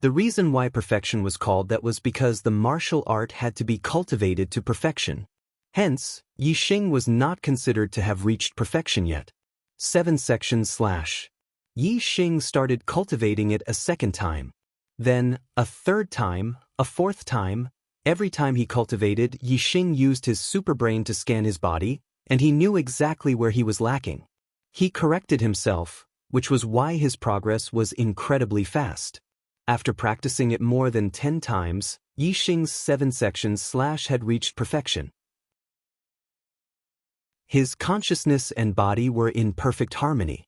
The reason why perfection was called that was because the martial art had to be cultivated to perfection. Hence, Yixing was not considered to have reached perfection yet. 7 sections / Yixing started cultivating it a second time. Then, a third time, a fourth time. Every time he cultivated, Yixing used his superbrain to scan his body, and he knew exactly where he was lacking. He corrected himself, which was why his progress was incredibly fast. After practicing it more than 10 times, Yixing's 7 sections / had reached perfection. His consciousness and body were in perfect harmony.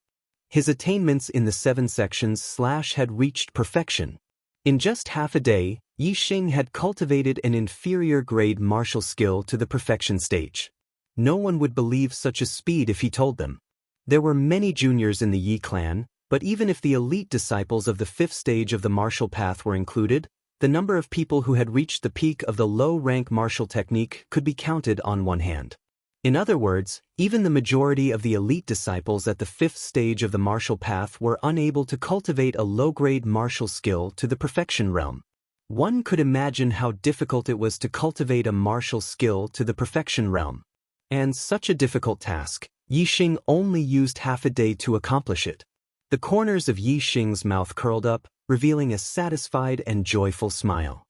His attainments in the 7 sections / had reached perfection. In just half a day, Yixing had cultivated an inferior grade martial skill to the perfection stage. No one would believe such a speed if he told them. There were many juniors in the Yi clan, but even if the elite disciples of the 5th stage of the martial path were included, the number of people who had reached the peak of the low-rank martial technique could be counted on one hand. In other words, even the majority of the elite disciples at the 5th stage of the martial path were unable to cultivate a low-grade martial skill to the perfection realm. One could imagine how difficult it was to cultivate a martial skill to the perfection realm. And such a difficult task, Yixing only used half a day to accomplish it. The corners of Yixing's mouth curled up, revealing a satisfied and joyful smile.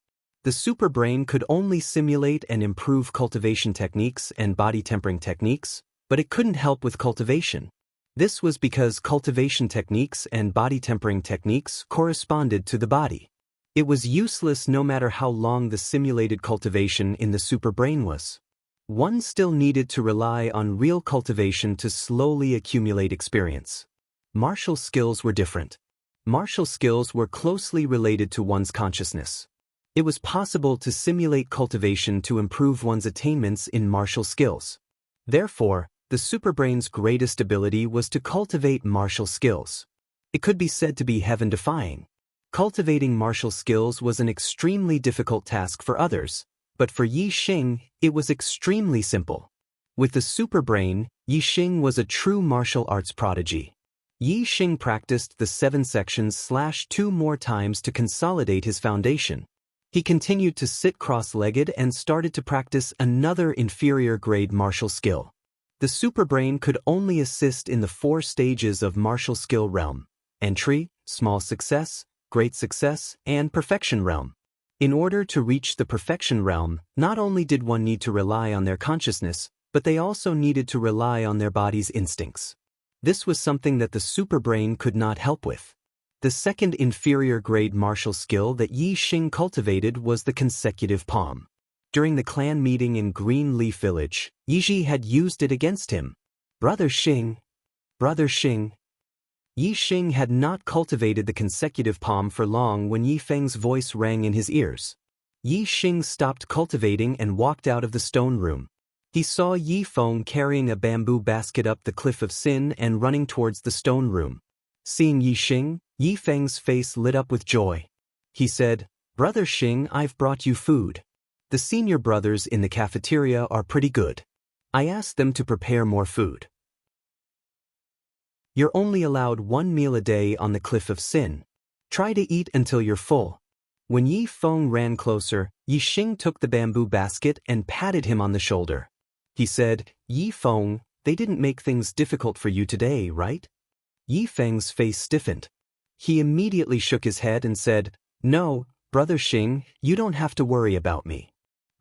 The superbrain could only simulate and improve cultivation techniques and body tempering techniques, but it couldn't help with cultivation. This was because cultivation techniques and body tempering techniques corresponded to the body. It was useless no matter how long the simulated cultivation in the superbrain was. One still needed to rely on real cultivation to slowly accumulate experience. Martial skills were different. Martial skills were closely related to one's consciousness. It was possible to simulate cultivation to improve one's attainments in martial skills. Therefore, the superbrain's greatest ability was to cultivate martial skills. It could be said to be heaven-defying. Cultivating martial skills was an extremely difficult task for others, but for Yi Xing, it was extremely simple. With the superbrain, Yi Xing was a true martial arts prodigy. Yi Xing practiced the 7 sections/2 more times to consolidate his foundation. He continued to sit cross-legged and started to practice another inferior-grade martial skill. The superbrain could only assist in the 4 stages of martial skill realm: entry, small success, great success, and perfection realm. In order to reach the perfection realm, not only did one need to rely on their consciousness, but they also needed to rely on their body's instincts. This was something that the superbrain could not help with. The second inferior-grade martial skill that Yi Xing cultivated was the consecutive palm. During the clan meeting in Green Leaf Village, Yi Ji had used it against him. Brother Xing. Yi Xing had not cultivated the consecutive palm for long when Yi Feng's voice rang in his ears. Yi Xing stopped cultivating and walked out of the stone room. He saw Yi Feng carrying a bamboo basket up the cliff of sin and running towards the stone room. Seeing Yi Xing, Yi Feng's face lit up with joy. He said, "Brother Xing, I've brought you food. The senior brothers in the cafeteria are pretty good. I asked them to prepare more food. You're only allowed 1 meal a day on the cliff of sin. Try to eat until you're full." When Yi Feng ran closer, Yi Xing took the bamboo basket and patted him on the shoulder. He said, "Yi Feng, they didn't make things difficult for you today, right?" Yi Feng's face stiffened. He immediately shook his head and said, "No, Brother Xing, you don't have to worry about me.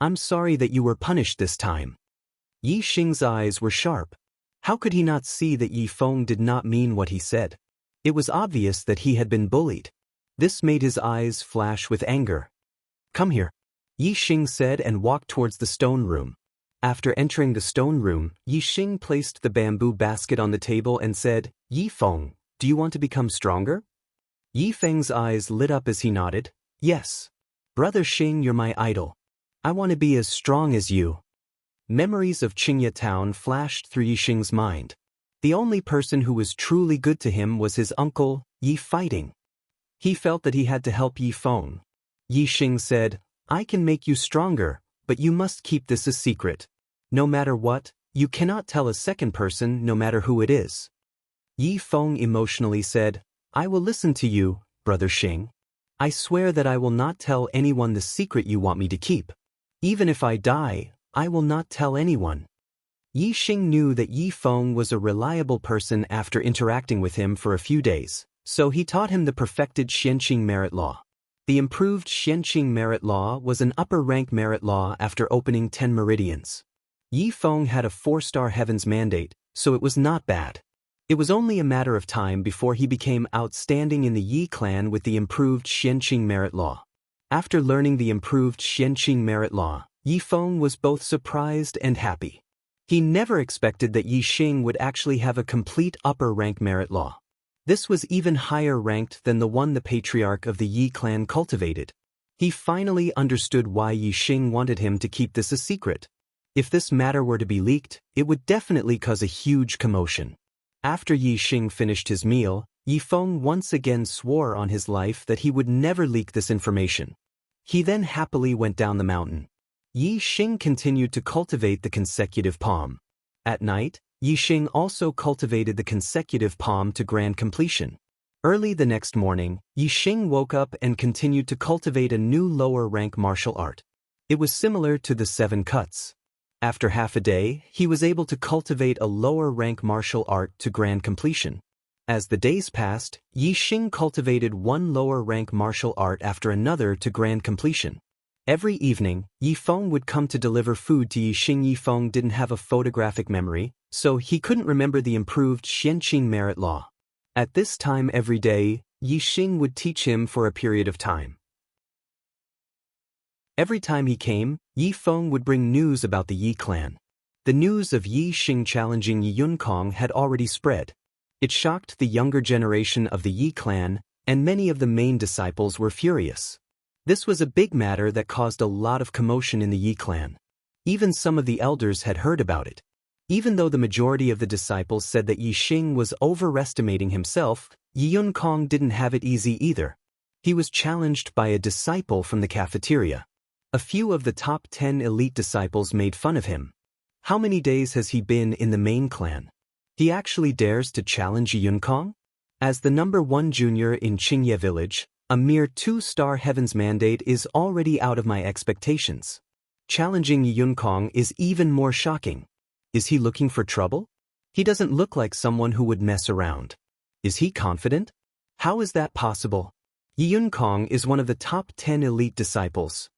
I'm sorry that you were punished this time." Yi Xing's eyes were sharp. How could he not see that Yi Feng did not mean what he said? It was obvious that he had been bullied. This made his eyes flash with anger. "Come here," Yi Xing said and walked towards the stone room. After entering the stone room, Yi Xing placed the bamboo basket on the table and said, "Yi Feng, do you want to become stronger?" Yi Feng's eyes lit up as he nodded. "Yes. Brother Xing, you're my idol. I want to be as strong as you." Memories of Xianxia town flashed through Yi Xing's mind. The only person who was truly good to him was his uncle, Yi Fighting. He felt that he had to help Yi Feng. Yi Xing said, "I can make you stronger, but you must keep this a secret. No matter what, you cannot tell a second person, no matter who it is." Yi Feng emotionally said, "I will listen to you, Brother Xing. I swear that I will not tell anyone the secret you want me to keep. Even if I die, I will not tell anyone." Yi Xing knew that Yi Feng was a reliable person after interacting with him for a few days, so he taught him the perfected Xianxia merit law. The improved Xianxia merit law was an upper-rank merit law after opening 10 meridians. Yi Feng had a 4-star heavens mandate, so it was not bad. It was only a matter of time before he became outstanding in the Yi clan with the improved Xianxia merit law. After learning the improved Xianxia merit law, Yi Feng was both surprised and happy. He never expected that Yi Xing would actually have a complete upper-rank merit law. This was even higher ranked than the one the patriarch of the Yi clan cultivated. He finally understood why Yi Xing wanted him to keep this a secret. If this matter were to be leaked, it would definitely cause a huge commotion. After Yi Xing finished his meal, Yi Feng once again swore on his life that he would never leak this information. He then happily went down the mountain. Yi Xing continued to cultivate the consecutive palm. At night, Yi Xing also cultivated the consecutive palm to grand completion. Early the next morning, Yi Xing woke up and continued to cultivate a new lower-rank martial art. It was similar to the 7 cuts. After half a day, he was able to cultivate a lower-rank martial art to grand completion. As the days passed, Yi Xing cultivated one lower-rank martial art after another to grand completion. Every evening, Yi Feng would come to deliver food to Yi Xing. Yi Feng didn't have a photographic memory, so he couldn't remember the improved Xianxia merit law. At this time every day, Yi Xing would teach him for a period of time. Every time he came, Yi Feng would bring news about the Yi clan. The news of Yi Xing challenging Yi Yunkong had already spread. It shocked the younger generation of the Yi clan, and many of the main disciples were furious. This was a big matter that caused a lot of commotion in the Yi clan. Even some of the elders had heard about it. Even though the majority of the disciples said that Yi Xing was overestimating himself, Yi Yunkong didn't have it easy either. He was challenged by a disciple from the cafeteria. A few of the top 10 elite disciples made fun of him. How many days has he been in the main clan? He actually dares to challenge Yi Yunkong? As the number 1 junior in Xianxia village, a mere 2-star heaven's mandate is already out of my expectations. Challenging Yi Yunkong is even more shocking. Is he looking for trouble? He doesn't look like someone who would mess around. Is he confident? How is that possible? Yi Yunkong is one of the top 10 elite disciples.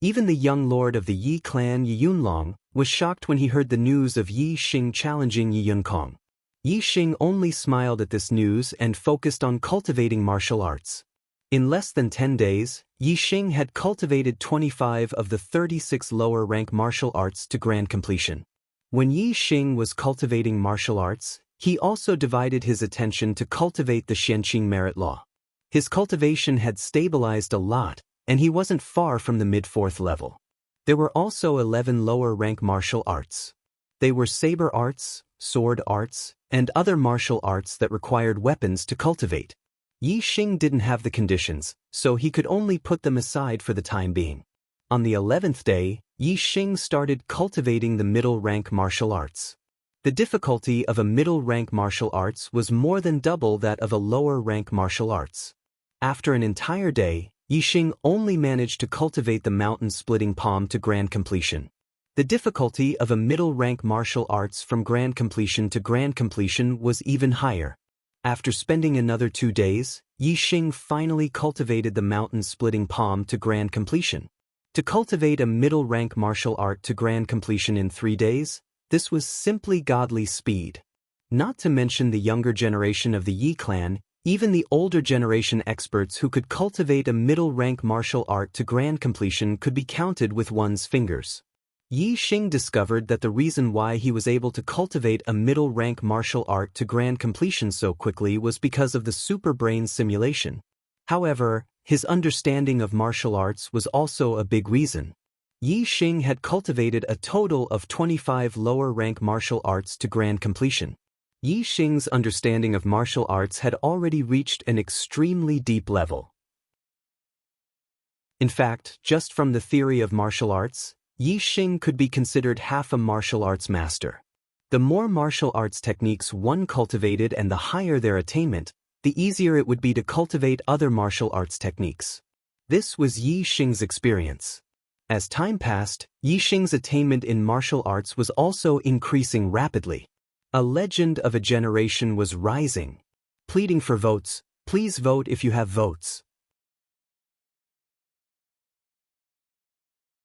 Even the young lord of the Yi clan, Yi Yunlong, was shocked when he heard the news of Yi Xing challenging Yi Yunkong. Yi Xing only smiled at this news and focused on cultivating martial arts. In less than 10 days, Yi Xing had cultivated 25 of the 36 lower-rank martial arts to grand completion. When Yi Xing was cultivating martial arts, he also divided his attention to cultivate the Xianxia merit law. His cultivation had stabilized a lot, and he wasn't far from the mid-4th level. There were also 11 lower-rank martial arts. They were saber arts, sword arts, and other martial arts that required weapons to cultivate. Yi Xing didn't have the conditions, so he could only put them aside for the time being. On the 11th day, Yi Xing started cultivating the middle-rank martial arts. The difficulty of a middle-rank martial arts was more than double that of a lower-rank martial arts. After an entire day, Yi Xing only managed to cultivate the mountain-splitting palm to grand completion. The difficulty of a middle-rank martial arts from grand completion to grand completion was even higher. After spending another 2 days, Yi Xing finally cultivated the mountain-splitting palm to grand completion. To cultivate a middle-rank martial art to grand completion in 3 days, this was simply godly speed. Not to mention the younger generation of the Yi clan, even the older generation experts who could cultivate a middle-rank martial art to grand completion could be counted with one's fingers. Yi Xing discovered that the reason why he was able to cultivate a middle-rank martial art to grand completion so quickly was because of the super brain simulation. However, his understanding of martial arts was also a big reason. Yi Xing had cultivated a total of 25 lower-rank martial arts to grand completion. Yi Xing's understanding of martial arts had already reached an extremely deep level. In fact, just from the theory of martial arts, Yi Xing could be considered half a martial arts master. The more martial arts techniques one cultivated and the higher their attainment, the easier it would be to cultivate other martial arts techniques. This was Yi Xing's experience. As time passed, Yi Xing's attainment in martial arts was also increasing rapidly. A legend of a generation was rising. Pleading for votes, please vote if you have votes.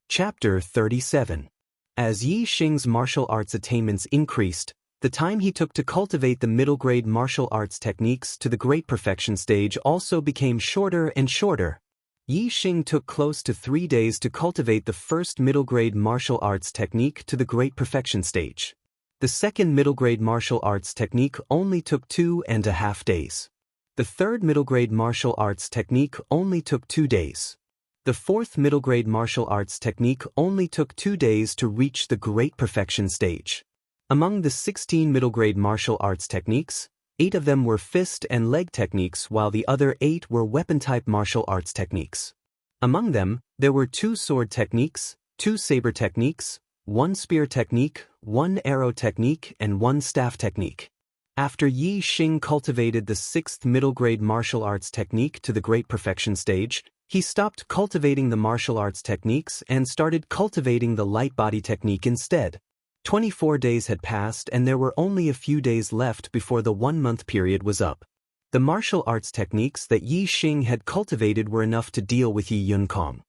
Chapter 37. As Yi Xing's martial arts attainments increased, the time he took to cultivate the middle-grade martial arts techniques to the great perfection stage also became shorter and shorter. Yi Xing took close to 3 days to cultivate the first middle-grade martial arts technique to the great perfection stage. The second middle-grade martial arts technique only took 2.5 days. The third middle-grade martial arts technique only took 2 days. The fourth middle-grade martial arts technique only took 2 days to reach the great perfection stage. Among the 16 middle-grade martial arts techniques, 8 of them were fist and leg techniques while the other 8 were weapon-type martial arts techniques. Among them, there were 2 sword techniques, 2 saber techniques, 1 spear technique, 1 arrow technique, and 1 staff technique. After Yi Xing cultivated the 6th middle-grade martial arts technique to the great perfection stage, he stopped cultivating the martial arts techniques and started cultivating the light body technique instead. 24 days had passed and there were only a few days left before the 1-month period was up. The martial arts techniques that Yi Xing had cultivated were enough to deal with Yi Yunkong.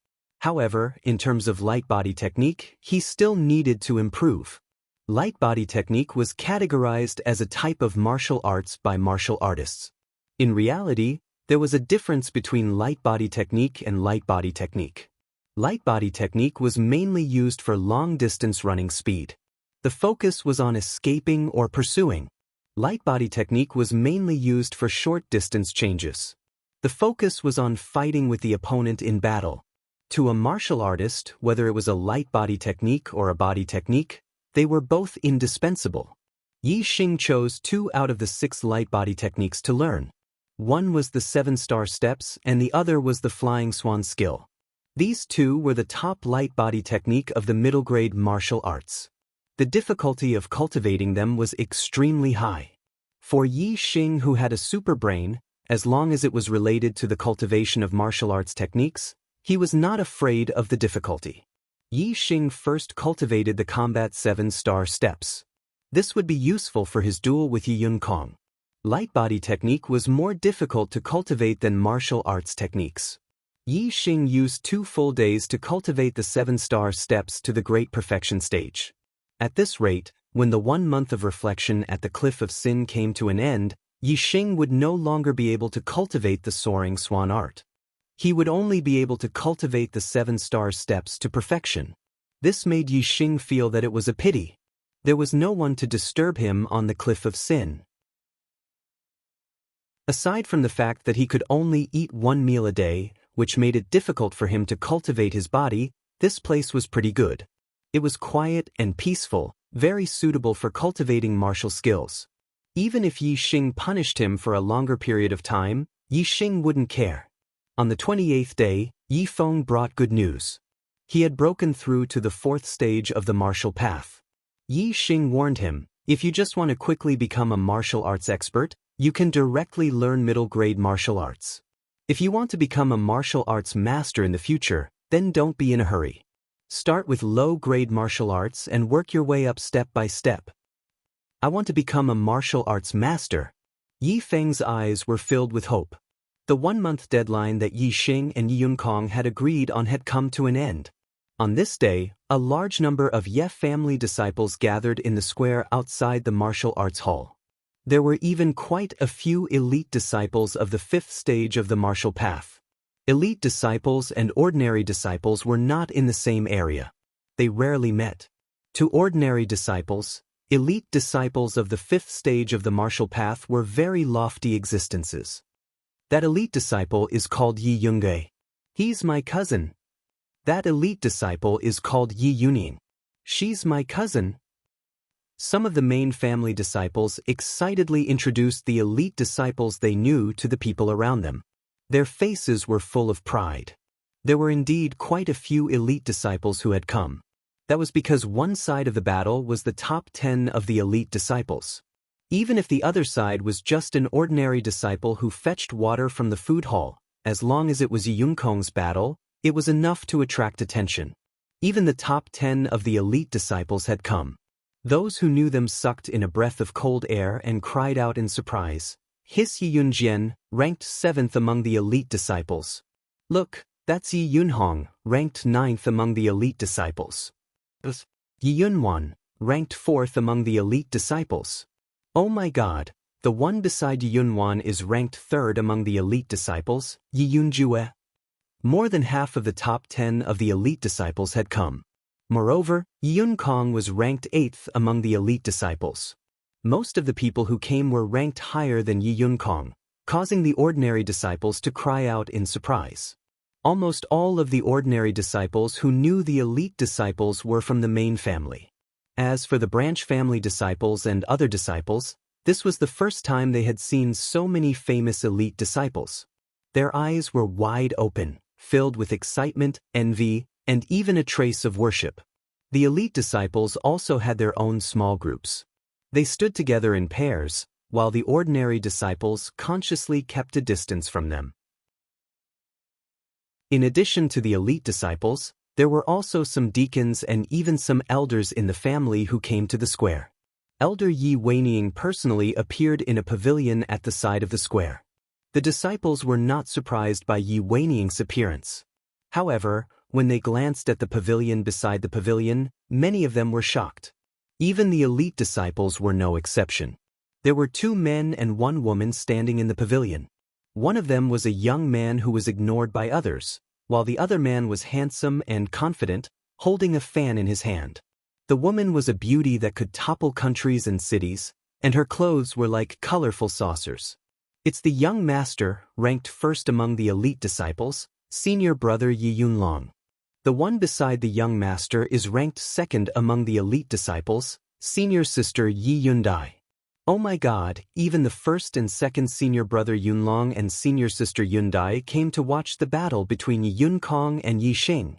However, in terms of light body technique, he still needed to improve. Light body technique was categorized as a type of martial arts by martial artists. In reality, there was a difference between light body technique and light body technique. Light body technique was mainly used for long-distance running speed. The focus was on escaping or pursuing. Light body technique was mainly used for short-distance changes. The focus was on fighting with the opponent in battle. To a martial artist, whether it was a light body technique or a body technique, they were both indispensable. Yi Xing chose 2 out of the 6 light body techniques to learn. One was the 7-star steps and the other was the flying swan skill. These 2 were the top light body technique of the middle grade martial arts. The difficulty of cultivating them was extremely high. For Yi Xing, who had a super brain, as long as it was related to the cultivation of martial arts techniques, he was not afraid of the difficulty. Yi Xing first cultivated the combat 7-star steps. This would be useful for his duel with Yi Yunkong. Light body technique was more difficult to cultivate than martial arts techniques. Yi Xing used 2 full days to cultivate the 7-star steps to the great perfection stage. At this rate, when the 1 month of reflection at the Cliff of Sin came to an end, Yi Xing would no longer be able to cultivate the soaring swan art. He would only be able to cultivate the 7-star steps to perfection. This made Yi Xing feel that it was a pity. There was no one to disturb him on the Cliff of Sin. Aside from the fact that he could only eat 1 meal a day, which made it difficult for him to cultivate his body, this place was pretty good. It was quiet and peaceful, very suitable for cultivating martial skills. Even if Yi Xing punished him for a longer period of time, Yi Xing wouldn't care. On the 28th day, Yi Feng brought good news. He had broken through to the 4th stage of the martial path. Yi Xing warned him, if you just want to quickly become a martial arts expert, you can directly learn middle-grade martial arts. If you want to become a martial arts master in the future, then don't be in a hurry. Start with low-grade martial arts and work your way up step by step. I want to become a martial arts master. Yi Feng's eyes were filled with hope. The 1-month deadline that Yi Xing and Yi Yunkong had agreed on had come to an end. On this day, a large number of Ye family disciples gathered in the square outside the martial arts hall. There were even quite a few elite disciples of the 5th stage of the martial path. Elite disciples and ordinary disciples were not in the same area. They rarely met. To ordinary disciples, elite disciples of the 5th stage of the martial path were very lofty existences. That elite disciple is called Yi Yunge. He's my cousin. That elite disciple is called Yi Yuning. She's my cousin. Some of the main family disciples excitedly introduced the elite disciples they knew to the people around them. Their faces were full of pride. There were indeed quite a few elite disciples who had come. That was because one side of the battle was the top 10 of the elite disciples. Even if the other side was just an ordinary disciple who fetched water from the food hall, as long as it was Yi Yunkong's battle, it was enough to attract attention. Even the top 10 of the elite disciples had come. Those who knew them sucked in a breath of cold air and cried out in surprise. His Yi Yunjian, ranked 7th among the elite disciples. Look, that's Yi Yunhong, ranked 9th among the elite disciples. Yi Yunwan, ranked 4th among the elite disciples. Oh my god, the one beside Yi Yunwan is ranked 3rd among the elite disciples, Yi Yunjue. More than half of the top 10 of the elite disciples had come. Moreover, Yi Yunkong was ranked 8th among the elite disciples. Most of the people who came were ranked higher than Yi Yunkong, causing the ordinary disciples to cry out in surprise. Almost all of the ordinary disciples who knew the elite disciples were from the main family. As for the branch family disciples and other disciples, this was the first time they had seen so many famous elite disciples. Their eyes were wide open, filled with excitement, envy, and even a trace of worship. The elite disciples also had their own small groups. They stood together in pairs, while the ordinary disciples consciously kept a distance from them. In addition to the elite disciples, there were also some deacons and even some elders in the family who came to the square. Elder Yi Weining personally appeared in a pavilion at the side of the square. The disciples were not surprised by Yi Weining's appearance. However, when they glanced at the pavilion beside the pavilion, many of them were shocked. Even the elite disciples were no exception. There were 2 men and 1 woman standing in the pavilion. One of them was a young man who was ignored by others, while the other man was handsome and confident, holding a fan in his hand. The woman was a beauty that could topple countries and cities, and her clothes were like colorful saucers. It's the young master, ranked first among the elite disciples, senior brother Yi Yunlong. The one beside the young master is ranked second among the elite disciples, senior sister Yi Yundai. Oh my god, even the first and second senior brother Yunlong and senior sister Yundai came to watch the battle between Yi Yunkong and Yi Xing.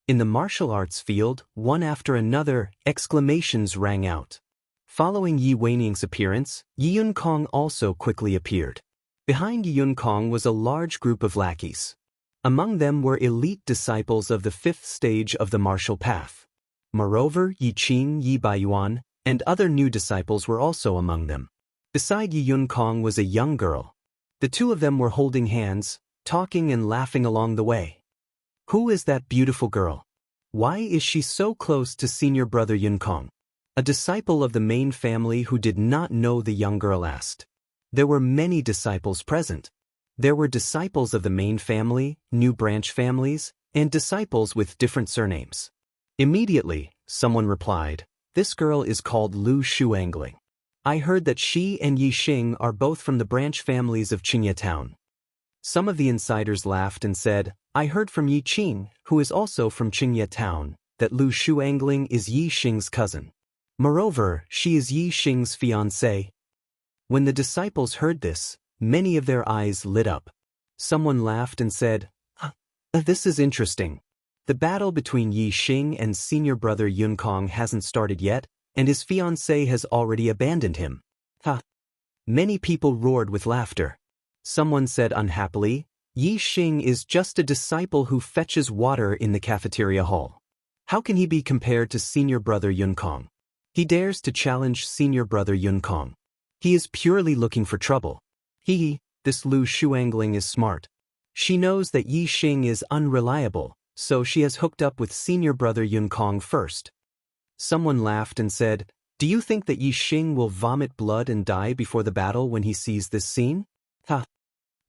In the martial arts field, one after another, exclamations rang out. Following Yi Weining's appearance, Yi Yunkong also quickly appeared. Behind Yi Yunkong was a large group of lackeys. Among them were elite disciples of the fifth stage of the martial path. Moreover, Yi Qing, Yi Baiyuan, and other new disciples were also among them. Beside Yi Yunkong was a young girl. The two of them were holding hands, talking and laughing along the way. Who is that beautiful girl? Why is she so close to senior brother Yunkong? A disciple of the main family who did not know the young girl asked. There were many disciples present. There were disciples of the main family, new branch families, and disciples with different surnames. Immediately, someone replied, "This girl is called Lu Shuangling. I heard that she and Yi Xing are both from the branch families of Qingyue Town." Some of the insiders laughed and said, "I heard from Yi Qing, who is also from Qingyue Town, that Lu Shuangling is Yi Xing's cousin. Moreover, she is Yi Xing's fiancée." When the disciples heard this, many of their eyes lit up. Someone laughed and said, "This is interesting. The battle between Yi Xing and senior brother Yunkong hasn't started yet, and his fiancée has already abandoned him." Many people roared with laughter. Someone said unhappily, "Yi Xing is just a disciple who fetches water in the cafeteria hall. How can he be compared to senior brother Yunkong? He dares to challenge senior brother Yunkong. He is purely looking for trouble. This Lu Shuangling is smart. She knows that Yi Xing is unreliable, so she has hooked up with senior brother Yunkong first." Someone laughed and said, "Do you think that Yi Xing will vomit blood and die before the battle when he sees this scene?"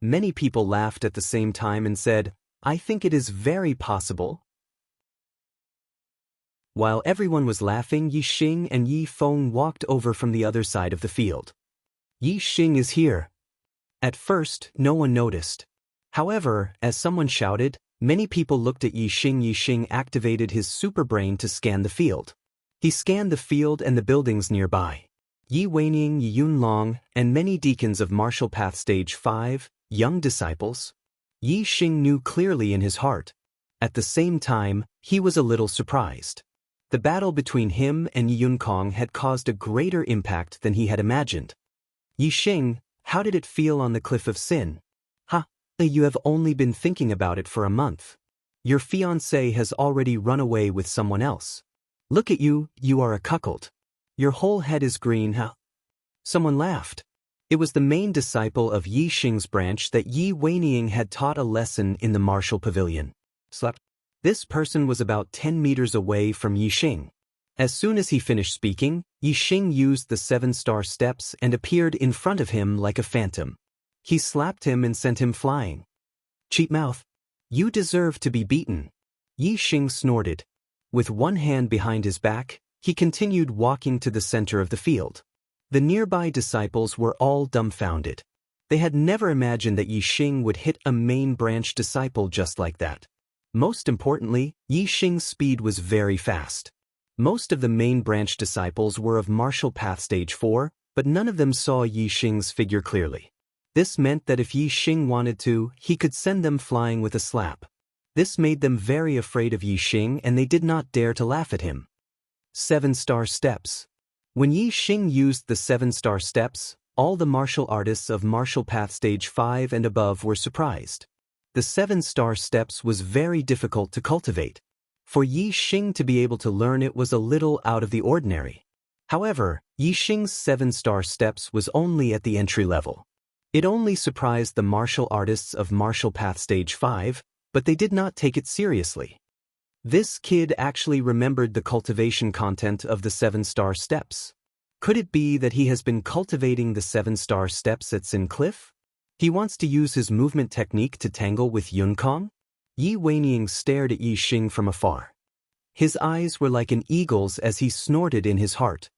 Many people laughed at the same time and said, "I think it is very possible." While everyone was laughing, Yi Xing and Yi Feng walked over from the other side of the field. "Yi Xing is here." At first, no one noticed. However, as someone shouted, many people looked at Yi Xing. Yi Xing activated his super brain to scan the field. He scanned the field and the buildings nearby. Yi Weining, Yi Yunlong, and many deacons of Martial Path Stage 5, young disciples. Yi Xing knew clearly in his heart. At the same time, he was a little surprised. The battle between him and Yi Yunkong had caused a greater impact than he had imagined. "Yi Xing, how did it feel on the Cliff of Sin?" You have only been thinking about it for a month. Your fiancé has already run away with someone else. Look at you, you are a cuckold. Your whole head is green, Someone laughed. It was the main disciple of Yi Xing's branch that Yi Weining had taught a lesson in the martial pavilion. This person was about 10 meters away from Yi Xing. As soon as he finished speaking, Yi Xing used the 7-star steps and appeared in front of him like a phantom. He slapped him and sent him flying. "Cheap mouth. You deserve to be beaten." Yi Xing snorted. With one hand behind his back, he continued walking to the center of the field. The nearby disciples were all dumbfounded. They had never imagined that Yi Xing would hit a main branch disciple just like that. Most importantly, Yi Xing's speed was very fast. Most of the main branch disciples were of Martial Path Stage 4, but none of them saw Yi Xing's figure clearly. This meant that if Yi Xing wanted to, he could send them flying with a slap. This made them very afraid of Yi Xing and they did not dare to laugh at him. 7-star steps. When Yi Xing used the 7-star steps, all the martial artists of Martial Path Stage 5 and above were surprised. The 7-star steps was very difficult to cultivate. For Yi Xing to be able to learn it was a little out of the ordinary. However, Yi Xing's 7-star steps was only at the entry level. It only surprised the martial artists of Martial Path Stage 5, but they did not take it seriously. This kid actually remembered the cultivation content of the 7-star steps. Could it be that he has been cultivating the 7-star steps at Sin Cliff? He wants to use his movement technique to tangle with Yunkong? Yi Weining stared at Yi Xing from afar. His eyes were like an eagle's as he snorted in his heart.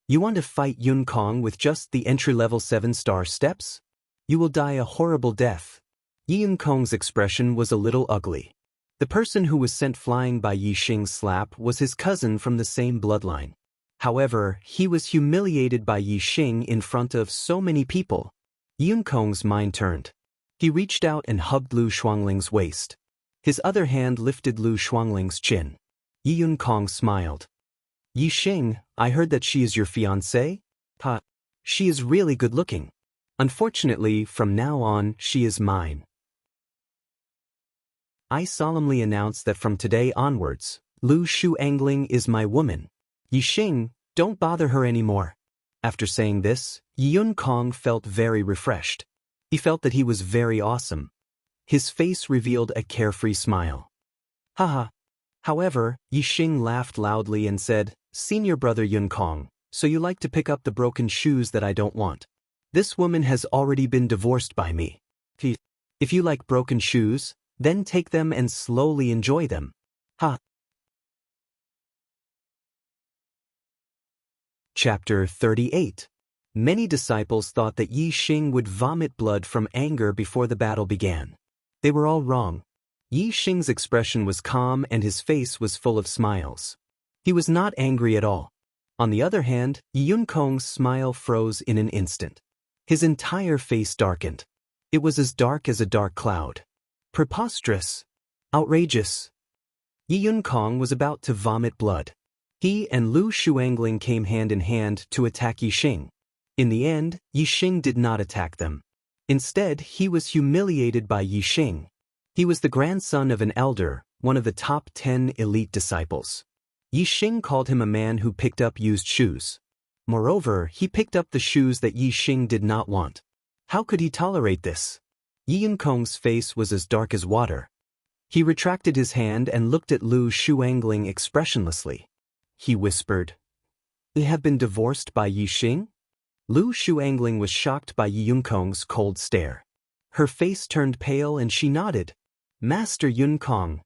"You want to fight Yunkong with just the entry-level 7-star steps? You will die a horrible death. Yi Yunkong's expression was a little ugly. The person who was sent flying by Yi Xing's slap was his cousin from the same bloodline. However, he was humiliated by Yi Xing in front of so many people. Yi Yunkong's mind turned. He reached out and hugged Lu Shuangling's waist. His other hand lifted Lu Shuangling's chin. Yi Yunkong smiled. Yi Xing, I heard that she is your fiancée? Ha! She is really good-looking. Unfortunately, from now on, she is mine. I solemnly announce that from today onwards, Lu Shuangling is my woman. Yi Xing, don't bother her anymore. After saying this, Yi Yunkong felt very refreshed. He felt that he was very awesome. His face revealed a carefree smile. Haha. However, Yi Xing laughed loudly and said, Senior brother Yunkong, so you like to pick up the broken shoes that I don't want. This woman has already been divorced by me. If you like broken shoes, then take them and slowly enjoy them. Ha. Chapter 38. Many disciples thought that Yi Xing would vomit blood from anger before the battle began. They were all wrong. Yi Xing's expression was calm and his face was full of smiles. He was not angry at all. On the other hand, Yi Yunkong's smile froze in an instant. His entire face darkened. It was as dark as a dark cloud. Preposterous. Outrageous. Yi Yunkong was about to vomit blood. He and Lu Shuangling came hand in hand to attack Yi Xing. In the end, Yi Xing did not attack them. Instead, he was humiliated by Yi Xing. He was the grandson of an elder, one of the top 10 elite disciples. Yi Xing called him a man who picked up used shoes. Moreover, he picked up the shoes that Yi Xing did not want. How could he tolerate this? Yi Yunkong's face was as dark as water. He retracted his hand and looked at Lu Shuangling expressionlessly. He whispered, "You have been divorced by Yi Xing?" Lu Shuangling was shocked by Yi Yunkong's cold stare. Her face turned pale and she nodded. "Master Yunkong."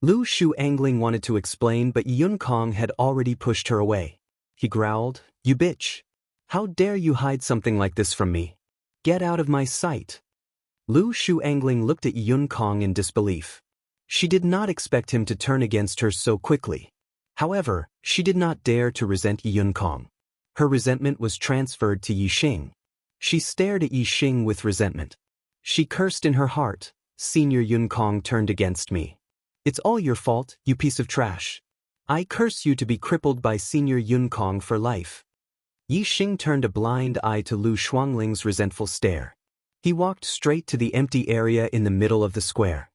Lu Shuangling wanted to explain, but Yi Yunkong had already pushed her away. He growled, "You bitch! How dare you hide something like this from me? Get out of my sight!" Lu Shuangling looked at Yi Yunkong in disbelief. She did not expect him to turn against her so quickly. However, she did not dare to resent Yi Yunkong. Her resentment was transferred to Yi Xing. She stared at Yi Xing with resentment. She cursed in her heart, "Senior Yunkong turned against me. It's all your fault, you piece of trash. I curse you to be crippled by Senior Yunkong for life." Yi Xing turned a blind eye to Lu Shuangling's resentful stare. He walked straight to the empty area in the middle of the square.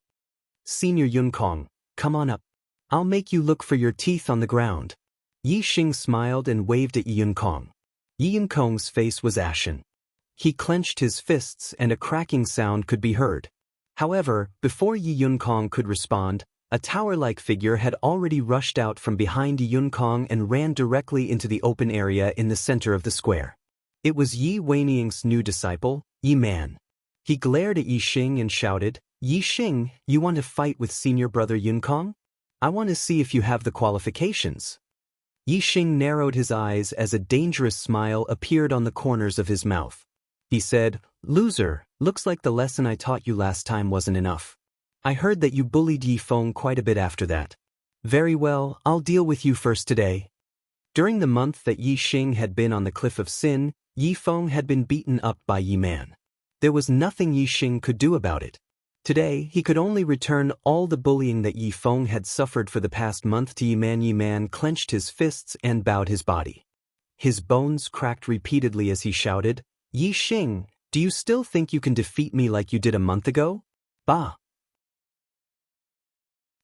"Senior Yunkong, come on up. I'll make you look for your teeth on the ground." Yi Xing smiled and waved at Yi Yunkong. Yi Yunkong's face was ashen. He clenched his fists and a cracking sound could be heard. However, before Yi Yunkong could respond, a tower-like figure had already rushed out from behind Yi Yunkong and ran directly into the open area in the center of the square. It was Yi Weiniang's new disciple, Yi Man. He glared at Yi Xing and shouted, "Yi Xing, you want to fight with senior brother Yunkong? I want to see if you have the qualifications." Yi Xing narrowed his eyes as a dangerous smile appeared on the corners of his mouth. He said, "Loser, looks like the lesson I taught you last time wasn't enough. I heard that you bullied Yi Feng quite a bit after that. Very well, I'll deal with you first today." During the month that Yi Xing had been on the Cliff of Sin, Yi Feng had been beaten up by Yi Man. There was nothing Yi Xing could do about it. Today, he could only return all the bullying that Yi Feng had suffered for the past month to Yi Man. Yi Man clenched his fists and bowed his body. His bones cracked repeatedly as he shouted, "Yi Xing, do you still think you can defeat me like you did a month ago? Bah!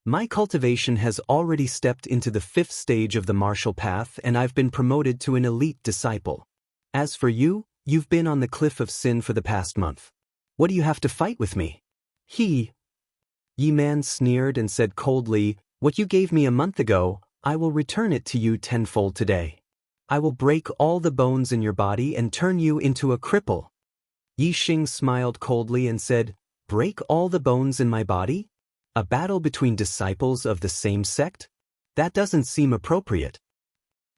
My cultivation has already stepped into the 5th stage of the martial path and I've been promoted to an elite disciple. As for you, you've been on the Cliff of Sin for the past month. What do you have to fight with me?" Yi Man sneered and said coldly, "What you gave me a month ago, I will return it to you tenfold today. I will break all the bones in your body and turn you into a cripple." Yi Xing smiled coldly and said, "Break all the bones in my body? A battle between disciples of the same sect? That doesn't seem appropriate."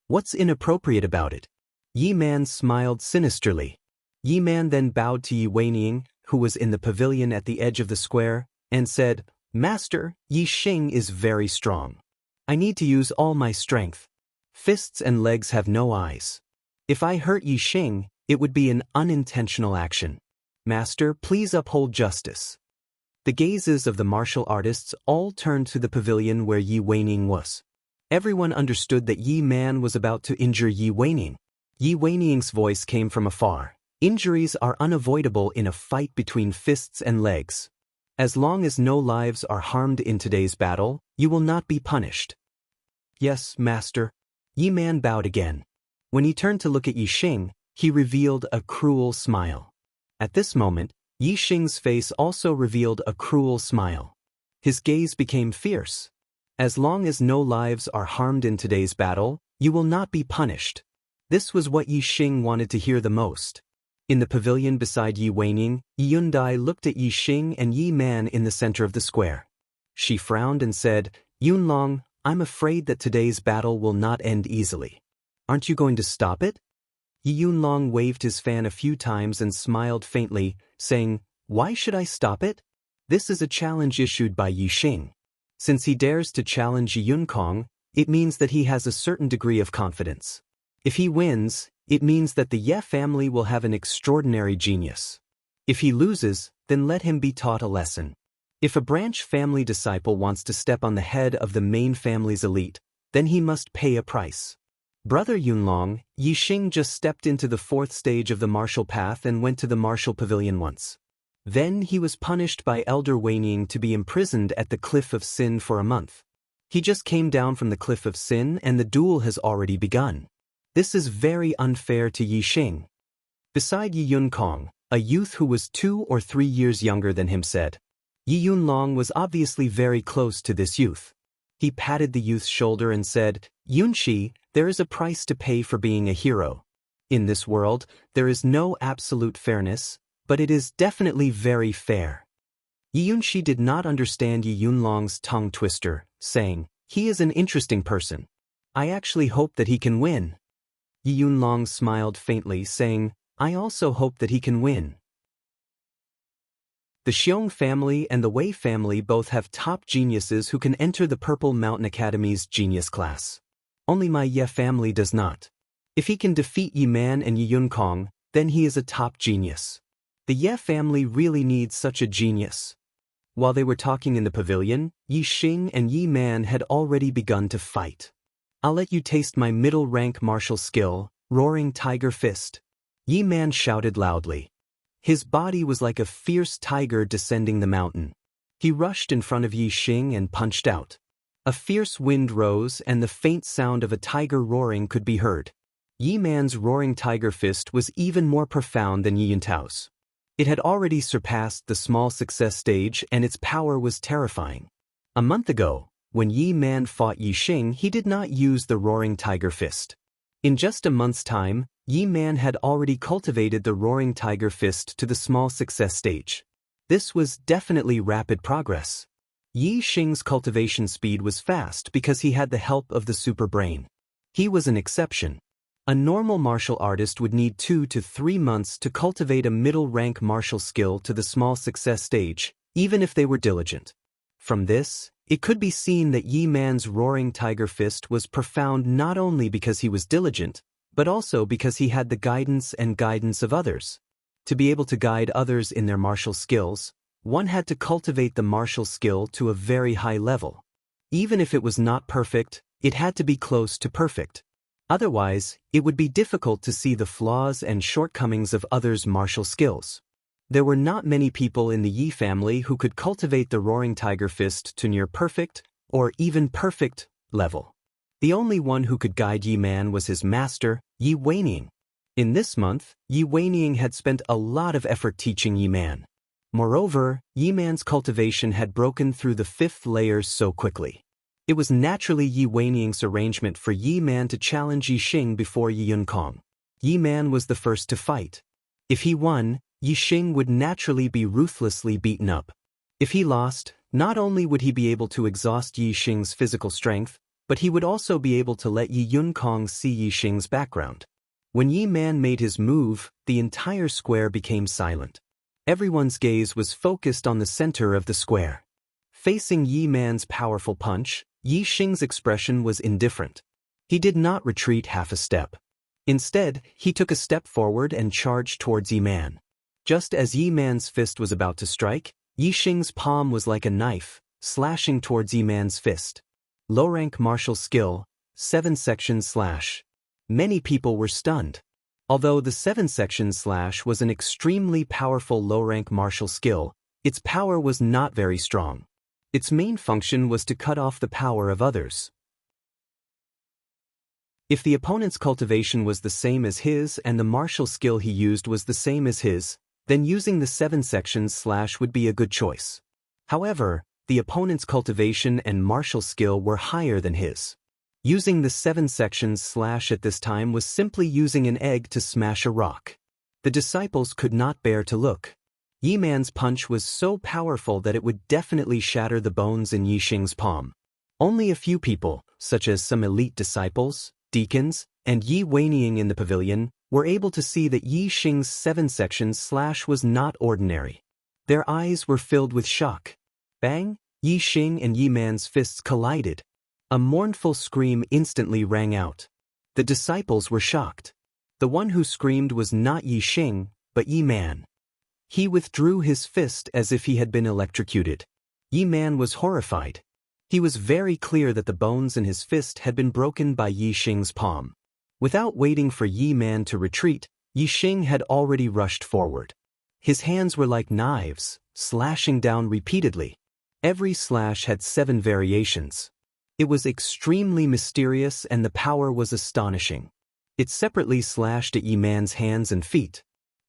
"What's inappropriate about it?" Yi Man smiled sinisterly. Yi Man then bowed to Yi Weining, who was in the pavilion at the edge of the square, and said, "Master, Yi Xing is very strong. I need to use all my strength. Fists and legs have no eyes. If I hurt Yi Xing, it would be an unintentional action. Master, please uphold justice." The gazes of the martial artists all turned to the pavilion where Yi Weining was. Everyone understood that Yi Man was about to injure Yi Weining. Yi Weining's voice came from afar. "Injuries are unavoidable in a fight between fists and legs. As long as no lives are harmed in today's battle, you will not be punished." "Yes, master." Yi Man bowed again. When he turned to look at Yi Xing, he revealed a cruel smile. At this moment, Yi Xing's face also revealed a cruel smile. His gaze became fierce. "As long as no lives are harmed in today's battle, you will not be punished." This was what Yi Xing wanted to hear the most. In the pavilion beside Yi Weining, Yi Yundai looked at Yi Xing and Yi Man in the center of the square. She frowned and said, "Yunlong, I'm afraid that today's battle will not end easily. Aren't you going to stop it?" Yi Yunlong waved his fan a few times and smiled faintly, saying, "Why should I stop it? This is a challenge issued by Yi Xing. Since he dares to challenge Yi Yunkong, it means that he has a certain degree of confidence. If he wins, it means that the Ye family will have an extraordinary genius. If he loses, then let him be taught a lesson. If a branch family disciple wants to step on the head of the main family's elite, then he must pay a price." Brother Yunlong, Yi Xing just stepped into the fourth stage of the martial path and went to the martial pavilion once. Then he was punished by Elder Weining to be imprisoned at the Cliff of Sin for a month. He just came down from the Cliff of Sin and the duel has already begun. This is very unfair to Yi Xing. Beside Yi Yunkong, a youth who was 2 or 3 years younger than him said. Yi Yunlong was obviously very close to this youth. He patted the youth's shoulder and said, "Yunshi, there is a price to pay for being a hero. In this world, there is no absolute fairness, but it is definitely very fair." Yi Yunshi did not understand Yi Yunlong's tongue twister, saying, "He is an interesting person. I actually hope that he can win." Yi Yunlong smiled faintly, saying, "I also hope that he can win." The Xiong family and the Wei family both have top geniuses who can enter the Purple Mountain Academy's genius class. Only my Ye family does not. If he can defeat Yi Man and Yi Yunkong, then he is a top genius. The Ye family really needs such a genius. While they were talking in the pavilion, Yi Xing and Yi Man had already begun to fight. "I'll let you taste my middle-rank martial skill, Roaring Tiger Fist," Yi Man shouted loudly. His body was like a fierce tiger descending the mountain. He rushed in front of Yi Xing and punched out. A fierce wind rose and the faint sound of a tiger roaring could be heard. Yi Man's Roaring Tiger Fist was even more profound than Yi Yuntao's. It had already surpassed the small success stage and its power was terrifying. A month ago, when Yi Man fought Yi Xing, he did not use the Roaring Tiger Fist. In just a month's time, Yi Man had already cultivated the Roaring Tiger Fist to the small success stage. This was definitely rapid progress. Yi Xing's cultivation speed was fast because he had the help of the super brain. He was an exception. A normal martial artist would need 2 to 3 months to cultivate a middle-rank martial skill to the small success stage, even if they were diligent. From this, it could be seen that Yi Man's Roaring Tiger Fist was profound not only because he was diligent, but also because he had the guidance of others. To be able to guide others in their martial skills, one had to cultivate the martial skill to a very high level. Even if it was not perfect, it had to be close to perfect. Otherwise, it would be difficult to see the flaws and shortcomings of others' martial skills. There were not many people in the Yi family who could cultivate the Roaring Tiger Fist to near perfect, or even perfect, level. The only one who could guide Yi Man was his master, Yi Weining. In this month, Yi Weining had spent a lot of effort teaching Yi Man. Moreover, Yi Man's cultivation had broken through the 5th layers so quickly. It was naturally Yi Weining's arrangement for Yi Man to challenge Yi Xing before Yi Yunkong. Yi Man was the first to fight. If he won, Yi Xing would naturally be ruthlessly beaten up. If he lost, not only would he be able to exhaust Yi Xing's physical strength, but he would also be able to let Yi Yunkong see Yi Xing's background. When Yi Man made his move, the entire square became silent. Everyone's gaze was focused on the center of the square. Facing Yi Man's powerful punch, Yi Xing's expression was indifferent. He did not retreat half a step. Instead, he took a step forward and charged towards Yi Man. Just as Yi Man's fist was about to strike, Yi Xing's palm was like a knife, slashing towards Yi Man's fist. Low-rank martial skill, 7-section slash. Many people were stunned. Although the 7-section slash was an extremely powerful low-rank martial skill, its power was not very strong. Its main function was to cut off the power of others. If the opponent's cultivation was the same as his and the martial skill he used was the same as his, then using the 7-section slash would be a good choice. However, the opponent's cultivation and martial skill were higher than his. Using the 7-section slash at this time was simply using an egg to smash a rock. The disciples could not bear to look. Yi Man's punch was so powerful that it would definitely shatter the bones in Yi Xing's palm. Only a few people, such as some elite disciples, deacons, and Yi Weining in the pavilion, were able to see that Yi Xing's 7-section slash was not ordinary. Their eyes were filled with shock. Bang! Yi Xing and Yi Man's fists collided. A mournful scream instantly rang out. The disciples were shocked. The one who screamed was not Yi Xing, but Yi Man. He withdrew his fist as if he had been electrocuted. Yi Man was horrified. He was very clear that the bones in his fist had been broken by Yi Xing's palm. Without waiting for Yi Man to retreat, Yi Xing had already rushed forward. His hands were like knives, slashing down repeatedly. Every slash had 7 variations. It was extremely mysterious and the power was astonishing. It separately slashed at Yi Man's hands and feet.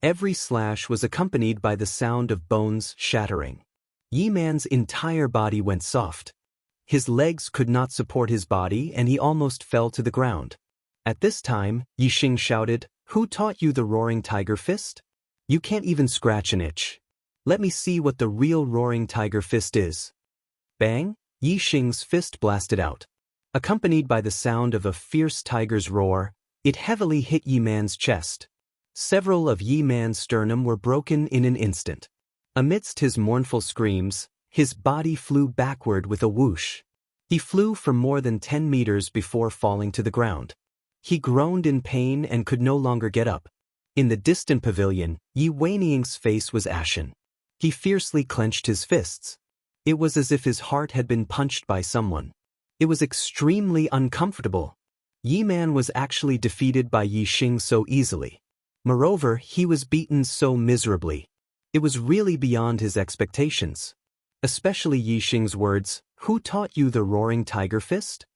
Every slash was accompanied by the sound of bones shattering. Yi Man's entire body went soft. His legs could not support his body and he almost fell to the ground. At this time, Yi Xing shouted, "Who taught you the roaring tiger fist? You can't even scratch an itch. Let me see what the real roaring tiger fist is." Bang! Yi Xing's fist blasted out. Accompanied by the sound of a fierce tiger's roar, it heavily hit Yi Man's chest. Several of Yi Man's sternum were broken in an instant. Amidst his mournful screams, his body flew backward with a whoosh. He flew for more than 10 meters before falling to the ground. He groaned in pain and could no longer get up. In the distant pavilion, Yi Weining's face was ashen. He fiercely clenched his fists. It was as if his heart had been punched by someone. It was extremely uncomfortable. Yi Man was actually defeated by Yi Xing so easily. Moreover, he was beaten so miserably. It was really beyond his expectations. Especially Yi Xing's words, "Who taught you the roaring tiger fist?"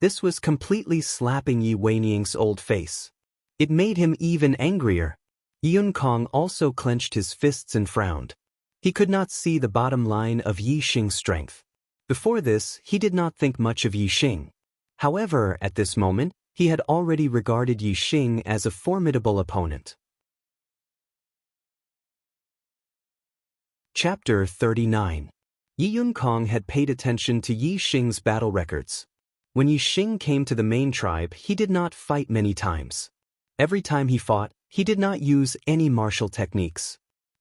This was completely slapping Yi Weining's old face. It made him even angrier. Yun Kong also clenched his fists and frowned. He could not see the bottom line of Yi Xing's strength. Before this, he did not think much of Yi Xing. However, at this moment, he had already regarded Yi Xing as a formidable opponent. Chapter 39. Yi Yun Kong had paid attention to Yi Xing's battle records. When Yi Xing came to the main tribe, he did not fight many times. Every time he fought, he did not use any martial techniques.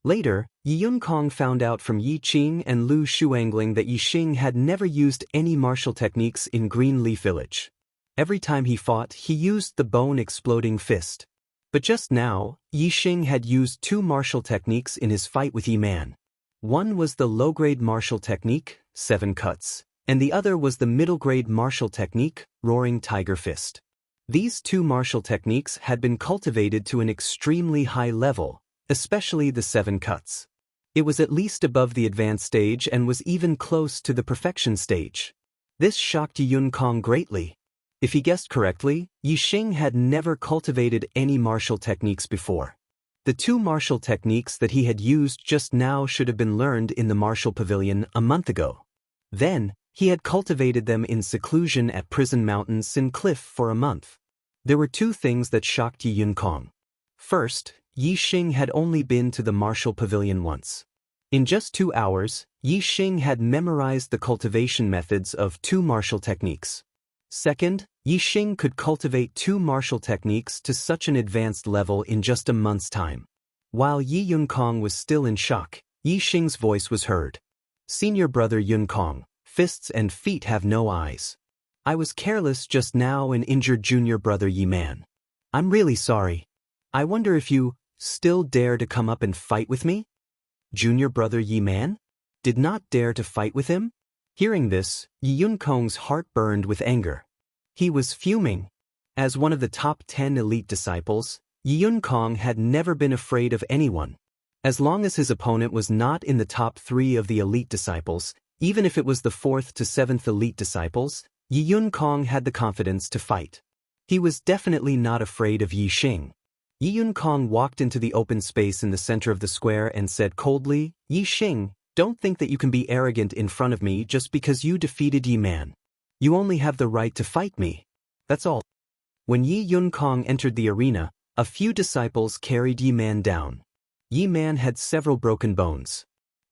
Later, Yi Yun Kong found out from Yi Qing and Lu Shuangling that Yi Xing had never used any martial techniques in Green Leaf Village. Every time he fought, he used the bone-exploding fist. But just now, Yi Xing had used 2 martial techniques in his fight with Yi Man. One was the low-grade martial technique, 7 cuts, and the other was the middle-grade martial technique, Roaring Tiger Fist. These 2 martial techniques had been cultivated to an extremely high level, especially the 7 cuts. It was at least above the advanced stage and was even close to the perfection stage. This shocked Yi Yun Kong greatly. If he guessed correctly, Yi Xing had never cultivated any martial techniques before. The 2 martial techniques that he had used just now should have been learned in the martial pavilion a month ago. Then, he had cultivated them in seclusion at Prison Mountain Sin Cliff for a month. There were 2 things that shocked Yi Yun Kong. First, Yi Xing had only been to the martial pavilion once. In just 2 hours, Yi Xing had memorized the cultivation methods of 2 martial techniques. Second, Yi Xing could cultivate 2 martial techniques to such an advanced level in just a month's time. While Yi Yunkong was still in shock, Yi Xing's voice was heard. Senior brother Yunkong, fists and feet have no eyes. I was careless just now and injured junior brother Yi Man. I'm really sorry. I wonder if you still dare to come up and fight with me? Junior brother Yi Man? Did not dare to fight with him? Hearing this, Yi Yunkong's heart burned with anger. He was fuming. As one of the top 10 elite disciples, Yi Yunkong had never been afraid of anyone. As long as his opponent was not in the top 3 of the elite disciples, even if it was the 4th to 7th elite disciples, Yi Yunkong had the confidence to fight. He was definitely not afraid of Yi Xing. Yi Yunkong walked into the open space in the center of the square and said coldly, Yi Xing, don't think that you can be arrogant in front of me just because you defeated Yi Man. You only have the right to fight me. That's all. When Yi Yunkong entered the arena, a few disciples carried Yi Man down. Yi Man had several broken bones.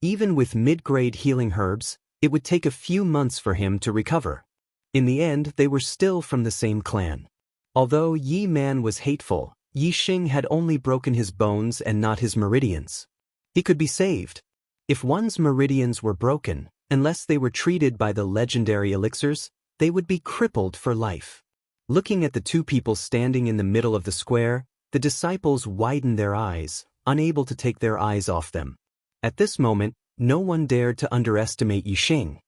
Even with mid-grade healing herbs, it would take a few months for him to recover. In the end, they were still from the same clan. Although Yi Man was hateful, Yi Xing had only broken his bones and not his meridians. He could be saved. If one's meridians were broken, unless they were treated by the legendary elixirs, they would be crippled for life. Looking at the 2 people standing in the middle of the square, the disciples widened their eyes, unable to take their eyes off them. At this moment, no one dared to underestimate Yi Xing.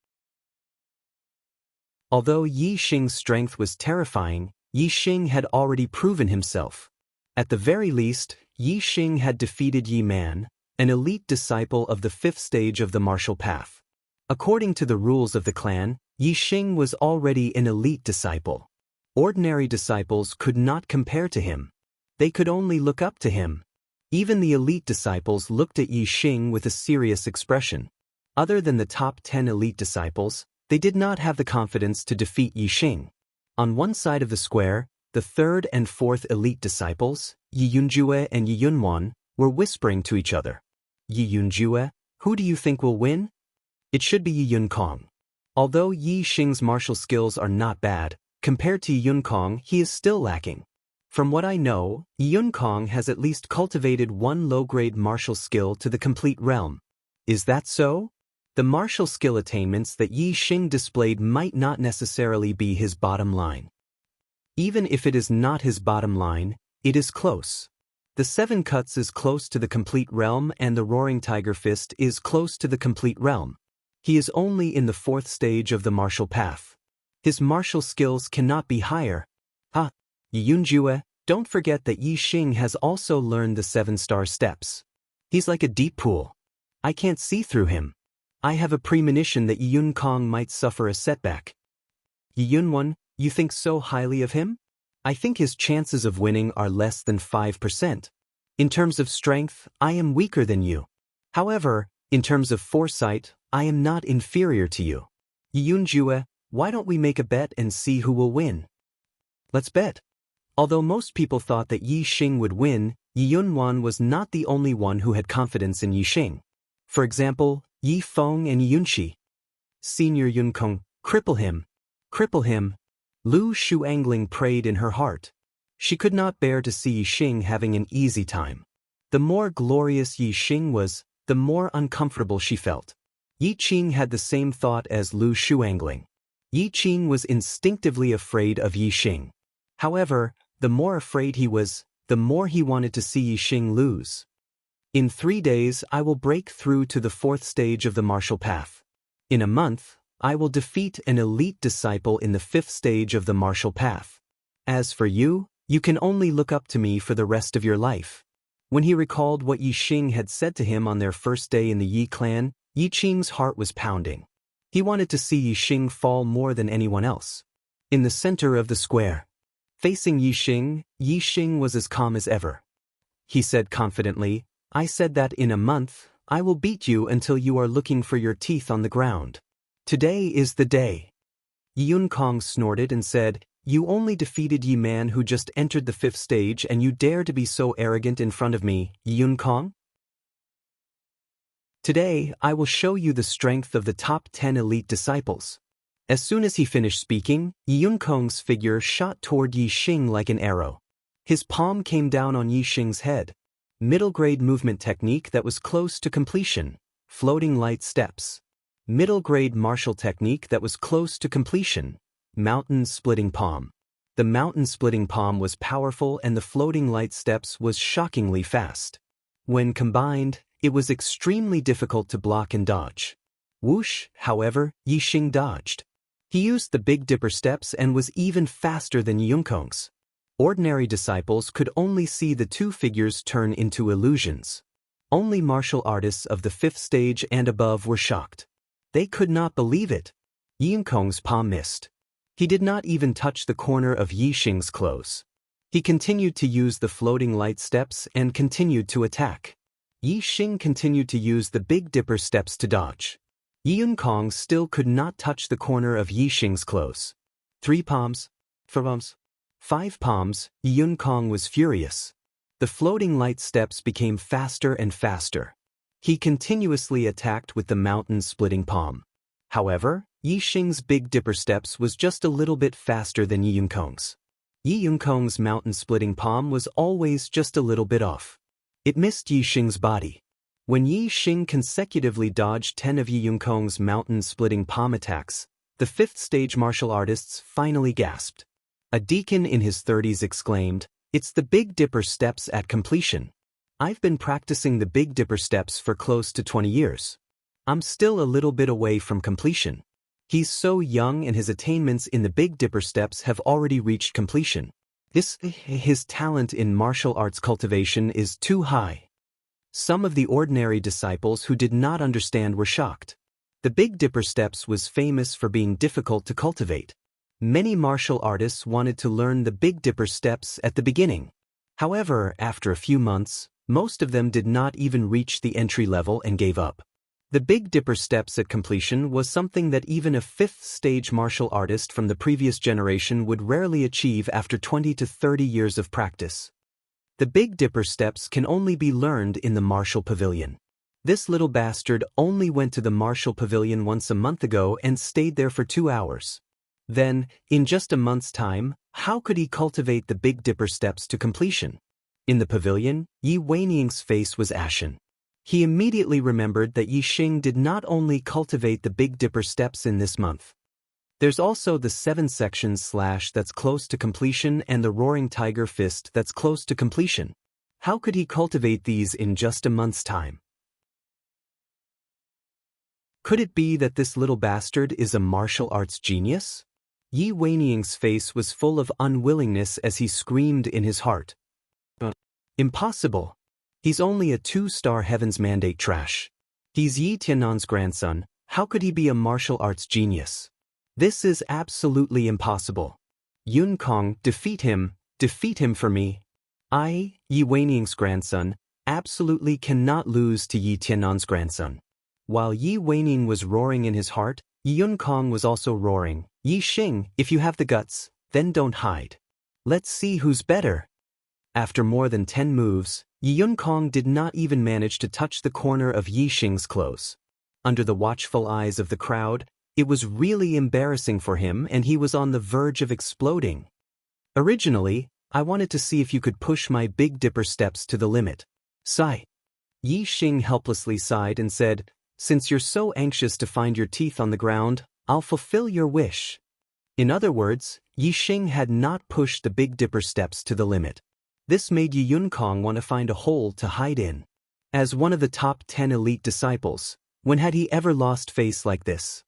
Although Yi Xing's strength was terrifying, Yi Xing had already proven himself. At the very least, Yi Xing had defeated Yi Man, an elite disciple of the 5th stage of the martial path. According to the rules of the clan, Yi Xing was already an elite disciple. Ordinary disciples could not compare to him. They could only look up to him. Even the elite disciples looked at Yi Xing with a serious expression. Other than the top 10 elite disciples, they did not have the confidence to defeat Yi Xing. On one side of the square, the 3rd and 4th elite disciples, Yi Yunjue and Yi Yunwan, were whispering to each other. Yi Yunjue, who do you think will win? It should be Yi Yunkong. Although Yi Xing's martial skills are not bad, compared to Yi Yunkong he is still lacking. From what I know, Yi Yunkong has at least cultivated 1 low-grade martial skill to the complete realm. Is that so? The martial skill attainments that Yi Xing displayed might not necessarily be his bottom line. Even if it is not his bottom line, it is close. The 7 Cuts is close to the complete realm and the Roaring Tiger Fist is close to the complete realm. He is only in the 4th stage of the martial path. His martial skills cannot be higher. Yi Yunjue, don't forget that Yi Xing has also learned the 7-star steps. He's like a deep pool. I can't see through him. I have a premonition that Yi Yunkong might suffer a setback. Yi Yunwan, you think so highly of him? I think his chances of winning are less than 5%. In terms of strength, I am weaker than you. However, in terms of foresight, I am not inferior to you. Yi Yunjue, why don't we make a bet and see who will win? Let's bet. Although most people thought that Yi Xing would win, Yi Yunwan was not the only one who had confidence in Yi Xing. For example, Yi Feng and Yi Yunqi. Senior Yunkong, cripple him. Cripple him. Lu Shuangling prayed in her heart. She could not bear to see Yi Xing having an easy time. The more glorious Yi Xing was, the more uncomfortable she felt. Yi Qing had the same thought as Lu Shuangling. Yi Qing was instinctively afraid of Yi Xing. However, the more afraid he was, the more he wanted to see Yi Xing lose. In 3 days I will break through to the 4th stage of the martial path. In a month, I will defeat an elite disciple in the 5th stage of the martial path. As for you, you can only look up to me for the rest of your life. When he recalled what Yi Xing had said to him on their first day in the Yi clan, Yi Qing's heart was pounding. He wanted to see Yi Xing fall more than anyone else. In the center of the square, facing Yi Xing was as calm as ever. He said confidently, I said that in a month, I will beat you until you are looking for your teeth on the ground. Today is the day. Yi Yunkong snorted and said, You only defeated Yi Man who just entered the 5th stage and you dare to be so arrogant in front of me, Yi Yunkong? Today, I will show you the strength of the top 10 elite disciples. As soon as he finished speaking, Yi Yunkong's figure shot toward Yi Xing like an arrow. His palm came down on Yi Xing's head. Middle-grade movement technique that was close to completion. Floating light steps. Middle-grade martial technique that was close to completion. Mountain-splitting palm. The mountain-splitting palm was powerful and the floating light steps was shockingly fast. When combined, it was extremely difficult to block and dodge. Whoosh, however, Yi Xing dodged. He used the Big Dipper steps and was even faster than Yi Yunkong's. Ordinary disciples could only see the two figures turn into illusions. Only martial artists of the 5th stage and above were shocked. They could not believe it. Yi Yunkong's palm missed. He did not even touch the corner of Yi Xing's clothes. He continued to use the floating light steps and continued to attack. Yi Xing continued to use the Big Dipper steps to dodge. Yi Yunkong still could not touch the corner of Yi Xing's clothes. 3 palms, 4 palms, 5 palms, Yi Yunkong was furious. The floating light steps became faster and faster. He continuously attacked with the mountain-splitting palm. However, Yi Xing's Big Dipper steps was just a little bit faster than Yi Yunkong's. Yi Yunkong's mountain-splitting palm was always just a little bit off. It missed Yi Xing's body. When Yi Xing consecutively dodged 10 of Yi Yunkong's mountain-splitting palm attacks, the 5th stage martial artists finally gasped. A deacon in his 30s exclaimed, "It's the Big Dipper steps at completion. I've been practicing the Big Dipper steps for close to 20 years. I'm still a little bit away from completion. He's so young and his attainments in the Big Dipper steps have already reached completion. His talent in martial arts cultivation is too high." Some of the ordinary disciples who did not understand were shocked. The Big Dipper steps was famous for being difficult to cultivate. Many martial artists wanted to learn the Big Dipper steps at the beginning. However, after a few months, most of them did not even reach the entry level and gave up. The Big Dipper steps at completion was something that even a 5th stage martial artist from the previous generation would rarely achieve after 20 to 30 years of practice. The Big Dipper steps can only be learned in the martial pavilion. This little bastard only went to the martial pavilion once a month ago and stayed there for 2 hours. Then, in just a month's time, how could he cultivate the Big Dipper steps to completion? In the pavilion, Yi Weining's face was ashen. He immediately remembered that Yi Xing did not only cultivate the Big Dipper steps in this month. There's also the 7 sections slash that's close to completion and the Roaring Tiger Fist that's close to completion. How could he cultivate these in just a month's time? Could it be that this little bastard is a martial arts genius? Yi Weining's face was full of unwillingness as he screamed in his heart. Impossible. He's only a 2-star Heaven's Mandate trash. He's Yi Tiannan's grandson. How could he be a martial arts genius? This is absolutely impossible. Yunkong, defeat him for me. I, Yi Weining's grandson, absolutely cannot lose to Yi Tiannan's grandson. While Yi Weining was roaring in his heart, Yunkong was also roaring. Yi Xing, if you have the guts, then don't hide. Let's see who's better. After more than 10 moves, Yi Yunkong did not even manage to touch the corner of Yi Xing's clothes. Under the watchful eyes of the crowd, it was really embarrassing for him and he was on the verge of exploding. Originally, I wanted to see if you could push my Big Dipper steps to the limit. Sigh. Yi Xing helplessly sighed and said, "Since you're so anxious to find your teeth on the ground, I'll fulfill your wish." In other words, Yi Xing had not pushed the Big Dipper steps to the limit. This made Yi Yunkong want to find a hole to hide in. As one of the top 10 elite disciples, when had he ever lost face like this?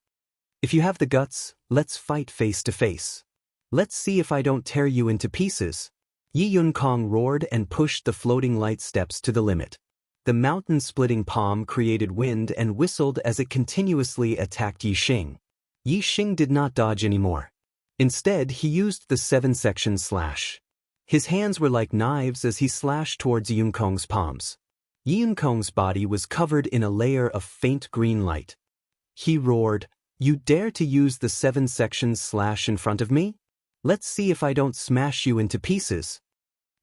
If you have the guts, let's fight face to face. Let's see if I don't tear you into pieces. Yi Yunkong roared and pushed the floating light steps to the limit. The mountain-splitting palm created wind and whistled as it continuously attacked Yi Xing. Yi Xing did not dodge anymore. Instead, he used the 7-section slash. His hands were like knives as he slashed towards Yi Yunkong's palms. Yi Yunkong's body was covered in a layer of faint green light. He roared, "You dare to use the 7-section slash in front of me? Let's see if I don't smash you into pieces."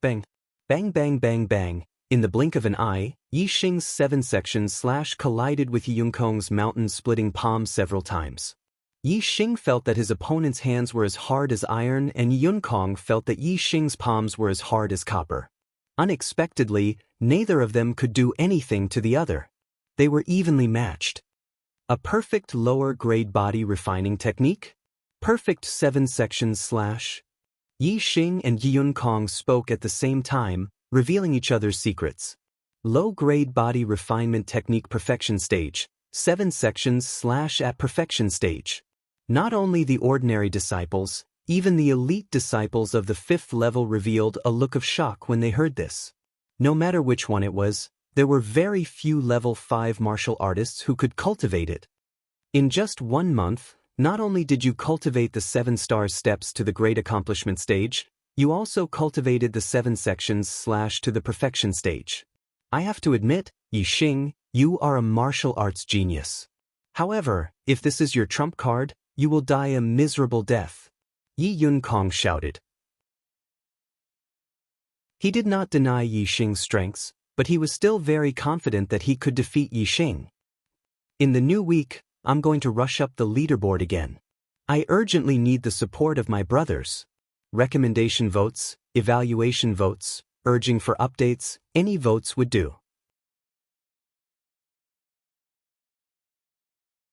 Bang. Bang bang bang bang. In the blink of an eye, Yi Xing's 7-section slash collided with Yi Yunkong's mountain-splitting palm several times. Yi Xing felt that his opponent's hands were as hard as iron, and Yun Kong felt that Yi Xing's palms were as hard as copper. Unexpectedly, neither of them could do anything to the other. They were evenly matched. A perfect lower-grade body refining technique? Perfect 7 sections slash. Yi Xing and Yun Kong spoke at the same time, revealing each other's secrets. Low-grade body refinement technique perfection stage, 7 sections slash at perfection stage. Not only the ordinary disciples, even the elite disciples of the 5th level revealed a look of shock when they heard this. No matter which one it was, there were very few level 5 martial artists who could cultivate it. In just 1 month, not only did you cultivate the 7-star steps to the great accomplishment stage, you also cultivated the 7 sections slash to the perfection stage. I have to admit, Yi Xing, you are a martial arts genius. However, if this is your trump card, you will die a miserable death. Yi Yun Kong shouted. He did not deny Yi Xing's strengths, but he was still very confident that he could defeat Yi Xing. In the new week, I'm going to rush up the leaderboard again. I urgently need the support of my brothers. Recommendation votes, evaluation votes, urging for updates, any votes would do.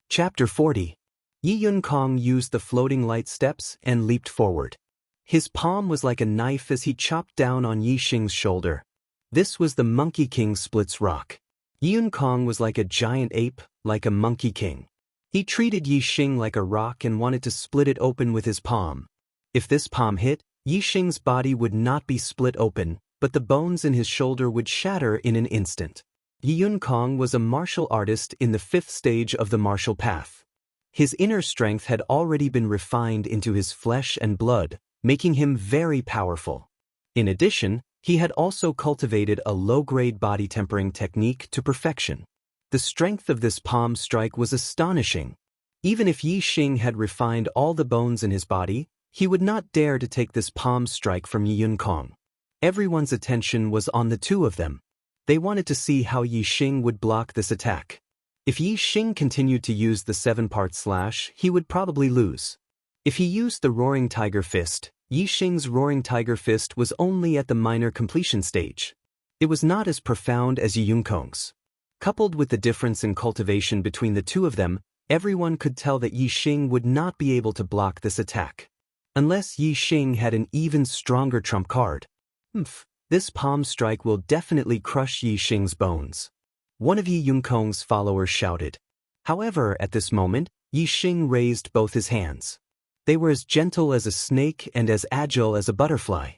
Chapter 40. Yi Yun Kong used the floating light steps and leaped forward. His palm was like a knife as he chopped down on Yi Xing's shoulder. This was the Monkey King splits rock. Yi Yun Kong was like a giant ape, like a Monkey King. He treated Yi Xing like a rock and wanted to split it open with his palm. If this palm hit, Yi Xing's body would not be split open, but the bones in his shoulder would shatter in an instant. Yi Yun Kong was a martial artist in the 5th stage of the martial path. His inner strength had already been refined into his flesh and blood, making him very powerful. In addition, he had also cultivated a low-grade body tempering technique to perfection. The strength of this palm strike was astonishing. Even if Yi Xing had refined all the bones in his body, he would not dare to take this palm strike from Yi Yun Kong. Everyone's attention was on the two of them. They wanted to see how Yi Xing would block this attack. If Yi Xing continued to use the 7-part slash, he would probably lose. If he used the Roaring Tiger Fist, Yi Xing's Roaring Tiger Fist was only at the minor completion stage. It was not as profound as Yi Yun Kong's. Coupled with the difference in cultivation between the two of them, everyone could tell that Yi Xing would not be able to block this attack. Unless Yi Xing had an even stronger trump card. This palm strike will definitely crush Yi Xing's bones. One of Yi Yun Kong's followers shouted. However, at this moment, Yi Xing raised both his hands. They were as gentle as a snake and as agile as a butterfly.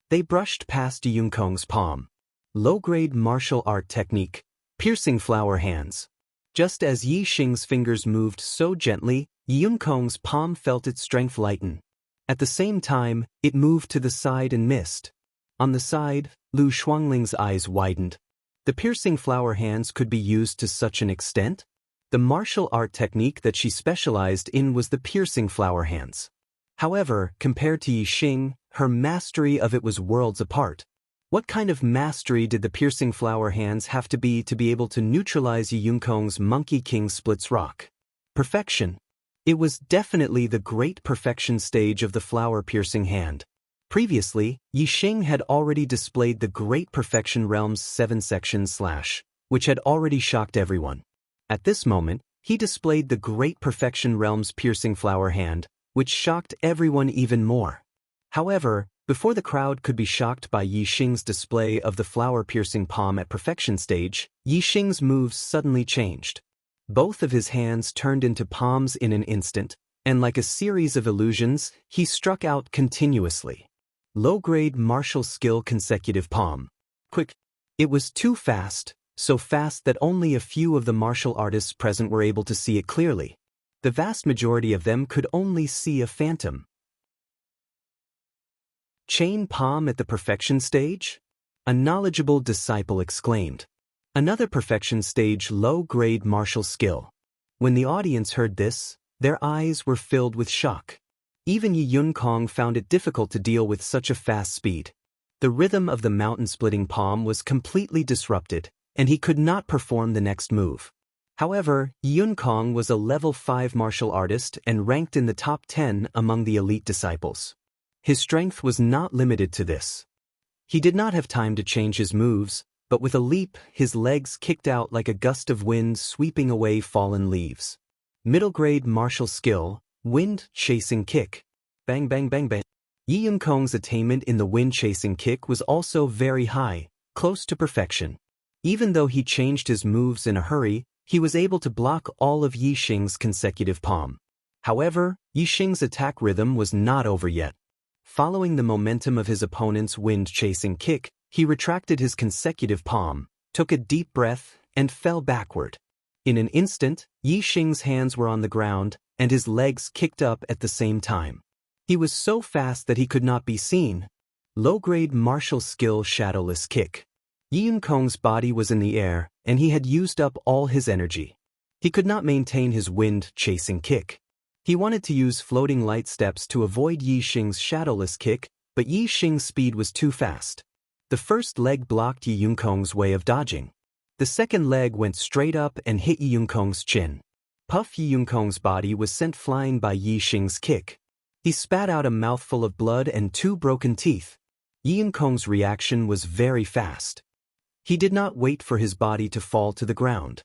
They brushed past Yi Yun Kong's palm. Low-grade martial art technique, piercing flower hands. Just as Yi Xing's fingers moved so gently, Yi Yun Kong's palm felt its strength lighten. At the same time, it moved to the side and missed. On the side, Lu Shuangling's eyes widened. The piercing flower hands could be used to such an extent? The martial art technique that she specialized in was the piercing flower hands. However, compared to Yi Xing, her mastery of it was worlds apart. What kind of mastery did the piercing flower hands have to be able to neutralize Yi Yun Kong's Monkey King splits rock? Perfection. It was definitely the great perfection stage of the flower piercing hand. Previously, Yi Xing had already displayed the Great Perfection Realm's 7 sections slash, which had already shocked everyone. At this moment, he displayed the Great Perfection Realm's piercing flower hand, which shocked everyone even more. However, before the crowd could be shocked by Yi Xing's display of the flower-piercing palm at perfection stage, Yi Xing's moves suddenly changed. Both of his hands turned into palms in an instant, and like a series of illusions, he struck out continuously. Low-grade martial skill consecutive palm. Quick. It was too fast, so fast that only a few of the martial artists present were able to see it clearly. The vast majority of them could only see a phantom. Chain palm at the perfection stage? A knowledgeable disciple exclaimed. Another perfection stage low-grade martial skill. When the audience heard this, their eyes were filled with shock. Even Yi Yun Kong found it difficult to deal with such a fast speed. The rhythm of the mountain-splitting palm was completely disrupted, and he could not perform the next move. However, Yun Kong was a level 5 martial artist and ranked in the top 10 among the elite disciples. His strength was not limited to this. He did not have time to change his moves, but with a leap, his legs kicked out like a gust of wind sweeping away fallen leaves. Middle-grade martial skill, wind-chasing kick. Bang bang bang bang. Yi Yun Kong's attainment in the wind-chasing kick was also very high, close to perfection. Even though he changed his moves in a hurry, he was able to block all of Yi Xing's consecutive palm. However, Yi Xing's attack rhythm was not over yet. Following the momentum of his opponent's wind-chasing kick, he retracted his consecutive palm, took a deep breath, and fell backward. In an instant, Yi Xing's hands were on the ground, and his legs kicked up at the same time. He was so fast that he could not be seen. Low-grade martial skill shadowless kick. Yi Yun Kong's body was in the air, and he had used up all his energy. He could not maintain his wind-chasing kick. He wanted to use floating light steps to avoid Yi Xing's shadowless kick, but Yi Xing's speed was too fast. The first leg blocked Yi Yun Kong's way of dodging. The second leg went straight up and hit Yi Yun Kong's chin. Puff Yi Yun Kong's body was sent flying by Yi Xing's kick. He spat out a mouthful of blood and 2 broken teeth. Yi Yun Kong's reaction was very fast. He did not wait for his body to fall to the ground.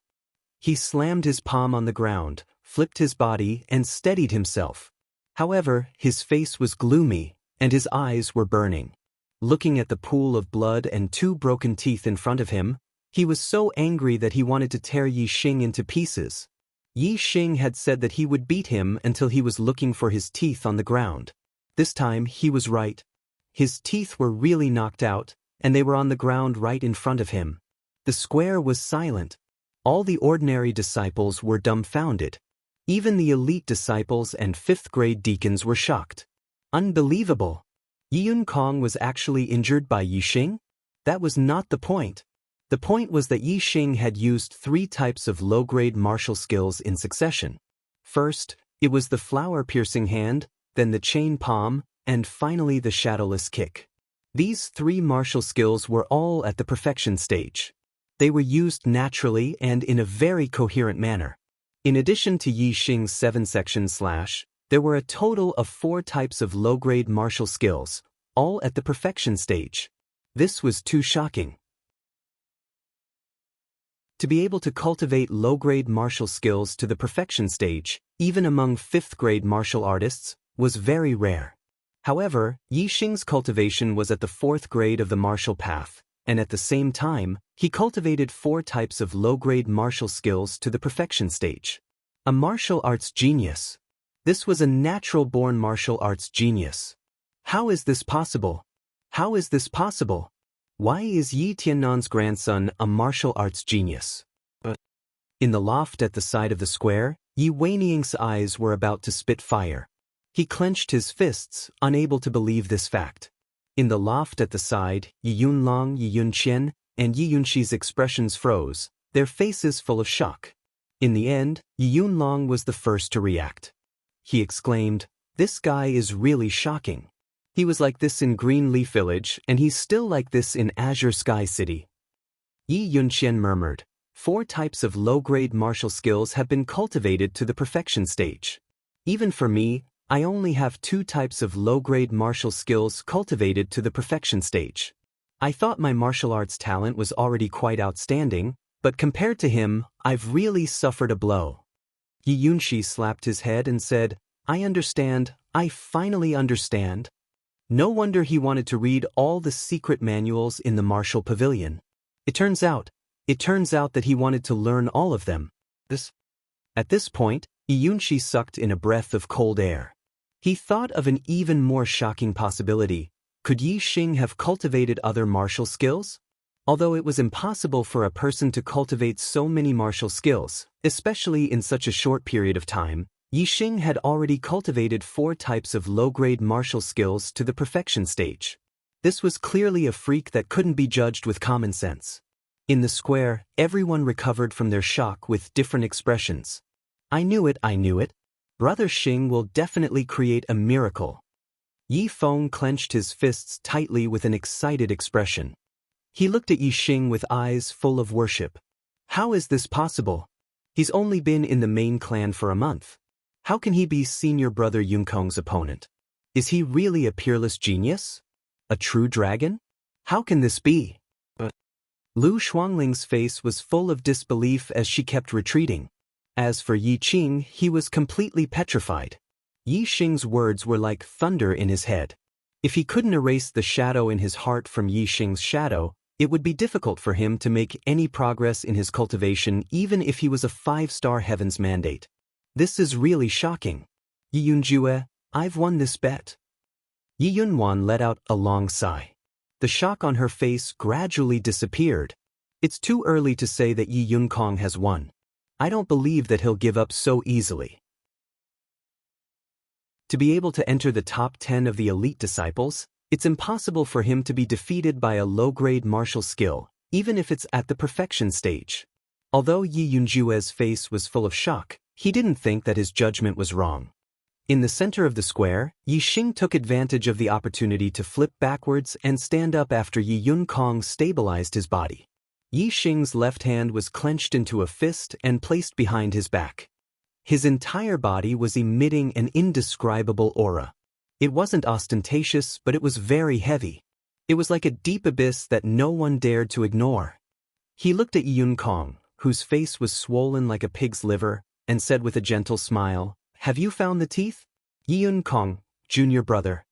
He slammed his palm on the ground, flipped his body, and steadied himself. However, his face was gloomy, and his eyes were burning. Looking at the pool of blood and 2 broken teeth in front of him, he was so angry that he wanted to tear Yi Xing into pieces. Yi Xing had said that he would beat him until he was looking for his teeth on the ground. This time, he was right. His teeth were really knocked out, and they were on the ground right in front of him. The square was silent. All the ordinary disciples were dumbfounded. Even the elite disciples and 5th-grade deacons were shocked. Unbelievable! Yi Yun Kong was actually injured by Yi Xing? That was not the point. The point was that Yi Xing had used 3 types of low-grade martial skills in succession. First, it was the flower-piercing hand, then the chain palm, and finally the shadowless kick. These 3 martial skills were all at the perfection stage. They were used naturally and in a very coherent manner. In addition to Yi Xing's 7-section slash, there were a total of 4 types of low-grade martial skills, all at the perfection stage. This was too shocking. To be able to cultivate low-grade martial skills to the perfection stage, even among 5th-grade martial artists, was very rare. However, Yi Xing's cultivation was at the 4th grade of the martial path, and at the same time, he cultivated 4 types of low-grade martial skills to the perfection stage. A martial arts genius. This was a natural-born martial arts genius. How is this possible? How is this possible? Why is Yi Tiannan's grandson a martial arts genius? In the loft at the side of the square, Yi Weiniang's eyes were about to spit fire. He clenched his fists, unable to believe this fact. In the loft at the side, Yi Yunlong, Yi Yunqian, and Yi Yunxi's expressions froze, their faces full of shock. In the end, Yi Yunlong was the first to react. He exclaimed, "This guy is really shocking. He was like this in Greenleaf Village, and he's still like this in Azure Sky City." Yi Yunqian murmured, 4 types of low-grade martial skills have been cultivated to the perfection stage. Even for me, I only have 2 types of low-grade martial skills cultivated to the perfection stage. I thought my martial arts talent was already quite outstanding, but compared to him, I've really suffered a blow. Yi Yunxi slapped his head and said, "I understand, I finally understand." No wonder he wanted to read all the secret manuals in the martial pavilion. It turns out that he wanted to learn all of them. At this point, Yi Yunxi sucked in a breath of cold air. He thought of an even more shocking possibility. Could Yi Xing have cultivated other martial skills? Although it was impossible for a person to cultivate so many martial skills, especially in such a short period of time, Yi Xing had already cultivated 4 types of low-grade martial skills to the perfection stage. This was clearly a freak that couldn't be judged with common sense. In the square, everyone recovered from their shock with different expressions. I knew it. Brother Xing will definitely create a miracle." Yi Feng clenched his fists tightly with an excited expression. He looked at Yi Xing with eyes full of worship. "How is this possible? He's only been in the main clan for a month. How can he be senior brother Yunkong's opponent? Is he really a peerless genius? A true dragon? How can this be? Lu Shuangling's face was full of disbelief as she kept retreating. As for Yi Qing, he was completely petrified. Yi Xing's words were like thunder in his head. If he couldn't erase the shadow in his heart from Yi Xing's shadow, it would be difficult for him to make any progress in his cultivation even if he was a 5-star Heaven's Mandate. This is really shocking. Yi Yunjue, I've won this bet. Yi Yunwan let out a long sigh. The shock on her face gradually disappeared. It's too early to say that Yi Yunkong has won. I don't believe that he'll give up so easily. To be able to enter the top 10 of the elite disciples, it's impossible for him to be defeated by a low-grade martial skill, even if it's at the perfection stage. Although Yi Yunjue's face was full of shock, he didn't think that his judgment was wrong. In the center of the square, Yi Xing took advantage of the opportunity to flip backwards and stand up after Yi Yunkong stabilized his body. Yi Xing's left hand was clenched into a fist and placed behind his back. His entire body was emitting an indescribable aura. It wasn't ostentatious, but it was very heavy. It was like a deep abyss that no one dared to ignore. He looked at Yi Yunkong, whose face was swollen like a pig's liver, and said with a gentle smile, "Have you found the teeth?" Yi Yunkong, junior brother.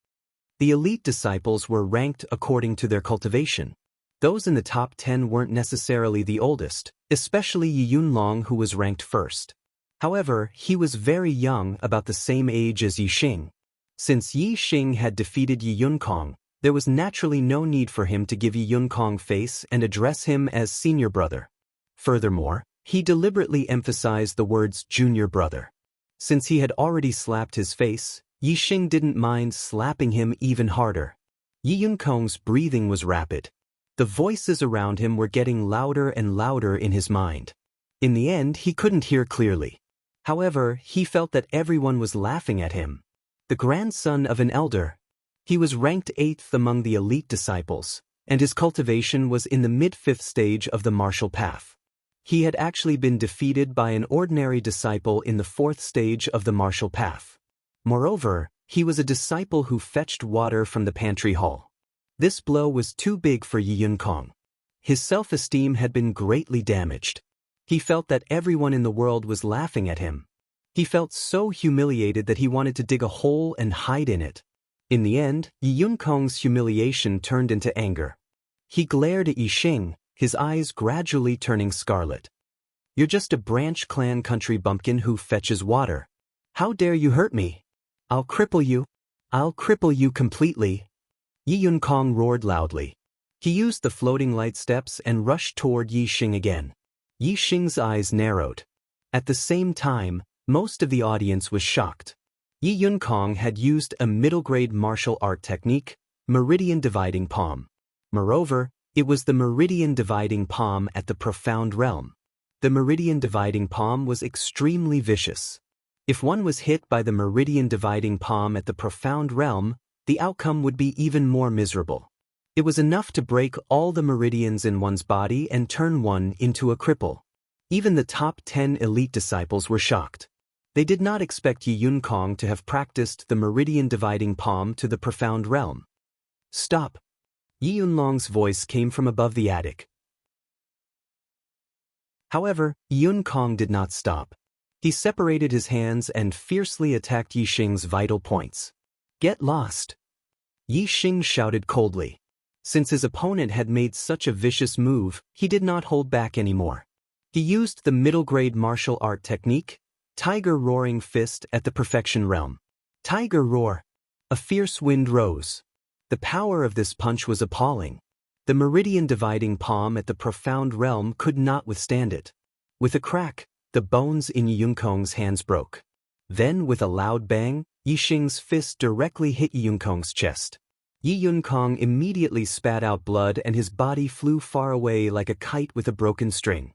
The elite disciples were ranked according to their cultivation. Those in the top 10 weren't necessarily the oldest, especially Yi Yunlong, who was ranked first. However, he was very young, about the same age as Yi Xing. Since Yi Xing had defeated Yi Yunkong, there was naturally no need for him to give Yi Yunkong face and address him as senior brother. Furthermore, he deliberately emphasized the words junior brother. Since he had already slapped his face, Yi Xing didn't mind slapping him even harder. Yi Yunkong's breathing was rapid. The voices around him were getting louder and louder in his mind. In the end, he couldn't hear clearly. However, he felt that everyone was laughing at him. The grandson of an elder. He was ranked 8th among the elite disciples, and his cultivation was in the mid-5th stage of the martial path. He had actually been defeated by an ordinary disciple in the 4th stage of the martial path. Moreover, he was a disciple who fetched water from the pantry hall. This blow was too big for Yi Yunkong. His self-esteem had been greatly damaged. He felt that everyone in the world was laughing at him. He felt so humiliated that he wanted to dig a hole and hide in it. In the end, Yi Yunkong's humiliation turned into anger. He glared at Yi Xing, his eyes gradually turning scarlet. "You're just a branch clan country bumpkin who fetches water. How dare you hurt me? I'll cripple you. I'll cripple you completely." Yi Yunkong roared loudly. He used the floating light steps and rushed toward Yi Xing again. Yi Xing's eyes narrowed. At the same time, most of the audience was shocked. Yi Yunkong had used a middle-grade martial art technique, Meridian Dividing Palm. Moreover, it was the Meridian Dividing Palm at the Profound Realm. The Meridian Dividing Palm was extremely vicious. If one was hit by the Meridian Dividing Palm at the Profound Realm, the outcome would be even more miserable. It was enough to break all the meridians in one's body and turn one into a cripple. Even the top 10 elite disciples were shocked. They did not expect Yi Yunkong to have practiced the Meridian Dividing Palm to the Profound Realm. "Stop!" Yi Yunlong's voice came from above the attic. However, Yi Yunkong did not stop. He separated his hands and fiercely attacked Yi Xing's vital points. "Get lost!" Yi Xing shouted coldly. Since his opponent had made such a vicious move, he did not hold back anymore. He used the middle-grade martial art technique, Tiger Roaring Fist at the Perfection Realm. Tiger Roar! A fierce wind rose. The power of this punch was appalling. The Meridian Dividing Palm at the Profound Realm could not withstand it. With a crack, the bones in Yi Yunkong's hands broke. Then, with a loud bang, Yi Xing's fist directly hit Yi Yunkong's chest. Yi Yunkong immediately spat out blood and his body flew far away like a kite with a broken string.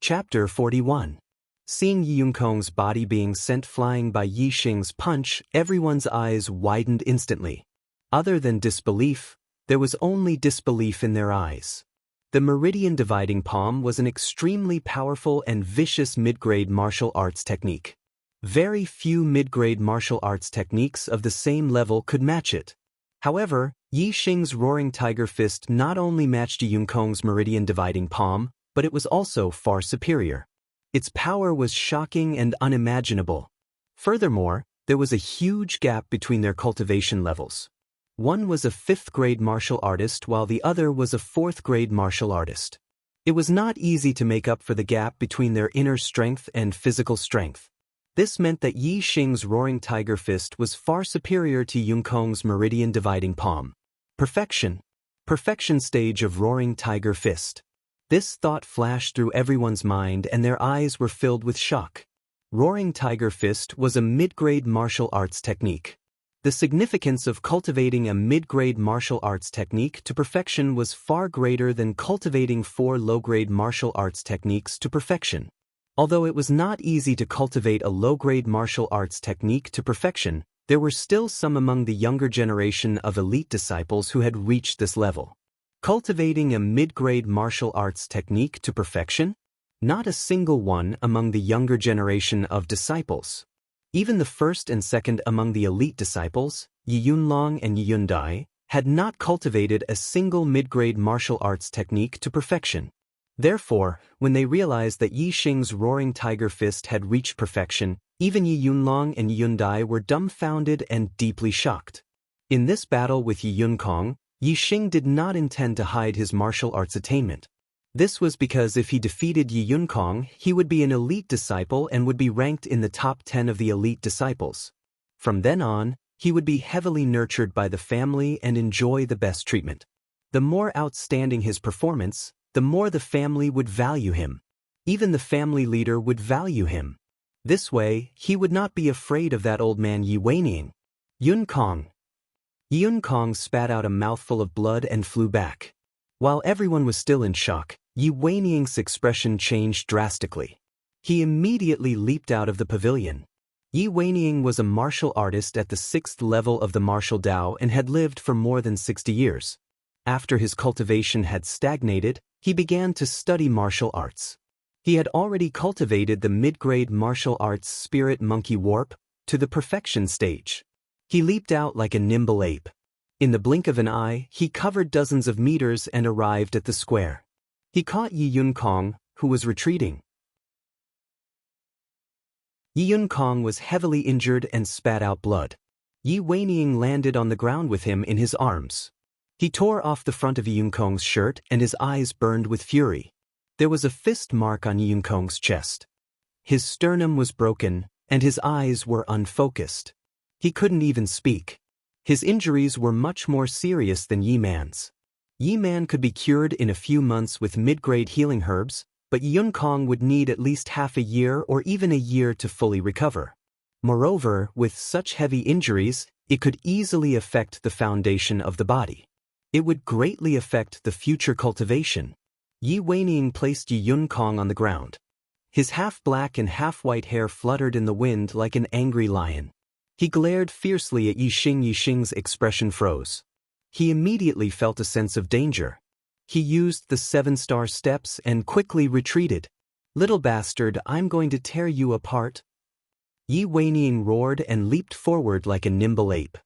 Chapter 41. Seeing Yi Yunkong's body being sent flying by Yi Xing's punch, everyone's eyes widened instantly. Other than disbelief, there was only disbelief in their eyes. The meridian dividing palm was an extremely powerful and vicious mid-grade martial arts technique. Very few mid-grade martial arts techniques of the same level could match it. However, Yi Xing's Roaring Tiger Fist not only matched Yun Kong's meridian dividing palm, but it was also far superior. Its power was shocking and unimaginable. Furthermore, there was a huge gap between their cultivation levels. One was a 5th-grade martial artist while the other was a 4th-grade martial artist. It was not easy to make up for the gap between their inner strength and physical strength. This meant that Yi Xing's Roaring Tiger Fist was far superior to Yun Kong's meridian dividing palm. Perfection. Perfection stage of Roaring Tiger Fist. This thought flashed through everyone's mind and their eyes were filled with shock. Roaring Tiger Fist was a mid-grade martial arts technique. The significance of cultivating a mid-grade martial arts technique to perfection was far greater than cultivating 4 low-grade martial arts techniques to perfection. Although it was not easy to cultivate a low-grade martial arts technique to perfection, there were still some among the younger generation of elite disciples who had reached this level. Cultivating a mid-grade martial arts technique to perfection? Not a single one among the younger generation of disciples. Even the first and second among the elite disciples, Yi Yunlong and Yi Yundai, had not cultivated a single mid-grade martial arts technique to perfection. Therefore, when they realized that Yi Xing's Roaring Tiger Fist had reached perfection, even Yi Yunlong and Yi Yundai were dumbfounded and deeply shocked. In this battle with Yi Yunkong, Yi Xing did not intend to hide his martial arts attainment. This was because if he defeated Yi Yunkong, he would be an elite disciple and would be ranked in the top 10 of the elite disciples. From then on, he would be heavily nurtured by the family and enjoy the best treatment. The more outstanding his performance, the more the family would value him. Even the family leader would value him. This way, he would not be afraid of that old man Yi Weining. Yun Kong. Yun Kong spat out a mouthful of blood and flew back. While everyone was still in shock, Yi Weining's expression changed drastically. He immediately leaped out of the pavilion. Yi Weining was a martial artist at the 6th level of the martial Dao and had lived for more than 60 years. After his cultivation had stagnated, he began to study martial arts. He had already cultivated the mid-grade martial arts Spirit Monkey Warp to the perfection stage. He leaped out like a nimble ape. In the blink of an eye, he covered dozens of meters and arrived at the square. He caught Yi Yunkong, who was retreating. Yi Yunkong was heavily injured and spat out blood. Yi Weining landed on the ground with him in his arms. He tore off the front of Yi Yunkong's shirt and his eyes burned with fury. There was a fist mark on Yi Yunkong's chest. His sternum was broken, and his eyes were unfocused. He couldn't even speak. His injuries were much more serious than Yi Man's. Yi Man could be cured in a few months with mid-grade healing herbs, but Yi Yunkong would need at least half a year or even a year to fully recover. Moreover, with such heavy injuries, it could easily affect the foundation of the body. It would greatly affect the future cultivation. Yi Weining placed Yi Yunkong on the ground. His half-black and half-white hair fluttered in the wind like an angry lion. He glared fiercely at Yi Xing. Yi Xing's expression froze. He immediately felt a sense of danger. He used the 7-star steps and quickly retreated. "Little bastard, I'm going to tear you apart." Yi Weining roared and leaped forward like a nimble ape.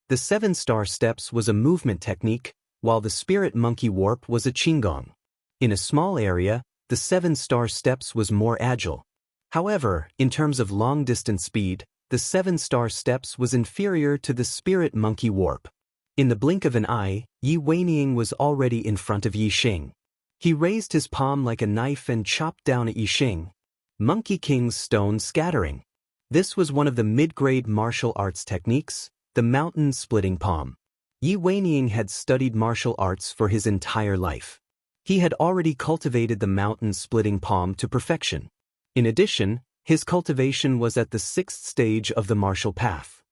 The 7-star steps was a movement technique, while the Spirit Monkey Warp was a qigong. In a small area, the 7-star steps was more agile. However, in terms of long-distance speed, the 7-star steps was inferior to the Spirit Monkey Warp. In the blink of an eye, Yi Weining was already in front of Yi Xing. He raised his palm like a knife and chopped down at Yi Xing. Monkey King's Stone Scattering. This was one of the mid-grade martial arts techniques, the mountain splitting palm. Yi Weining had studied martial arts for his entire life. He had already cultivated the mountain splitting palm to perfection. In addition, his cultivation was at the 6th stage of the martial path.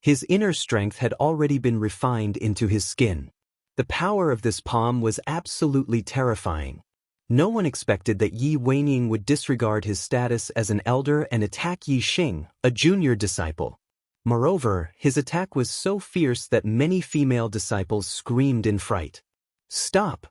His inner strength had already been refined into his skin. The power of this palm was absolutely terrifying. No one expected that Yi Weining would disregard his status as an elder and attack Yi Xing, a junior disciple. Moreover, his attack was so fierce that many female disciples screamed in fright. "Stop!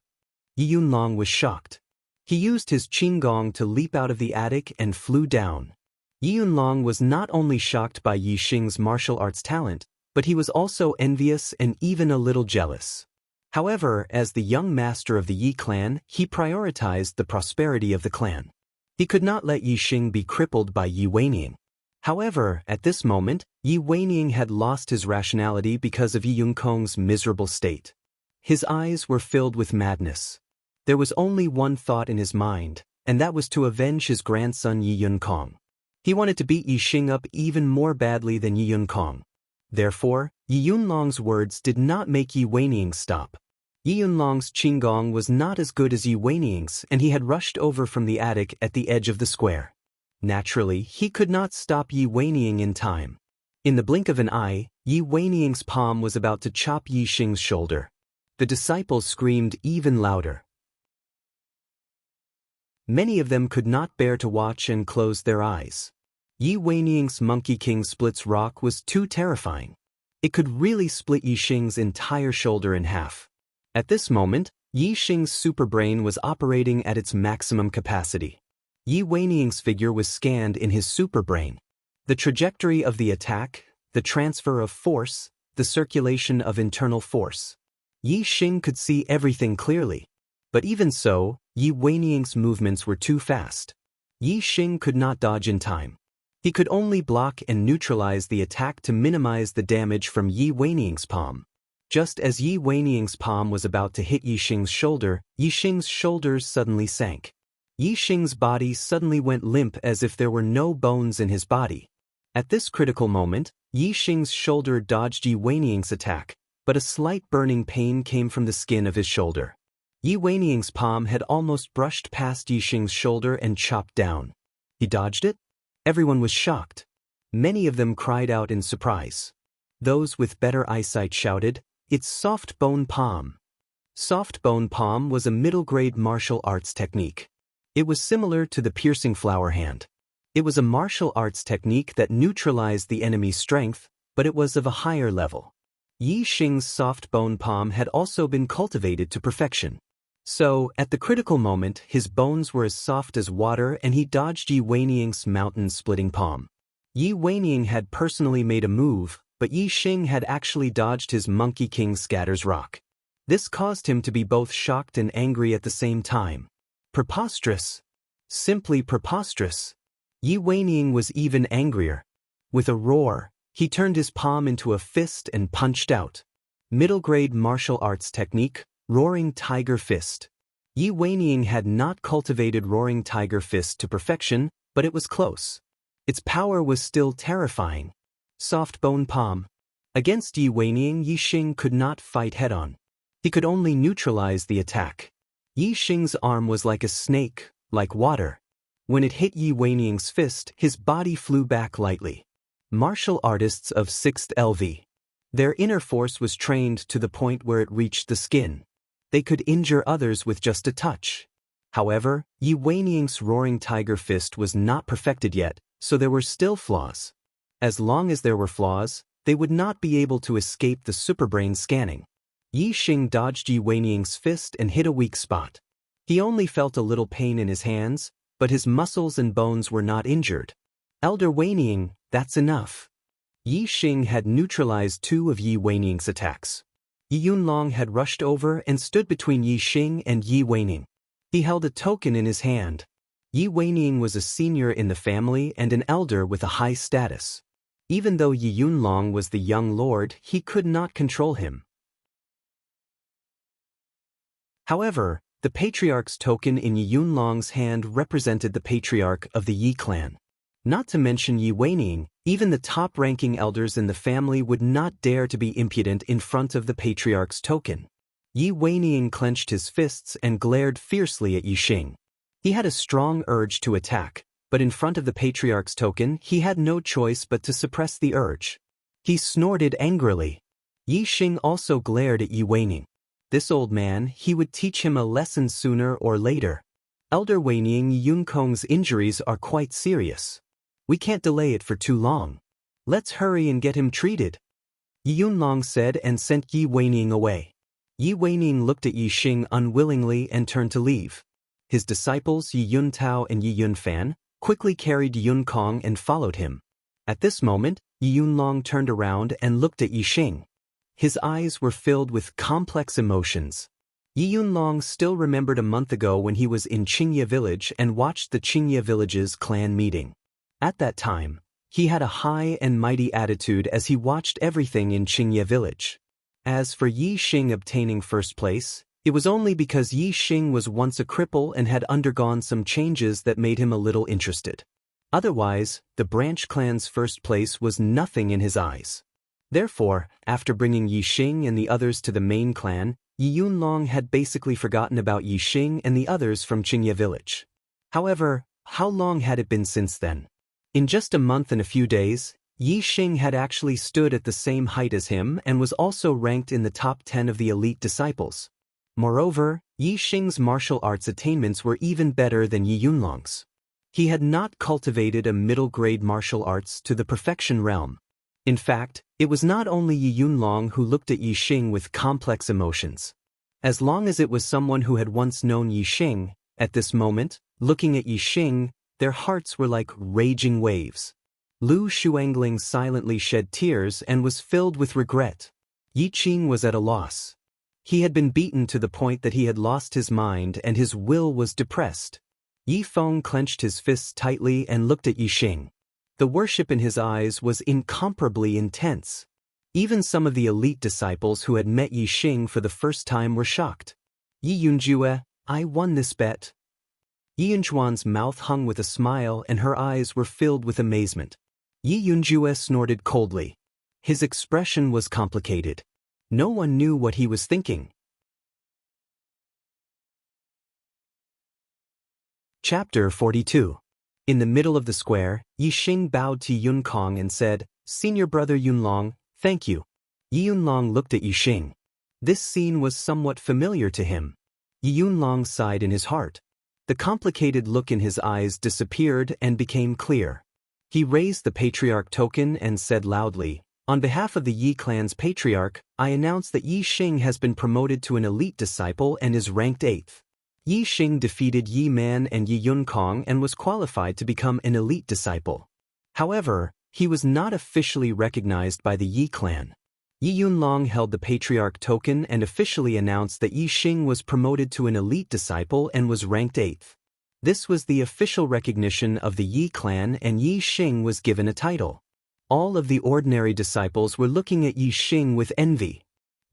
Yi Yunlong was shocked. He used his qinggong to leap out of the attic and flew down. Yi Yunlong was not only shocked by Yi Xing's martial arts talent, but he was also envious and even a little jealous. However, as the young master of the Yi clan, he prioritized the prosperity of the clan. He could not let Yi Xing be crippled by Yi Weining. However, at this moment, Yi Weining had lost his rationality because of Yi Yunlong's miserable state. His eyes were filled with madness. There was only one thought in his mind, and that was to avenge his grandson Yi Yunlong. He wanted to beat Yi Xing up even more badly than Yi Yunlong. Therefore, Yi Yunlong's words did not make Yi Weining stop. Yi Yunlong's qinggong was not as good as Yi Weining's, and he had rushed over from the attic at the edge of the square. Naturally, he could not stop Yi Weining in time. In the blink of an eye, Yi Weining's palm was about to chop Yi Xing's shoulder. The disciples screamed even louder. Many of them could not bear to watch and closed their eyes. Yi Weining's Monkey King splits rock was too terrifying. It could really split Yi Xing's entire shoulder in half. At this moment, Yi Xing's superbrain was operating at its maximum capacity. Yi Weining's figure was scanned in his superbrain. The trajectory of the attack, the transfer of force, the circulation of internal force. Yi Xing could see everything clearly. But even so, Yi Weining's movements were too fast. Yi Xing could not dodge in time. He could only block and neutralize the attack to minimize the damage from Yi Weining's palm. Just as Yi Weining's palm was about to hit Yi Xing's shoulder, Yi Xing's shoulders suddenly sank. Yi Xing's body suddenly went limp as if there were no bones in his body. At this critical moment, Yi Xing's shoulder dodged Yi Weining's attack, but a slight burning pain came from the skin of his shoulder. Yi Weining's palm had almost brushed past Yi Xing's shoulder and chopped down. He dodged it? Everyone was shocked. Many of them cried out in surprise. Those with better eyesight shouted, "It's soft bone palm." Soft bone palm was a middle-grade martial arts technique. It was similar to the piercing flower hand. It was a martial arts technique that neutralized the enemy's strength, but it was of a higher level. Yi Xing's soft bone palm had also been cultivated to perfection. So, at the critical moment, his bones were as soft as water and he dodged Yi Weining's mountain-splitting palm. Yi Weining had personally made a move, but Yi Xing had actually dodged his Monkey King scatters rock. This caused him to be both shocked and angry at the same time. Preposterous. Simply preposterous. Yi Weining was even angrier. With a roar, he turned his palm into a fist and punched out. Middle-grade martial arts technique, Roaring Tiger Fist. Yi Weining had not cultivated Roaring Tiger Fist to perfection, but it was close. Its power was still terrifying. Soft bone palm. Against Yi Weining, Yi Xing could not fight head-on. He could only neutralize the attack. Yi Xing's arm was like a snake, like water. When it hit Yi Weining's fist, his body flew back lightly. Martial artists of 6th LV. Their inner force was trained to the point where it reached the skin. They could injure others with just a touch. However, Yi Weining's Roaring Tiger Fist was not perfected yet, so there were still flaws. As long as there were flaws, they would not be able to escape the superbrain scanning. Yi Xing dodged Yi Weining's fist and hit a weak spot. He only felt a little pain in his hands, but his muscles and bones were not injured. Elder Weining, that's enough. Yi Xing had neutralized 2 of Yi Weining's attacks. Yi Yunlong had rushed over and stood between Yi Xing and Yi Weining. He held a token in his hand. Yi Weining was a senior in the family and an elder with a high status. Even though Yi Yunlong was the young lord, he could not control him. However, the patriarch's token in Yi Yunlong's hand represented the patriarch of the Yi clan. Not to mention Yi Weining, even the top-ranking elders in the family would not dare to be impudent in front of the patriarch's token. Yi Weining clenched his fists and glared fiercely at Yi Xing. He had a strong urge to attack, but in front of the patriarch's token, he had no choice but to suppress the urge. He snorted angrily. Yi Xing also glared at Yi Weining. This old man, he would teach him a lesson sooner or later. Elder Weining Yunlong's injuries are quite serious. We can't delay it for too long. Let's hurry and get him treated. Yi Yunlong said and sent Yi Weining away. Yi Weining looked at Yi Xing unwillingly and turned to leave. His disciples Yi Yuntao and Yi Yunfan quickly carried Yi Yunkong and followed him. At this moment, Yi Yunlong turned around and looked at Yi Xing. His eyes were filled with complex emotions. Yi Yunlong still remembered a month ago when he was in Xianxia village and watched the Xianxia village's clan meeting. At that time, he had a high and mighty attitude as he watched everything in Xianxia village. As for Yi Xing obtaining first place, it was only because Yi Xing was once a cripple and had undergone some changes that made him a little interested. Otherwise, the branch clan's first place was nothing in his eyes. Therefore, after bringing Yi Xing and the others to the main clan, Yi Yunlong had basically forgotten about Yi Xing and the others from Xianxia village. However, how long had it been since then? In just a month and a few days, Yi Xing had actually stood at the same height as him and was also ranked in the top 10 of the elite disciples. Moreover, Yi Xing's martial arts attainments were even better than Yi Yunlong's. He had not cultivated a middle-grade martial arts to the perfection realm. In fact, it was not only Yi Yunlong who looked at Yi Xing with complex emotions. As long as it was someone who had once known Yi Xing, at this moment, looking at Yi Xing, their hearts were like raging waves. Lu Shuangling silently shed tears and was filled with regret. Yi Qing was at a loss. He had been beaten to the point that he had lost his mind and his will was depressed. Yi Feng clenched his fists tightly and looked at Yi Xing. The worship in his eyes was incomparably intense. Even some of the elite disciples who had met Yi Xing for the first time were shocked. Yi Yunjue, I won this bet. Yi Yunchuan's mouth hung with a smile and her eyes were filled with amazement. Yi Yunjue snorted coldly. His expression was complicated. No one knew what he was thinking. Chapter 42. In the middle of the square, Yi Xing bowed to Yunkong and said, Senior brother Yunlong, thank you. Yi Yunlong looked at Yi Xing. This scene was somewhat familiar to him. Yi Yunlong sighed in his heart. The complicated look in his eyes disappeared and became clear. He raised the patriarch token and said loudly, On behalf of the Yi clan's patriarch, I announce that Yi Xing has been promoted to an elite disciple and is ranked 8th. Yi Xing defeated Yi Man and Yi Yunkong and was qualified to become an elite disciple. However, he was not officially recognized by the Yi clan. Yi Yunlong held the patriarch token and officially announced that Yi Xing was promoted to an elite disciple and was ranked 8th. This was the official recognition of the Yi clan and Yi Xing was given a title. All of the ordinary disciples were looking at Yi Xing with envy.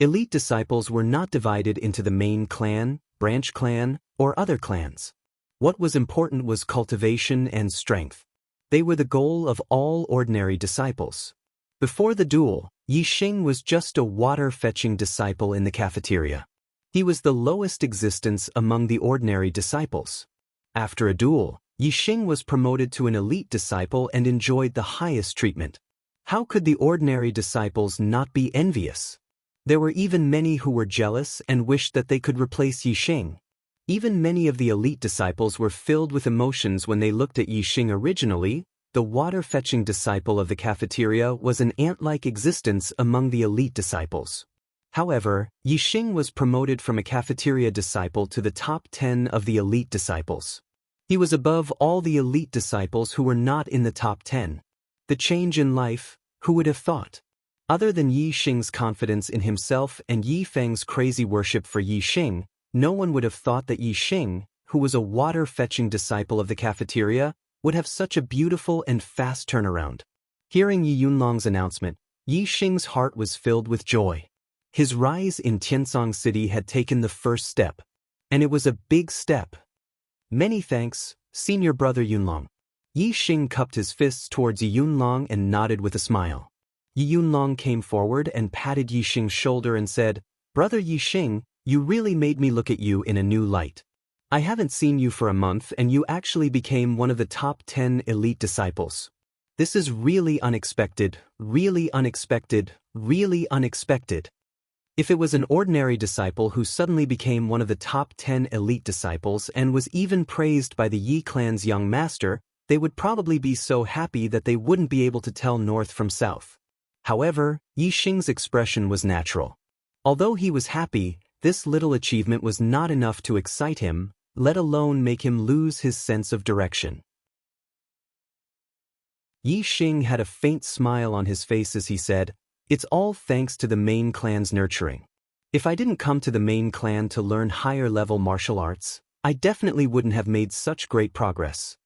Elite disciples were not divided into the main clan, branch clan, or other clans. What was important was cultivation and strength. They were the goal of all ordinary disciples. Before the duel, Yi Xing was just a water-fetching disciple in the cafeteria. He was the lowest existence among the ordinary disciples. After a duel, Yi Xing was promoted to an elite disciple and enjoyed the highest treatment. How could the ordinary disciples not be envious? There were even many who were jealous and wished that they could replace Yi Xing. Even many of the elite disciples were filled with emotions when they looked at Yi Xing. Originally, the water-fetching disciple of the cafeteria was an ant-like existence among the elite disciples. However, Yi Xing was promoted from a cafeteria disciple to the top 10 of the elite disciples. He was above all the elite disciples who were not in the top 10. The change in life, who would have thought? Other than Yi Xing's confidence in himself and Yi Feng's crazy worship for Yi Xing, no one would have thought that Yi Xing, who was a water-fetching disciple of the cafeteria, would have such a beautiful and fast turnaround. Hearing Yi Yunlong's announcement, Yi Xing's heart was filled with joy. His rise in Tiansong City had taken the first step. And it was a big step. Many thanks, Senior Brother Yunlong. Yi Xing cupped his fists towards Yi Yunlong and nodded with a smile. Yi Yunlong came forward and patted Yi Xing's shoulder and said, Brother Yi Xing, you really made me look at you in a new light. I haven't seen you for a month and you actually became one of the top 10 elite disciples. This is really unexpected, really unexpected, really unexpected. If it was an ordinary disciple who suddenly became one of the top 10 elite disciples and was even praised by the Yi clan's young master, they would probably be so happy that they wouldn't be able to tell north from south. However, Yi Xing's expression was natural. Although he was happy, This little achievement was not enough to excite him, let alone make him lose his sense of direction. Yi Xing had a faint smile on his face as he said, "It's all thanks to the main clan's nurturing. If I didn't come to the main clan to learn higher-level martial arts, I definitely wouldn't have made such great progress."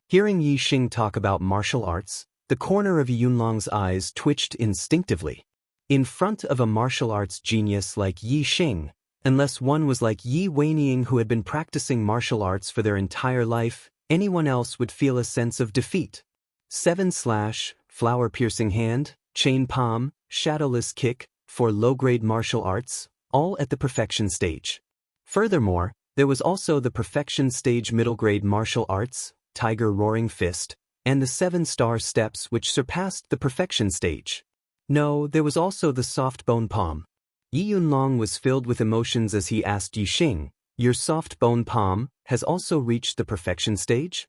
Hearing Yi Xing talk about martial arts, the corner of Yi Yunlong's eyes twitched instinctively. In front of a martial arts genius like Yi Xing, unless one was like Yi Weining who had been practicing martial arts for their entire life, anyone else would feel a sense of defeat. 7/, flower-piercing hand, chain palm, shadowless kick, for low-grade martial arts, all at the perfection stage. Furthermore, there was also the perfection stage middle-grade martial arts, tiger roaring fist, and the 7-star steps which surpassed the perfection stage. No, there was also the soft bone palm. Yi Yunlong was filled with emotions as he asked Yi Xing, "Your soft bone palm has also reached the perfection stage?"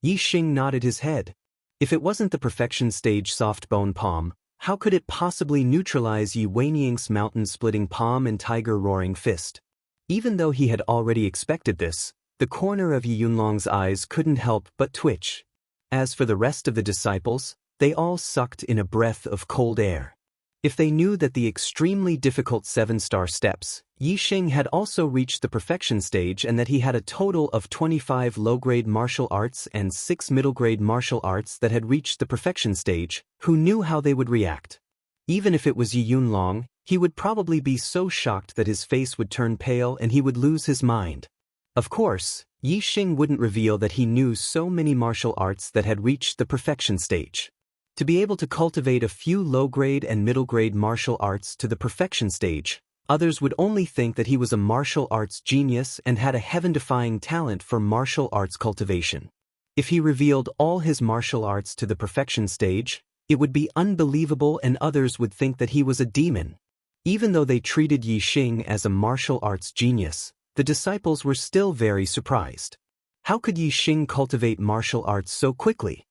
Yi Xing nodded his head. If it wasn't the perfection stage soft bone palm, how could it possibly neutralize Yi Weining's mountain-splitting palm and tiger-roaring fist? Even though he had already expected this, the corner of Yi Yunlong's eyes couldn't help but twitch. As for the rest of the disciples, they all sucked in a breath of cold air. If they knew that the extremely difficult 7-star steps, Yi Xing had also reached the perfection stage and that he had a total of 25 low-grade martial arts and 6 middle-grade martial arts that had reached the perfection stage, who knew how they would react? Even if it was Yi Yunlong, he would probably be so shocked that his face would turn pale and he would lose his mind. Of course, Yi Xing wouldn't reveal that he knew so many martial arts that had reached the perfection stage. To be able to cultivate a few low-grade and middle-grade martial arts to the perfection stage, others would only think that he was a martial arts genius and had a heaven-defying talent for martial arts cultivation. If he revealed all his martial arts to the perfection stage, it would be unbelievable and others would think that he was a demon. Even though they treated Yi Xing as a martial arts genius, the disciples were still very surprised. How could Yi Xing cultivate martial arts so quickly?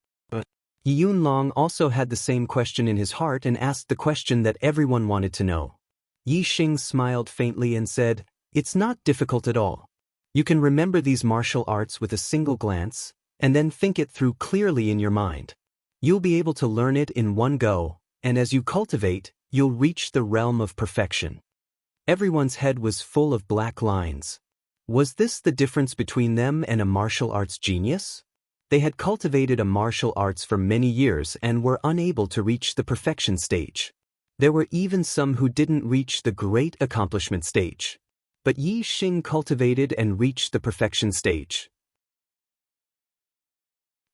Yi Yunlong also had the same question in his heart and asked the question that everyone wanted to know. Yi Xing smiled faintly and said, "It's not difficult at all. You can remember these martial arts with a single glance, and then think it through clearly in your mind. You'll be able to learn it in one go, and as you cultivate, you'll reach the realm of perfection." Everyone's head was full of black lines. Was this the difference between them and a martial arts genius? They had cultivated a martial arts for many years and were unable to reach the perfection stage. There were even some who didn't reach the great accomplishment stage. But Yi Xing cultivated and reached the perfection stage.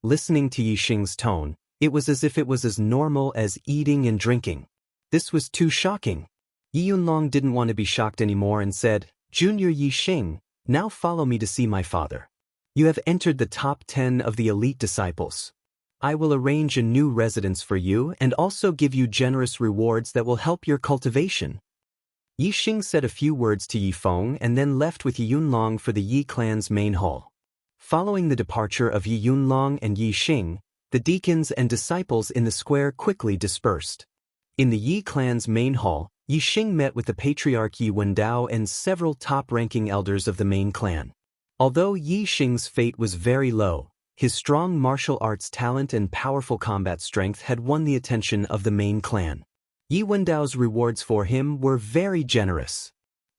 Listening to Yi Xing's tone, it was as if it was as normal as eating and drinking. This was too shocking. Yi Yunlong didn't want to be shocked anymore and said, "Junior Yi Xing, now follow me to see my father. You have entered the top 10 of the elite disciples. I will arrange a new residence for you and also give you generous rewards that will help your cultivation." Yi Xing said a few words to Yi Feng and then left with Yi Yunlong for the Yi clan's main hall. Following the departure of Yi Yunlong and Yi Xing, the deacons and disciples in the square quickly dispersed. In the Yi clan's main hall, Yi Xing met with the patriarch Yi Wendao and several top-ranking elders of the main clan. Although Yi Xing's fate was very low, his strong martial arts talent and powerful combat strength had won the attention of the main clan. Yi Wendao's rewards for him were very generous.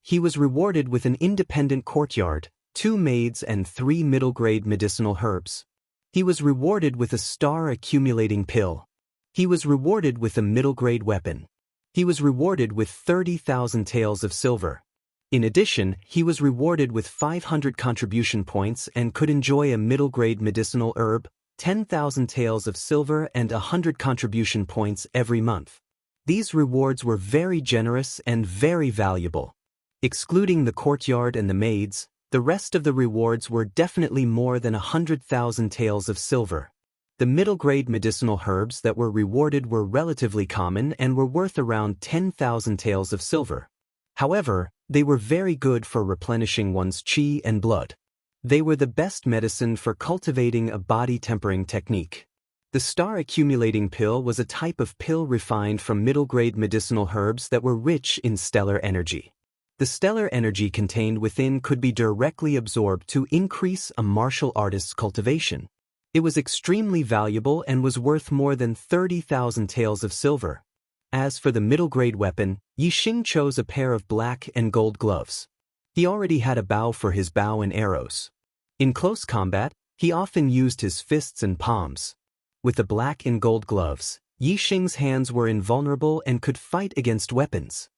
He was rewarded with an independent courtyard, 2 maids and 3 middle-grade medicinal herbs. He was rewarded with a star-accumulating pill. He was rewarded with a middle-grade weapon. He was rewarded with 30,000 taels of silver. In addition, he was rewarded with 500 contribution points and could enjoy a middle-grade medicinal herb, 10,000 taels of silver and 100 contribution points every month. These rewards were very generous and very valuable. Excluding the courtyard and the maids, the rest of the rewards were definitely more than 100,000 taels of silver. The middle-grade medicinal herbs that were rewarded were relatively common and were worth around 10,000 taels of silver. However, they were very good for replenishing one's qi and blood. They were the best medicine for cultivating a body-tempering technique. The star-accumulating pill was a type of pill refined from middle-grade medicinal herbs that were rich in stellar energy. The stellar energy contained within could be directly absorbed to increase a martial artist's cultivation. It was extremely valuable and was worth more than 30,000 taels of silver. As for the middle-grade weapon, Yixing chose a pair of black and gold gloves. He already had a bow for his bow and arrows. In close combat, he often used his fists and palms. With the black and gold gloves, Yixing's hands were invulnerable and could fight against weapons.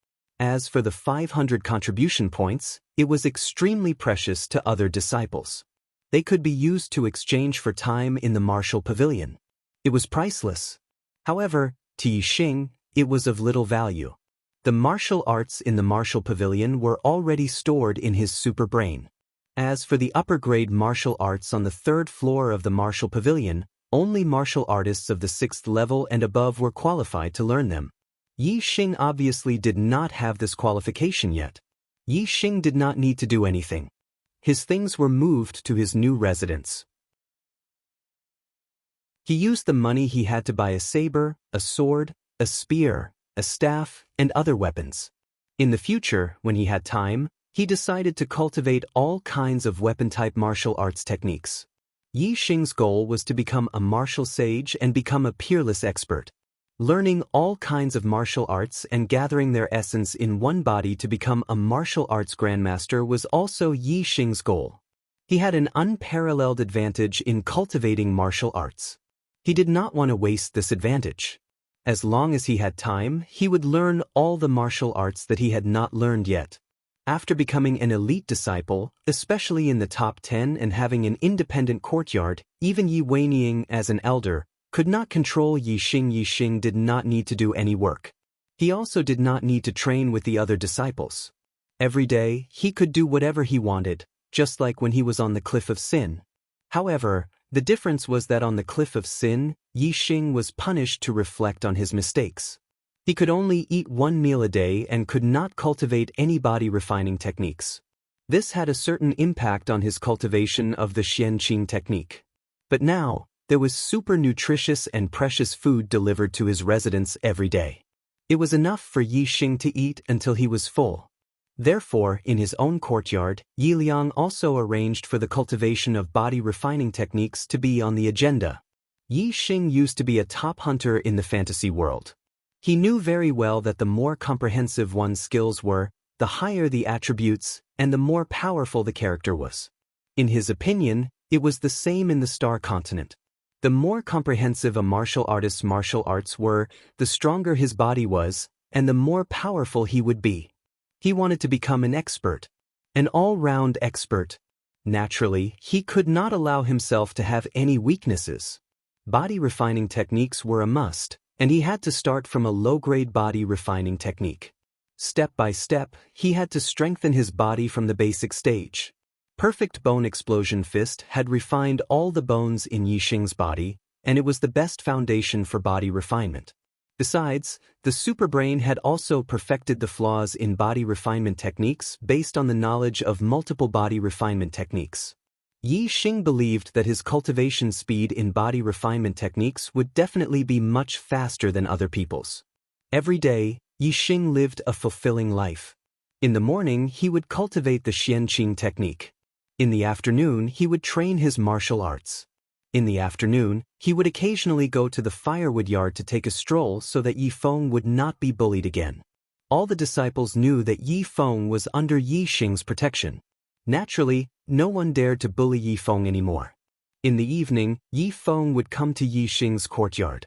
As for the 500 contribution points, it was extremely precious to other disciples. They could be used to exchange for time in the martial pavilion. It was priceless. However, to Yixing, it was of little value. The martial arts in the martial pavilion were already stored in his super brain. As for the upper-grade martial arts on the 3rd floor of the martial pavilion, only martial artists of the 6th level and above were qualified to learn them. Yixing obviously did not have this qualification yet. Yixing did not need to do anything. His things were moved to his new residence. He used the money he had to buy a saber, a sword, a spear, a staff, and other weapons. In the future, when he had time, he decided to cultivate all kinds of weapon-type martial arts techniques. Yixing's goal was to become a martial sage and become a peerless expert. Learning all kinds of martial arts and gathering their essence in one body to become a martial arts grandmaster was also Yixing's goal. He had an unparalleled advantage in cultivating martial arts. He did not want to waste this advantage. As long as he had time, he would learn all the martial arts that he had not learned yet. After becoming an elite disciple, especially in the top 10 and having an independent courtyard, even Yi Weining as an elder could not control Yixing. Yixing did not need to do any work. He also did not need to train with the other disciples. Every day, he could do whatever he wanted, just like when he was on the Cliff of Sin. However, the difference was that on the Cliff of Sin, Yixing was punished to reflect on his mistakes. He could only eat 1 meal a day and could not cultivate any body refining techniques. This had a certain impact on his cultivation of the Xianxia technique. But now, there was super nutritious and precious food delivered to his residence every day. It was enough for Yixing to eat until he was full. Therefore, in his own courtyard, Yi Liang also arranged for the cultivation of body refining techniques to be on the agenda. Yixing used to be a top hunter in the fantasy world. He knew very well that the more comprehensive one's skills were, the higher the attributes, and the more powerful the character was. In his opinion, it was the same in the Star Continent. The more comprehensive a martial artist's martial arts were, the stronger his body was, and the more powerful he would be. He wanted to become an expert, an all-round expert. Naturally, he could not allow himself to have any weaknesses. Body refining techniques were a must, and he had to start from a low-grade body refining technique. Step by step, he had to strengthen his body from the basic stage. Perfect Bone Explosion Fist had refined all the bones in Yixing's body, and it was the best foundation for body refinement. Besides, the Superbrain had also perfected the flaws in body refinement techniques based on the knowledge of multiple body refinement techniques. Yixing believed that his cultivation speed in body refinement techniques would definitely be much faster than other people's. Every day, Yixing lived a fulfilling life. In the morning, he would cultivate the Xianxia technique. In the afternoon, he would train his martial arts. In the afternoon, he would occasionally go to the firewood yard to take a stroll so that Yi Feng would not be bullied again. All the disciples knew that Yi Feng was under Yixing's protection. Naturally, no one dared to bully Yi Feng anymore. In the evening, Yi Feng would come to Yixing's courtyard.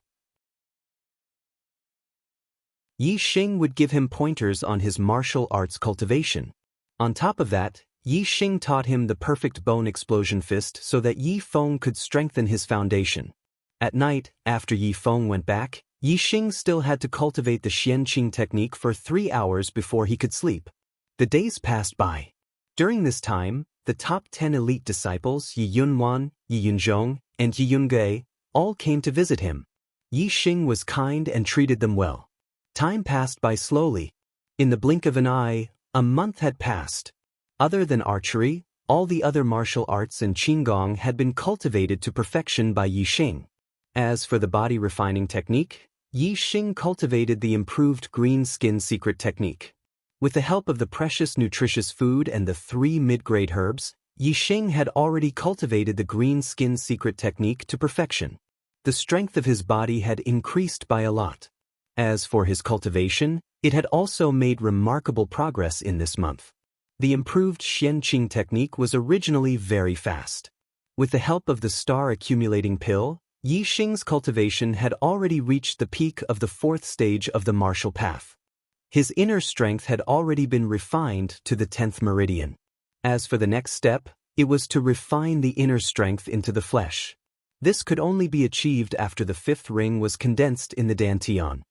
Yixing would give him pointers on his martial arts cultivation. On top of that, Yixing taught him the perfect bone explosion fist so that Yi Feng could strengthen his foundation. At night, after Yi Feng went back, Yixing still had to cultivate the Xianxia technique for 3 hours before he could sleep. The days passed by. During this time, the top 10 elite disciples, Yi Yunwan, Yi Yunzhong, and Yi Yunge, all came to visit him. Yixing was kind and treated them well. Time passed by slowly. In the blink of an eye, a month had passed. Other than archery, all the other martial arts and qigong had been cultivated to perfection by Yixing. As for the body refining technique, Yixing cultivated the improved green skin secret technique. With the help of the precious nutritious food and the 3 mid-grade herbs, Yixing had already cultivated the green skin secret technique to perfection. The strength of his body had increased by a lot. As for his cultivation, it had also made remarkable progress in this month. The improved Xianxia technique was originally very fast. With the help of the star-accumulating pill, Yixing's cultivation had already reached the peak of the 4th stage of the martial path. His inner strength had already been refined to the 10th meridian. As for the next step, it was to refine the inner strength into the flesh. This could only be achieved after the 5th ring was condensed in the dantian.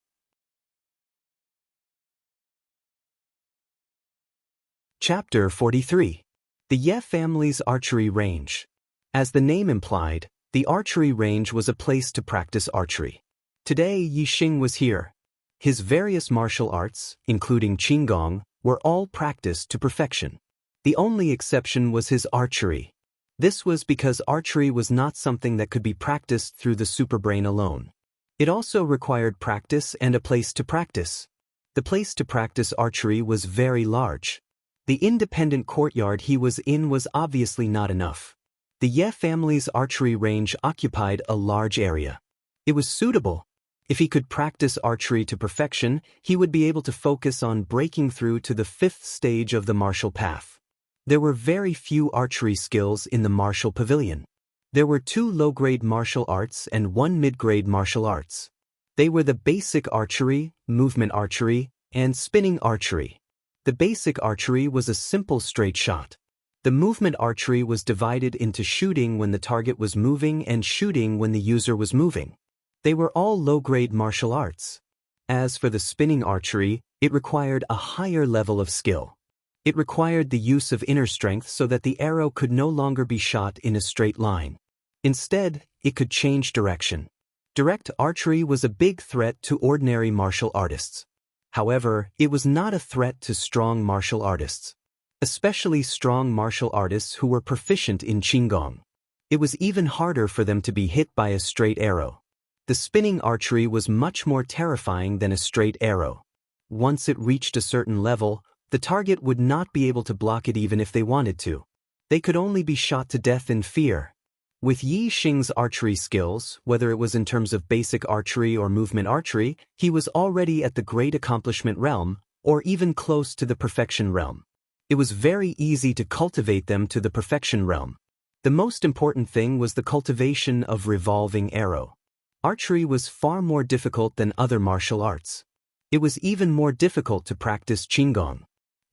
Chapter 43. The Ye family's archery range. As the name implied, the archery range was a place to practice archery. Today Yixing was here. His various martial arts, including Qinggong, were all practiced to perfection. The only exception was his archery. This was because archery was not something that could be practiced through the superbrain alone. It also required practice and a place to practice. The place to practice archery was very large. The independent courtyard he was in was obviously not enough. The Ye family's archery range occupied a large area. It was suitable. If he could practice archery to perfection, he would be able to focus on breaking through to the 5th stage of the martial path. There were very few archery skills in the martial pavilion. There were 2 low-grade martial arts and 1 mid-grade martial arts. They were the basic archery, movement archery, and spinning archery. The basic archery was a simple straight shot. The movement archery was divided into shooting when the target was moving and shooting when the user was moving. They were all low-grade martial arts. As for the spinning archery, it required a higher level of skill. It required the use of inner strength so that the arrow could no longer be shot in a straight line. Instead, it could change direction. Direct archery was a big threat to ordinary martial artists. However, it was not a threat to strong martial artists, especially strong martial artists who were proficient in Qinggong. It was even harder for them to be hit by a straight arrow. The spinning archery was much more terrifying than a straight arrow. Once it reached a certain level, the target would not be able to block it even if they wanted to. They could only be shot to death in fear. With Yixing's archery skills, whether it was in terms of basic archery or movement archery, he was already at the great accomplishment realm, or even close to the perfection realm. It was very easy to cultivate them to the perfection realm. The most important thing was the cultivation of revolving arrow. Archery was far more difficult than other martial arts. It was even more difficult to practice Qinggong.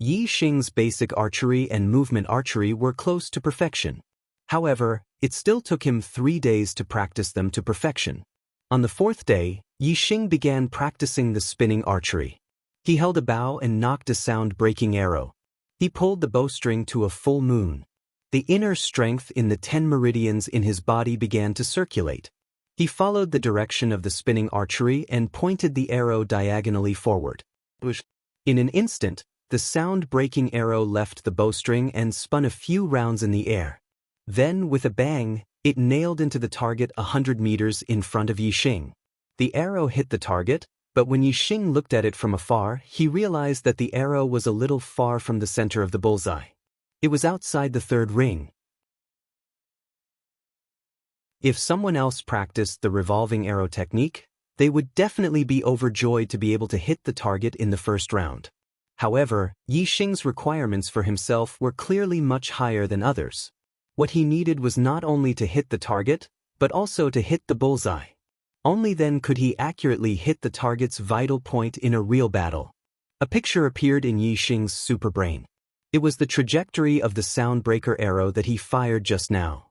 Yixing's basic archery and movement archery were close to perfection. However, it still took him 3 days to practice them to perfection. On the 4th day, Yixing began practicing the spinning archery. He held a bow and knocked a sound-breaking arrow. He pulled the bowstring to a full moon. The inner strength in the 10 meridians in his body began to circulate. He followed the direction of the spinning archery and pointed the arrow diagonally forward. In an instant, the sound-breaking arrow left the bowstring and spun a few rounds in the air. Then, with a bang, it nailed into the target 100 meters in front of Yixing. The arrow hit the target, but when Yixing looked at it from afar, he realized that the arrow was a little far from the center of the bullseye. It was outside the 3rd ring. If someone else practiced the revolving arrow technique, they would definitely be overjoyed to be able to hit the target in the 1st round. However, Yixing's requirements for himself were clearly much higher than others. What he needed was not only to hit the target, but also to hit the bullseye. Only then could he accurately hit the target's vital point in a real battle. A picture appeared in Yixing's superbrain. It was the trajectory of the soundbreaker arrow that he fired just now.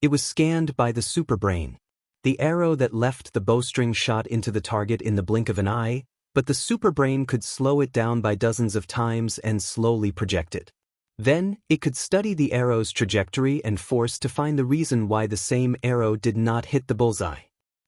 It was scanned by the superbrain. The arrow that left the bowstring shot into the target in the blink of an eye, but the superbrain could slow it down by dozens of times and slowly project it. Then, it could study the arrow's trajectory and force to find the reason why the same arrow did not hit the bullseye.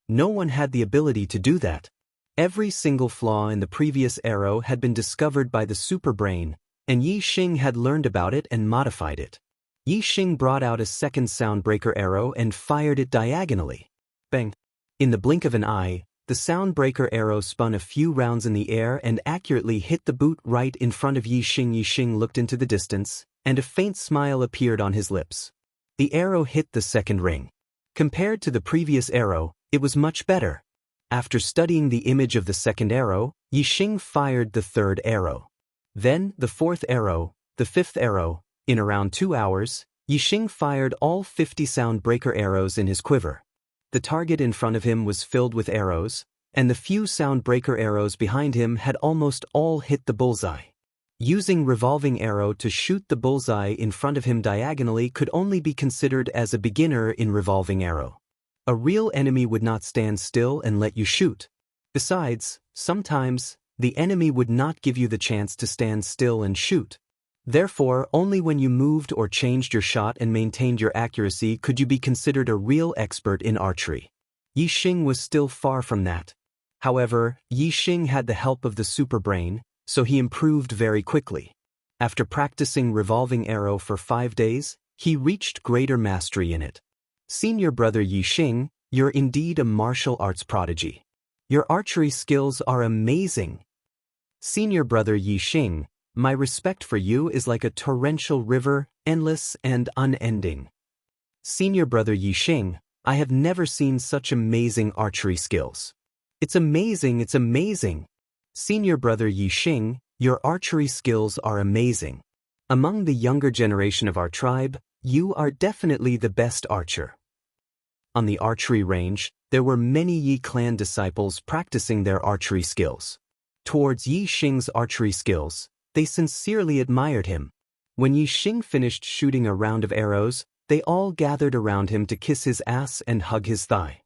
No one had the ability to do that. Every single flaw in the previous arrow had been discovered by the superbrain, and Yixing had learned about it and modified it. Yixing brought out a second soundbreaker arrow and fired it diagonally. Bang! In the blink of an eye, the soundbreaker arrow spun a few rounds in the air and accurately hit the boot right in front of Yi Xing. Yi Xing looked into the distance, and a faint smile appeared on his lips. The arrow hit the second ring. Compared to the previous arrow, it was much better. After studying the image of the second arrow, Yi Xing fired the third arrow. Then, the fourth arrow, the fifth arrow. In around 2 hours, Yi Xing fired all 50 soundbreaker arrows in his quiver. The target in front of him was filled with arrows, and the few soundbreaker arrows behind him had almost all hit the bullseye. Using revolving arrow to shoot the bullseye in front of him diagonally could only be considered as a beginner in revolving arrow. A real enemy would not stand still and let you shoot. Besides, sometimes, the enemy would not give you the chance to stand still and shoot. Therefore, only when you moved or changed your shot and maintained your accuracy could you be considered a real expert in archery. Yi Xing was still far from that. However, Yi Xing had the help of the superbrain, so he improved very quickly. After practicing revolving arrow for 5 days, he reached greater mastery in it. Senior brother Yi Xing, you're indeed a martial arts prodigy. Your archery skills are amazing. Senior brother Yi Xing, my respect for you is like a torrential river, endless and unending. Senior brother Yi Xing, I have never seen such amazing archery skills. It's amazing, it's amazing. Senior brother Yi Xing, your archery skills are amazing. Among the younger generation of our tribe, you are definitely the best archer. On the archery range, there were many Yi clan disciples practicing their archery skills. Towards Yi Xing's archery skills, they sincerely admired him. When Yi Xing finished shooting a round of arrows, they all gathered around him to kiss his ass and hug his thigh.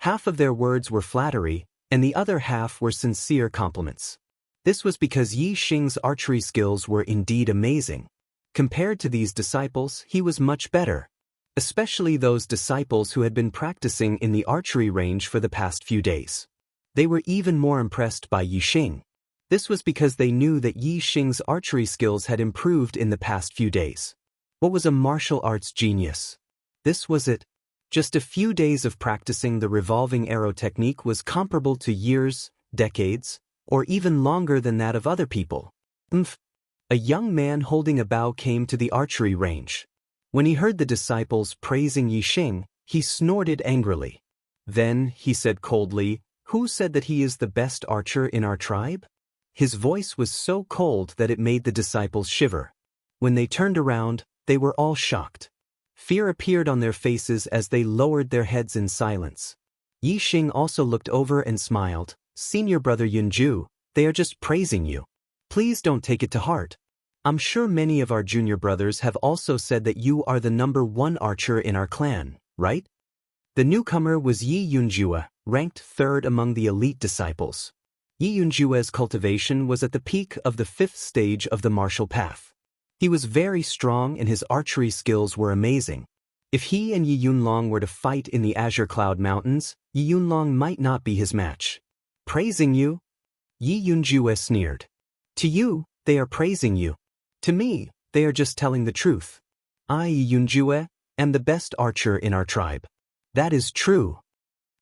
Half of their words were flattery, and the other half were sincere compliments. This was because Yi Xing's archery skills were indeed amazing. Compared to these disciples, he was much better, especially those disciples who had been practicing in the archery range for the past few days. They were even more impressed by Yi Xing. This was because they knew that Yi Xing's archery skills had improved in the past few days. What was a martial arts genius? This was it. Just a few days of practicing the revolving arrow technique was comparable to years, decades, or even longer than that of other people. A young man holding a bow came to the archery range. When he heard the disciples praising Yi Xing, he snorted angrily. Then, he said coldly, "Who said that he is the best archer in our tribe?" His voice was so cold that it made the disciples shiver. When they turned around, they were all shocked. Fear appeared on their faces as they lowered their heads in silence. Yi Xing also looked over and smiled. "Senior brother Yunju, they are just praising you. Please don't take it to heart. I'm sure many of our junior brothers have also said that you are the #1 archer in our clan, right?" The newcomer was Yi Yunjue, ranked 3rd among the elite disciples. Yi Yunjue's cultivation was at the peak of the 5th stage of the martial path. He was very strong and his archery skills were amazing. If he and Yi Yunlong were to fight in the Azure Cloud Mountains, Yi Yunlong might not be his match. "Praising you?" Yi Yunjue sneered. "To you, they are praising you. To me, they are just telling the truth. I, Yi Yunjue, am the best archer in our tribe." "That is true."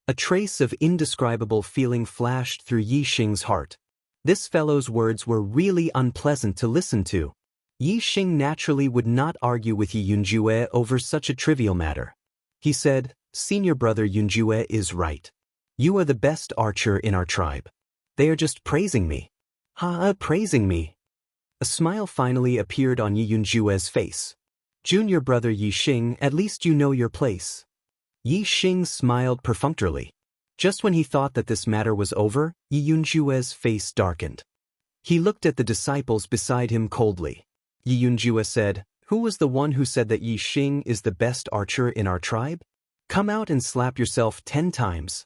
A trace of indescribable feeling flashed through Yi Xing's heart. This fellow's words were really unpleasant to listen to. Yi Xing naturally would not argue with Yi Yunjue over such a trivial matter. He said, "Senior brother Yunjue is right. You are the best archer in our tribe. They are just praising me." Praising me." A smile finally appeared on Yi Yunjue's face. "Junior brother Yi Xing, at least you know your place." Yi Xing smiled perfunctorily. Just when he thought that this matter was over, Yi Yunjue's face darkened. He looked at the disciples beside him coldly. Yi Yunjue said, "Who was the one who said that Yi Xing is the best archer in our tribe? Come out and slap yourself 10 times.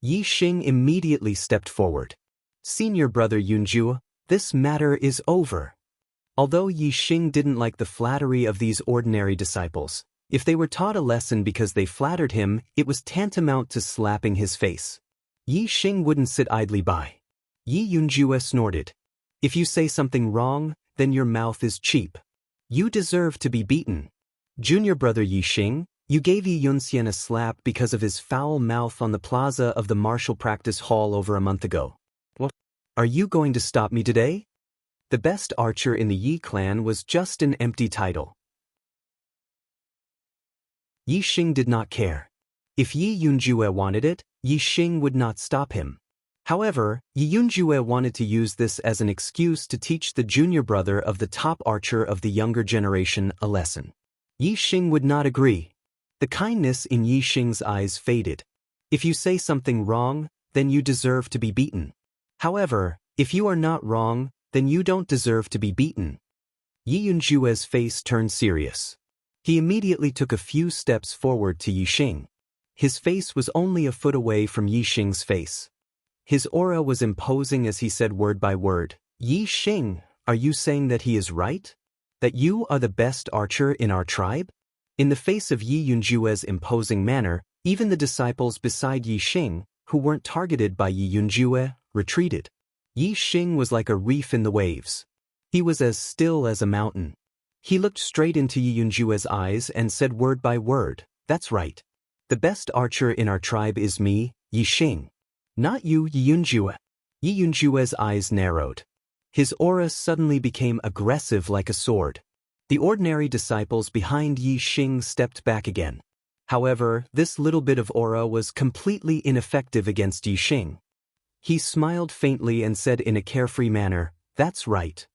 Yi Xing immediately stepped forward. "Senior brother Yunjue, this matter is over." Although Yi Xing didn't like the flattery of these ordinary disciples, if they were taught a lesson because they flattered him, it was tantamount to slapping his face. Yi Xing wouldn't sit idly by. Yi Yunjue snorted. "If you say something wrong, then your mouth is cheap. You deserve to be beaten." "Junior brother Yi Xing, You gave Yi Yunxian a slap because of his foul mouth on the plaza of the martial practice hall over a month ago. What? Are you going to stop me today? The best archer in the Yi clan was just an empty title. Yi Xing did not care. If Yi Yunjue wanted it, Yi Xing would not stop him. However, Yi Yunjue wanted to use this as an excuse to teach the junior brother of the top archer of the younger generation a lesson. Yi Xing would not agree. The kindness in Yi Xing's eyes faded. If you say something wrong, then you deserve to be beaten. However, if you are not wrong, then you don't deserve to be beaten. Yi Yunjue's face turned serious. He immediately took a few steps forward to Yi Xing. His face was only a foot away from Yi Xing's face. His aura was imposing as he said word by word, "Yi Xing, are you saying that he is right? That you are the best archer in our tribe?" In the face of Yi Yunjue's imposing manner, even the disciples beside Yi Xing, who weren't targeted by Yi Yunjue, retreated. Yi Xing was like a reef in the waves. He was as still as a mountain. He looked straight into Yi Yunjue's eyes and said word by word, "That's right. The best archer in our tribe is me, Yi Xing. Not you, Yi Yunjue." Yi Yunjue's eyes narrowed. His aura suddenly became aggressive like a sword. The ordinary disciples behind Yi Xing stepped back again. However, this little bit of aura was completely ineffective against Yi Xing. He smiled faintly and said in a carefree manner, "That's right."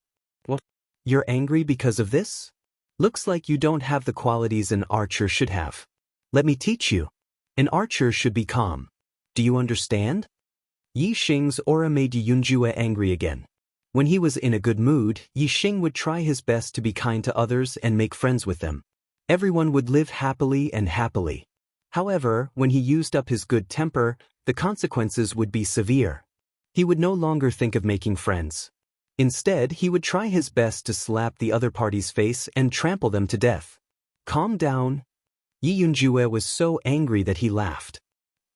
"What? You're angry because of this? Looks like you don't have the qualities an archer should have. Let me teach you. An archer should be calm. Do you understand?" Yi Xing's aura made Yi Yunjue angry again. When he was in a good mood, Yi Xing would try his best to be kind to others and make friends with them. Everyone would live happily and happily. However, when he used up his good temper, the consequences would be severe. He would no longer think of making friends. Instead, he would try his best to slap the other party's face and trample them to death. "Calm down." Yi Yunjue was so angry that he laughed.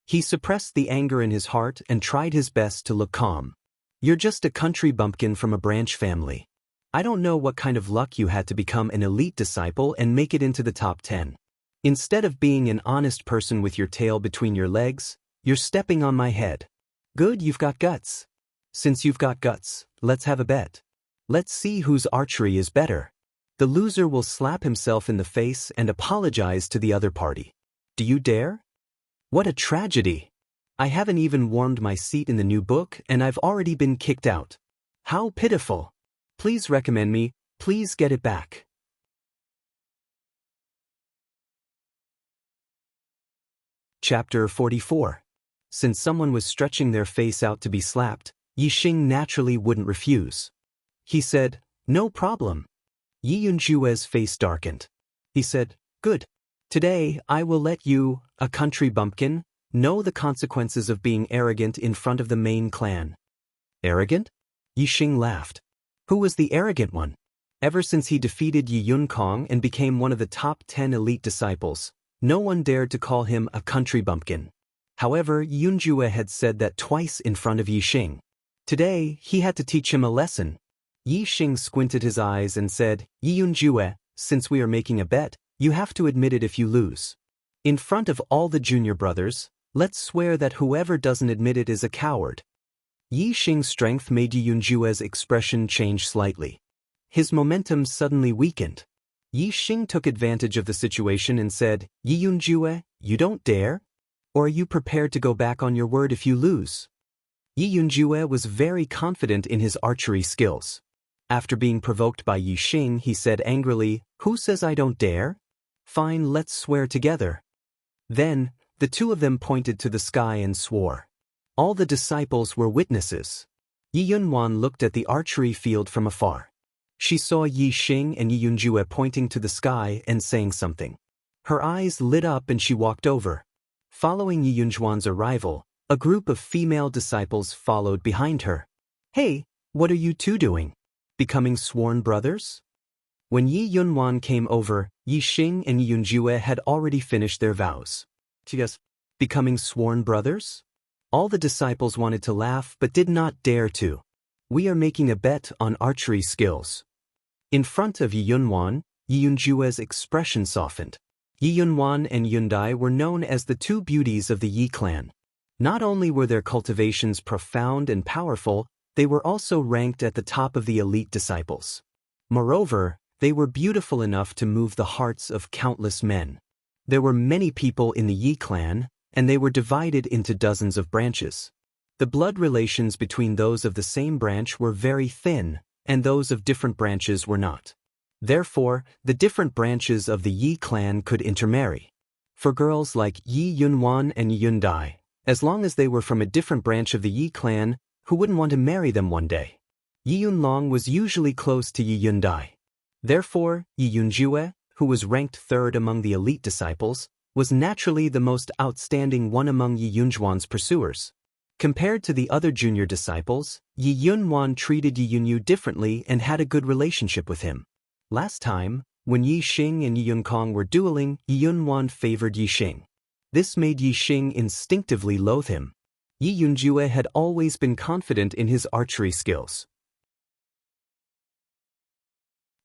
He suppressed the anger in his heart and tried his best to look calm. "You're just a country bumpkin from a branch family. I don't know what kind of luck you had to become an elite disciple and make it into the top 10. Instead of being an honest person with your tail between your legs, you're stepping on my head. Good, you've got guts. Since you've got guts, let's have a bet. Let's see whose archery is better. The loser will slap himself in the face and apologize to the other party. Do you dare?" What a tragedy! I haven't even warmed my seat in the new book and I've already been kicked out. How pitiful! Please recommend me, please get it back. Chapter 44. Since someone was stretching their face out to be slapped, Yi Xing naturally wouldn't refuse. He said, "No problem." Yi Yunjue's face darkened. He said, "Good. Today I will let you, a country bumpkin, know the consequences of being arrogant in front of the main clan." "Arrogant?" Yi Xing laughed. Who was the arrogant one? Ever since he defeated Yi Yunkong and became one of the top 10 elite disciples, no one dared to call him a country bumpkin. However, Yi Yunjue had said that twice in front of Yi Xing. Today, he had to teach him a lesson. Yi Xing squinted his eyes and said, "Yi Yunjue, since we are making a bet, you have to admit it if you lose. In front of all the junior brothers, let's swear that whoever doesn't admit it is a coward." Yi Xing's strength made Yi Yunjue's expression change slightly. His momentum suddenly weakened. Yi Xing took advantage of the situation and said, "Yi Yunjue, you don't dare? Or are you prepared to go back on your word if you lose?" Yi Yunjue was very confident in his archery skills. After being provoked by Yi Xing, he said angrily, "Who says I don't dare? Fine, let's swear together." Then, the two of them pointed to the sky and swore. All the disciples were witnesses. Yi Yunwan looked at the archery field from afar. She saw Yi Xing and Yi Yunjue pointing to the sky and saying something. Her eyes lit up and she walked over. Following Yi Yunjuan's arrival, a group of female disciples followed behind her. "Hey, what are you two doing? Becoming sworn brothers?" When Yi Yunwan came over, Yi Xing and Yi Yunjue had already finished their vows. Yes, becoming sworn brothers? All the disciples wanted to laugh but did not dare to. "We are making a bet on archery skills." In front of Yi Yunwan, Yi Yunjue's expression softened. Yi Yunwan and Yundai were known as the two beauties of the Yi clan. Not only were their cultivations profound and powerful, they were also ranked at the top of the elite disciples. Moreover, they were beautiful enough to move the hearts of countless men. There were many people in the Yi clan, and they were divided into dozens of branches. The blood relations between those of the same branch were very thin, and those of different branches were not. Therefore, the different branches of the Yi clan could intermarry. For girls like Yi Yunwan and Yundai, as long as they were from a different branch of the Yi clan, who wouldn't want to marry them one day? Yi Yunlong was usually close to Yi Yundai. Therefore, Yi Yunjue, who was ranked third among the elite disciples, was naturally the most outstanding one among Yi Yunjuan's pursuers. Compared to the other junior disciples, Yi Yunwan treated Yi Yunyu differently and had a good relationship with him. Last time, when Yi Xing and Yi Yunkong were dueling, Yi Yunwan favored Yi Xing. This made Yi Xing instinctively loathe him. Yi Yunjue had always been confident in his archery skills.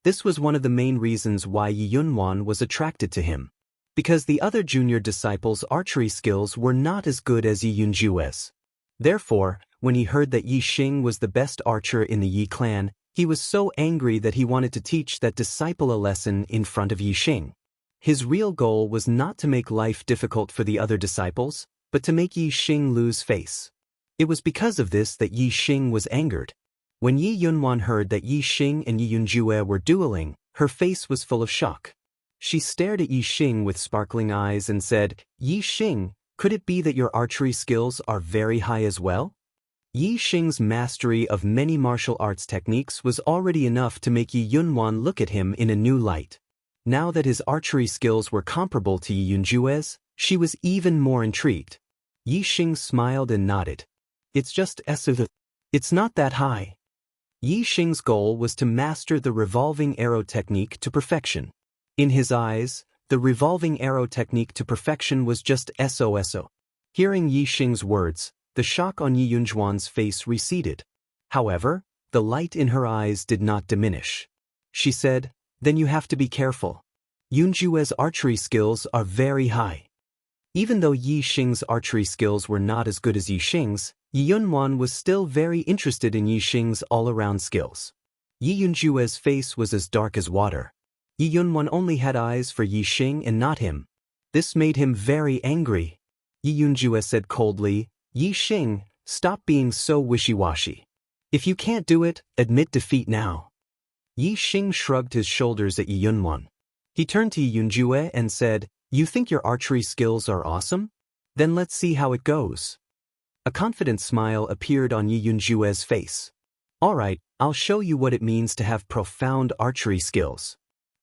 This was one of the main reasons why Yi Yunwan was attracted to him. Because the other junior disciples' archery skills were not as good as Yi Yunjue's. Therefore, when he heard that Yi Xing was the best archer in the Yi clan, he was so angry that he wanted to teach that disciple a lesson in front of Yi Xing. His real goal was not to make life difficult for the other disciples, but to make Yi Xing lose face. It was because of this that Yi Xing was angered. When Yi Yunwan heard that Yi Xing and Yi Yunjue were dueling, her face was full of shock. She stared at Yi Xing with sparkling eyes and said, "Yi Xing, could it be that your archery skills are very high as well?" Yi Xing's mastery of many martial arts techniques was already enough to make Yi Yunwan look at him in a new light. Now that his archery skills were comparable to Yi Yunjue's, she was even more intrigued. Yi Xing smiled and nodded. It's not that high. Yi Xing's goal was to master the revolving arrow technique to perfection. In his eyes, the revolving arrow technique to perfection was just SOSO. Hearing Yi Xing's words, the shock on Yi Yunjuan's face receded. However, the light in her eyes did not diminish. She said, "Then you have to be careful. Yunjue's archery skills are very high." Even though Yi Xing's archery skills were not as good as Yi Xing's, Yi Yunwan was still very interested in Yi Xing's all-around skills. Yi Yunjue's face was as dark as water. Yi Yunwan only had eyes for Yi Xing and not him. This made him very angry. Yi Yunjue said coldly, "Yi Xing, stop being so wishy-washy. If you can't do it, admit defeat now." Yi Xing shrugged his shoulders at Yi Yunwan. He turned to Yi Yunjue and said, "You think your archery skills are awesome? Then let's see how it goes." A confident smile appeared on Yi Yunjue's face. "All right, I'll show you what it means to have profound archery skills."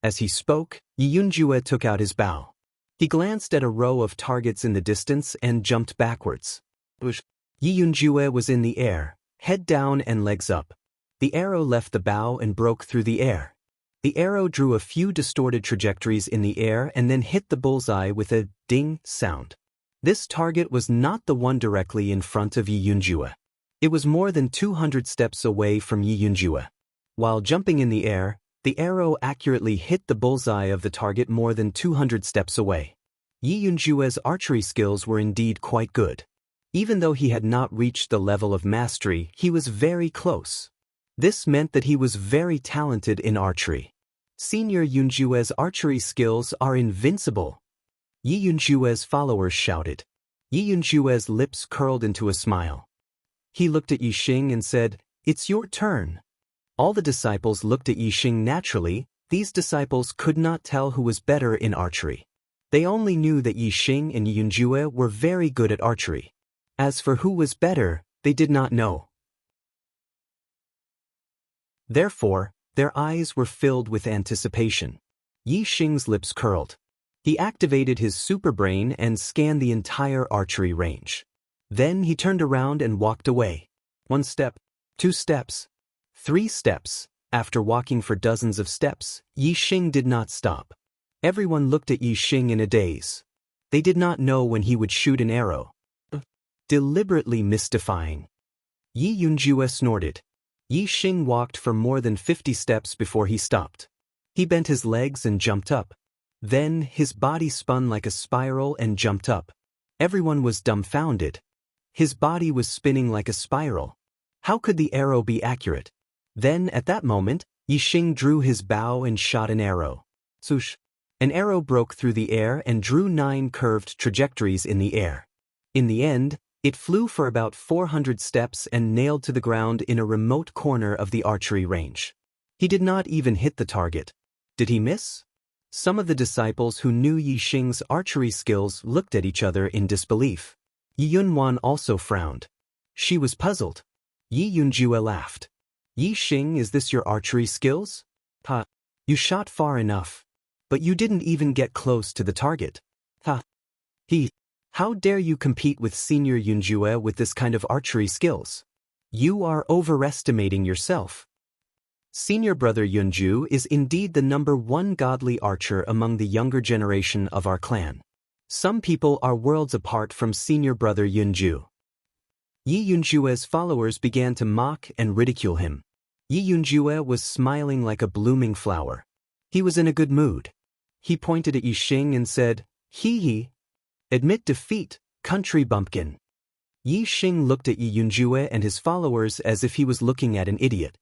As he spoke, Yi Yunjue took out his bow. He glanced at a row of targets in the distance and jumped backwards. Yi Yunjue was in the air, head down and legs up. The arrow left the bow and broke through the air. The arrow drew a few distorted trajectories in the air and then hit the bullseye with a ding sound. This target was not the one directly in front of Yi Yunjue. It was more than 200 steps away from Yi Yunjue. While jumping in the air, the arrow accurately hit the bullseye of the target more than 200 steps away. Yi Yunjue's archery skills were indeed quite good. Even though he had not reached the level of mastery, he was very close. This meant that he was very talented in archery. Senior Yunjue's archery skills are invincible. Yi Yunjue's followers shouted. Yi Yunjue's lips curled into a smile. He looked at Yi Xing and said, "It's your turn." All the disciples looked at Yi Xing naturally. These disciples could not tell who was better in archery. They only knew that Yi Xing and Yi Yunjue were very good at archery. As for who was better, they did not know. Therefore, their eyes were filled with anticipation. Yi Xing's lips curled. He activated his superbrain and scanned the entire archery range. Then he turned around and walked away. 1 step, 2 steps, 3 steps. After walking for dozens of steps, Yi Xing did not stop. Everyone looked at Yi Xing in a daze. They did not know when he would shoot an arrow. Deliberately mystifying. Yi Yunjue snorted. Yi Xing walked for more than 50 steps before he stopped. He bent his legs and jumped up. Then his body spun like a spiral and jumped up. Everyone was dumbfounded. His body was spinning like a spiral. How could the arrow be accurate? Then, at that moment, Yixing drew his bow and shot an arrow. Swoosh! An arrow broke through the air and drew 9 curved trajectories in the air. In the end, it flew for about 400 steps and nailed to the ground in a remote corner of the archery range. He did not even hit the target. Did he miss? Some of the disciples who knew Yixing's archery skills looked at each other in disbelief. Yi Yunwan also frowned. She was puzzled. Yi Yunjue laughed. Yixing, is this your archery skills? Ha! You shot far enough. But you didn't even get close to the target. Ha! How dare you compete with Senior Yunjue with this kind of archery skills? You are overestimating yourself. Senior brother Yunju is indeed the #1 godly archer among the younger generation of our clan. Some people are worlds apart from senior brother Yunju. Yi Yunjue's followers began to mock and ridicule him. Yi Yunjue was smiling like a blooming flower. He was in a good mood. He pointed at Yixing and said, "Hee. Admit defeat, country bumpkin." Yixing looked at Yi Yunjue and his followers as if he was looking at an idiot.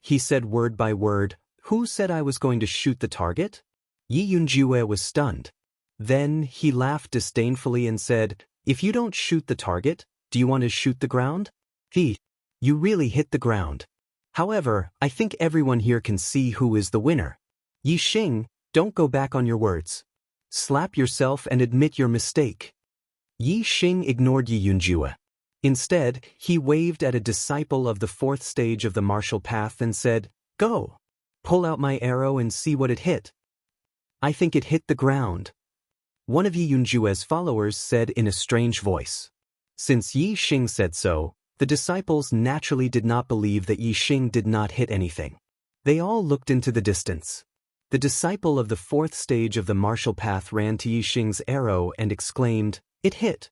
He said word by word, "Who said I was going to shoot the target?" Yi Yunjue was stunned. Then he laughed disdainfully and said, "If you don't shoot the target, do you want to shoot the ground?" You really hit the ground. However, I think everyone here can see who is the winner. Yixing, don't go back on your words. Slap yourself and admit your mistake. Yixing ignored Yi Yunjue. Instead, he waved at a disciple of the 4th stage of the martial path and said, "Go. Pull out my arrow and see what it hit." "I think it hit the ground," one of Yi Yunjue's followers said in a strange voice. Since Yixing said so, the disciples naturally did not believe that Yixing did not hit anything. They all looked into the distance. The disciple of the 4th stage of the martial path ran to Yixing's arrow and exclaimed, "It hit."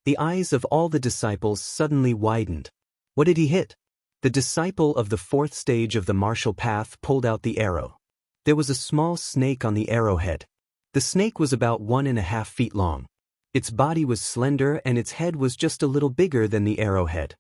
The eyes of all the disciples suddenly widened. What did he hit? The disciple of the 4th stage of the martial path pulled out the arrow. There was a small snake on the arrowhead. The snake was about 1.5 feet long. Its body was slender and its head was just a little bigger than the arrowhead.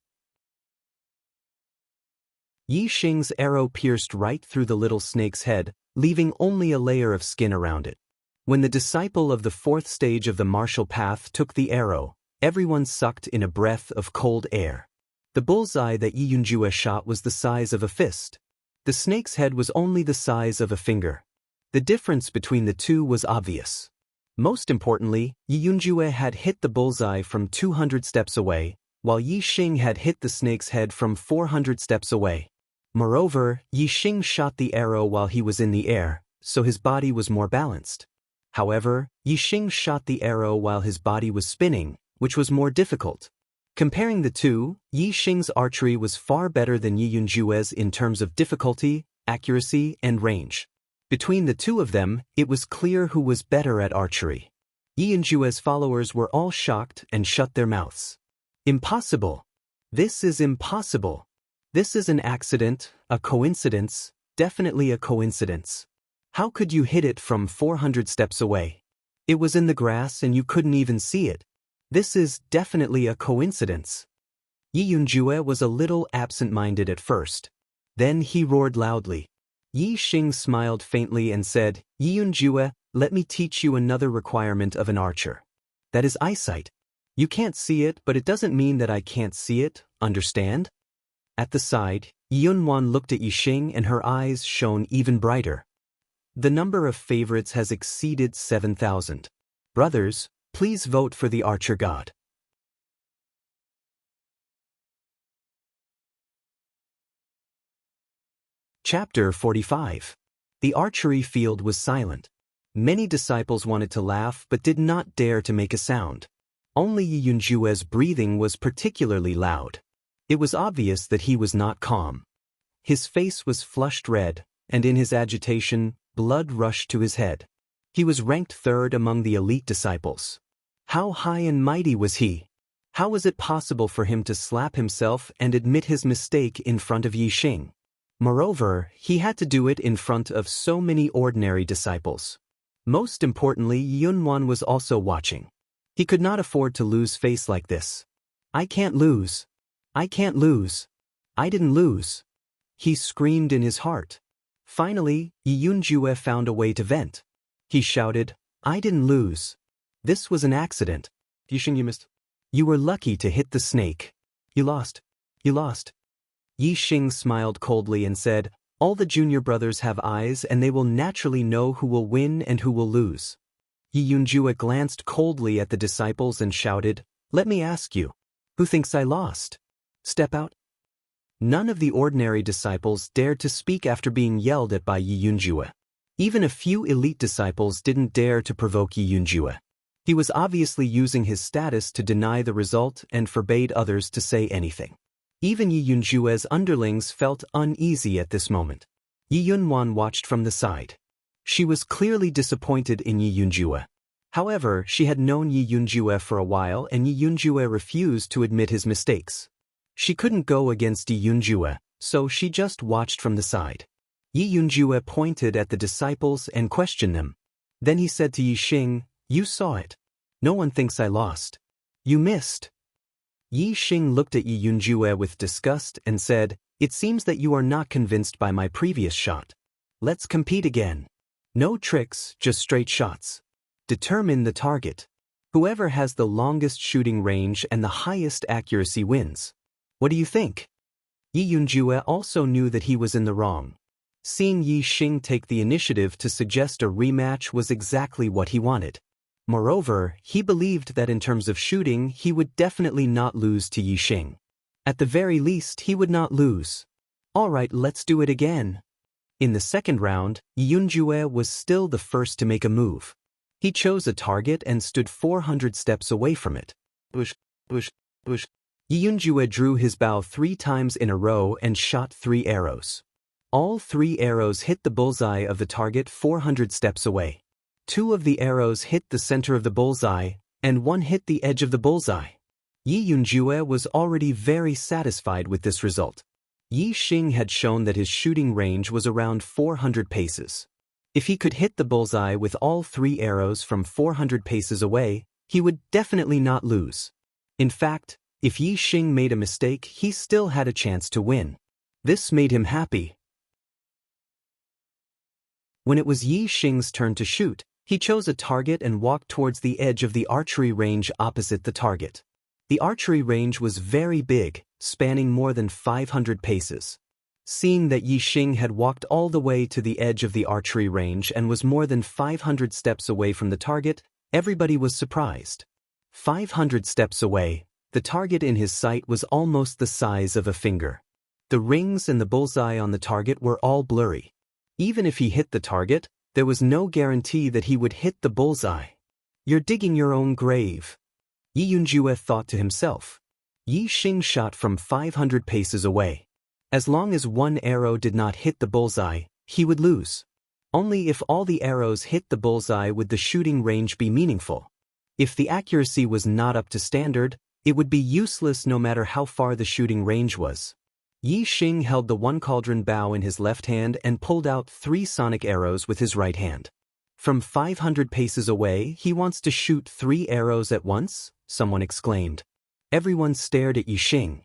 Yixing's arrow pierced right through the little snake's head, leaving only a layer of skin around it. When the disciple of the 4th stage of the martial path took the arrow, everyone sucked in a breath of cold air. The bullseye that Yi Yunjue shot was the size of a fist. The snake's head was only the size of a finger. The difference between the two was obvious. Most importantly, Yi Yunjue had hit the bullseye from 200 steps away, while Yixing had hit the snake's head from 400 steps away. Moreover, Yixing shot the arrow while he was in the air, so his body was more balanced. However, Yixing shot the arrow while his body was spinning, which was more difficult. Comparing the two, Yixing's archery was far better than Yi Yunjue's in terms of difficulty, accuracy, and range. Between the two of them, it was clear who was better at archery. Yi Yunjue's followers were all shocked and shut their mouths. Impossible! This is impossible! This is an accident, a coincidence, definitely a coincidence. How could you hit it from 400 steps away? It was in the grass and you couldn't even see it. This is definitely a coincidence. Yi Yunjue was a little absent-minded at first. Then he roared loudly. Yixing smiled faintly and said, "Yi Yunjue, let me teach you another requirement of an archer. That is eyesight. You can't see it, but it doesn't mean that I can't see it, understand?" At the side, Yi Yunwan looked at Yixing and her eyes shone even brighter. The number of favorites has exceeded 7,000. Brothers, please vote for the archer god. Chapter 45. The archery field was silent. Many disciples wanted to laugh but did not dare to make a sound. Only Yi Yunjue's breathing was particularly loud. It was obvious that he was not calm. His face was flushed red, and in his agitation, blood rushed to his head. He was ranked 3rd among the elite disciples. How high and mighty was he? How was it possible for him to slap himself and admit his mistake in front of Yixing? Moreover, he had to do it in front of so many ordinary disciples. Most importantly, Yunwan was also watching. He could not afford to lose face like this. I can't lose. I can't lose. I didn't lose. He screamed in his heart. Finally, Yunjue found a way to vent. He shouted, I didn't lose. This was an accident. Yixing, you missed. You were lucky to hit the snake. You lost. You lost. Yixing smiled coldly and said, all the junior brothers have eyes and they will naturally know who will win and who will lose. Yunjue glanced coldly at the disciples and shouted, let me ask you, who thinks I lost? Step out. None of the ordinary disciples dared to speak after being yelled at by Yunjue. Even a few elite disciples didn't dare to provoke Yunjue. He was obviously using his status to deny the result and forbade others to say anything. Even Yunjue's underlings felt uneasy at this moment. Yunwan watched from the side. She was clearly disappointed in Yunjue. However, she had known Yunjue for a while and Yunjue refused to admit his mistakes. She couldn't go against Yunjue, so she just watched from the side. Yunjue pointed at the disciples and questioned them. Then he said to Yixing, you saw it. No one thinks I lost. You missed. Yixing looked at Yunjue with disgust and said, it seems that you are not convinced by my previous shot. Let's compete again. No tricks, just straight shots. Determine the target. Whoever has the longest shooting range and the highest accuracy wins. What do you think? Yunjue also knew that he was in the wrong. Seeing Yixing take the initiative to suggest a rematch was exactly what he wanted. Moreover, he believed that in terms of shooting, he would definitely not lose to Yixing. At the very least, he would not lose. All right, let's do it again. In the second round, Yunjue was still the first to make a move. He chose a target and stood 400 steps away from it. Bush, bush, bush. Yunjue drew his bow 3 times in a row and shot 3 arrows. All 3 arrows hit the bullseye of the target 400 steps away. 2 of the arrows hit the center of the bullseye, and 1 hit the edge of the bullseye. Yunjue was already very satisfied with this result. Yixing had shown that his shooting range was around 400 paces. If he could hit the bullseye with all 3 arrows from 400 paces away, he would definitely not lose. In fact, if Yixing made a mistake, he still had a chance to win. This made him happy. When it was Yixing's turn to shoot, he chose a target and walked towards the edge of the archery range opposite the target. The archery range was very big, spanning more than 500 paces. Seeing that Yixing had walked all the way to the edge of the archery range and was more than 500 steps away from the target, everybody was surprised. 500 steps away, the target in his sight was almost the size of a finger. The rings and the bullseye on the target were all blurry. Even if he hit the target, there was no guarantee that he would hit the bullseye. You're digging your own grave. Yunjue thought to himself. Yixing shot from 500 paces away. As long as 1 arrow did not hit the bullseye, he would lose. Only if all the arrows hit the bullseye would the shooting range be meaningful. If the accuracy was not up to standard, it would be useless no matter how far the shooting range was. Yixing held the 1 cauldron bow in his left hand and pulled out 3 sonic arrows with his right hand. From 500 paces away, he wants to shoot 3 arrows at once? Someone exclaimed. Everyone stared at Yixing.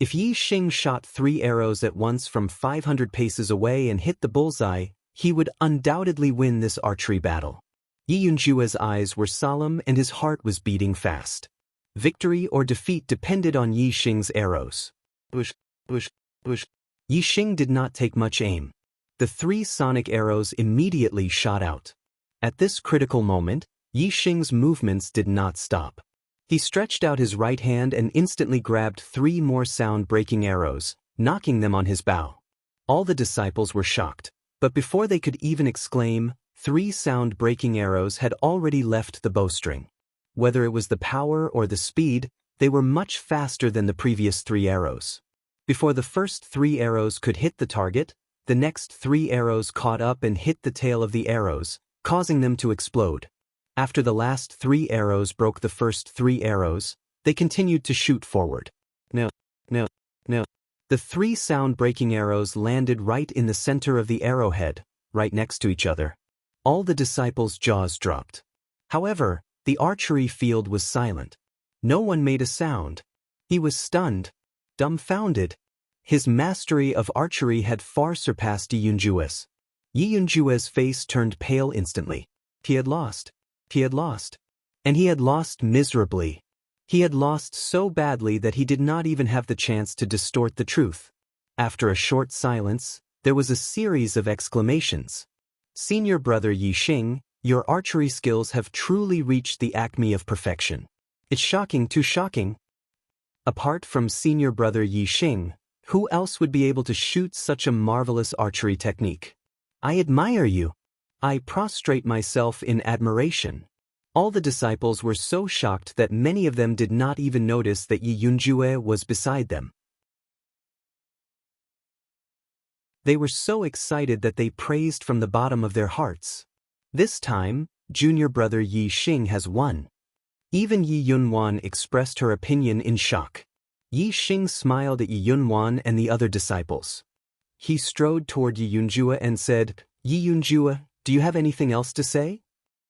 If Yixing shot 3 arrows at once from 500 paces away and hit the bullseye, he would undoubtedly win this archery battle. Yunjue's eyes were solemn and his heart was beating fast. Victory or defeat depended on Yixing's arrows. Bush, bush, bush. Yixing did not take much aim. The 3 sonic arrows immediately shot out. At this critical moment, Yixing's movements did not stop. He stretched out his right hand and instantly grabbed 3 more sound-breaking arrows, knocking them on his bow. All the disciples were shocked, but before they could even exclaim, 3 sound-breaking arrows had already left the bowstring. Whether it was the power or the speed, they were much faster than the previous 3 arrows. Before the first 3 arrows could hit the target, the next 3 arrows caught up and hit the tail of the arrows, causing them to explode. After the last 3 arrows broke the first 3 arrows, they continued to shoot forward. No. The 3 sound-breaking arrows landed right in the center of the arrowhead, right next to each other. All the disciples' jaws dropped. However, the archery field was silent. No one made a sound. He was stunned, dumbfounded. His mastery of archery had far surpassed Yi Yunjue's. Yi Yunjue's face turned pale instantly. He had lost. He had lost. And he had lost miserably. He had lost so badly that he did not even have the chance to distort the truth. After a short silence, there was a series of exclamations. Senior brother Yi Xing, your archery skills have truly reached the acme of perfection. It's shocking, too shocking. Apart from senior brother Yi Xing, who else would be able to shoot such a marvelous archery technique? I admire you. I prostrate myself in admiration. All the disciples were so shocked that many of them did not even notice that Yi Yunjue was beside them. They were so excited that they praised from the bottom of their hearts. This time, junior brother Yi Xing has won. Even Yi Yunwan expressed her opinion in shock. Yi Xing smiled at Yi Yunwan and the other disciples. He strode toward Yi Yunjue and said, Yi Yunjue, do you have anything else to say?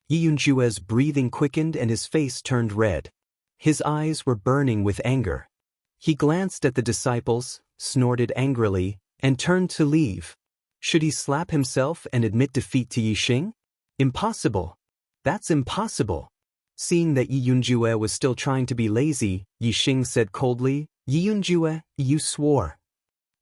Yi Yunjue's breathing quickened and his face turned red. His eyes were burning with anger. He glanced at the disciples, snorted angrily, and turned to leave. Should he slap himself and admit defeat to Yi Xing? Impossible. That's impossible. Seeing that Yi Yunjue was still trying to be lazy, Yi Xing said coldly, Yi Yunjue, you swore.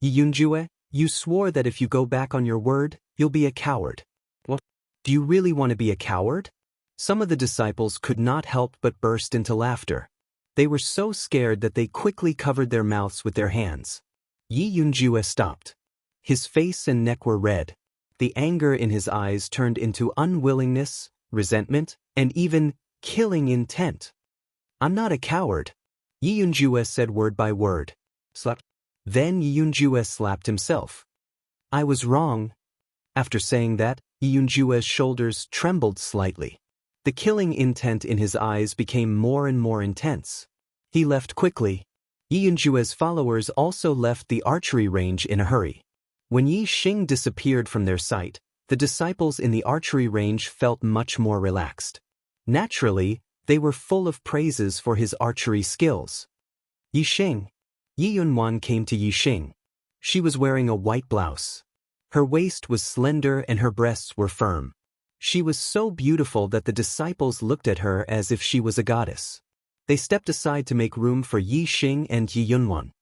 Yi Yunjue, you swore that if you go back on your word, you'll be a coward. What? Do you really want to be a coward? Some of the disciples could not help but burst into laughter. They were so scared that they quickly covered their mouths with their hands. Yi Yunjue stopped. His face and neck were red. The anger in his eyes turned into unwillingness, resentment, and even killing intent. I'm not a coward. Yi Yunjue said word by word. Slap. Then Yi Yunjue slapped himself. I was wrong. After saying that, Yi Yunjue's shoulders trembled slightly. The killing intent in his eyes became more and more intense. He left quickly. Yi Yunjue's followers also left the archery range in a hurry. When Yi Xing disappeared from their sight, the disciples in the archery range felt much more relaxed. Naturally, they were full of praises for his archery skills. Yi Xing. Yi Yunwan came to Yi Xing. She was wearing a white blouse. Her waist was slender and her breasts were firm. She was so beautiful that the disciples looked at her as if she was a goddess. They stepped aside to make room for Yi Xing and Yi Yunwan.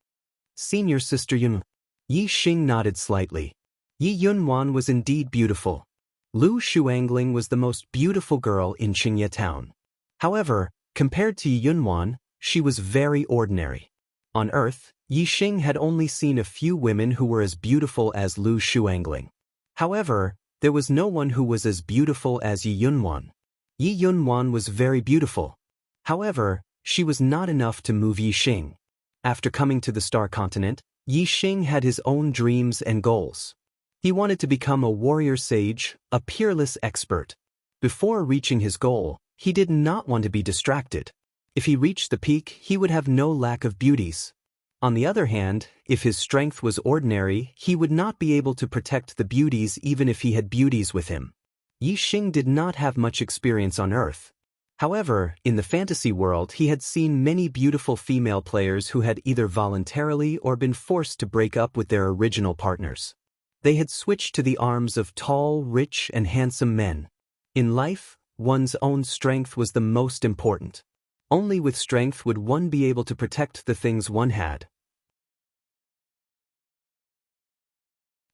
Senior sister Yun. Yi Xing nodded slightly. Yi Yunwan was indeed beautiful. Lu Shuangling was the most beautiful girl in Xianxia town. However, compared to Yi Yunwan, she was very ordinary. On Earth, Yi Xing had only seen a few women who were as beautiful as Lu Shuangling. However, there was no one who was as beautiful as Yi Yunwan. Yi Yunwan was very beautiful. However, she was not enough to move Yi Xing. After coming to the Star Continent, Yi Xing had his own dreams and goals. He wanted to become a warrior sage, a peerless expert. Before reaching his goal, he did not want to be distracted. If he reached the peak, he would have no lack of beauties. On the other hand, if his strength was ordinary, he would not be able to protect the beauties even if he had beauties with him. Yi Xing did not have much experience on Earth. However, in the fantasy world he had seen many beautiful female players who had either voluntarily or been forced to break up with their original partners. They had switched to the arms of tall, rich, and handsome men. In life, one's own strength was the most important. Only with strength would one be able to protect the things one had.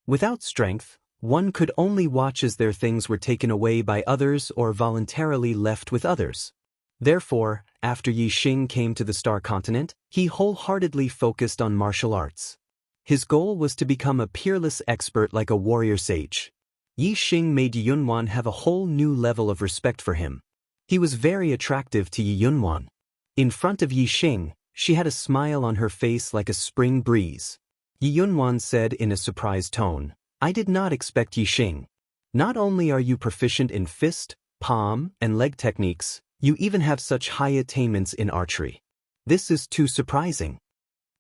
Without strength, one could only watch as their things were taken away by others or voluntarily left with others. Therefore, after Yi Xing came to the Star Continent, he wholeheartedly focused on martial arts. His goal was to become a peerless expert like a warrior sage. Yi Xing made Yi Yunwan have a whole new level of respect for him. He was very attractive to Yi Yunwan. In front of Yi Xing, she had a smile on her face like a spring breeze. Yi Yunwan said in a surprised tone, I did not expect Yi Xing. Not only are you proficient in fist, palm, and leg techniques, you even have such high attainments in archery. This is too surprising.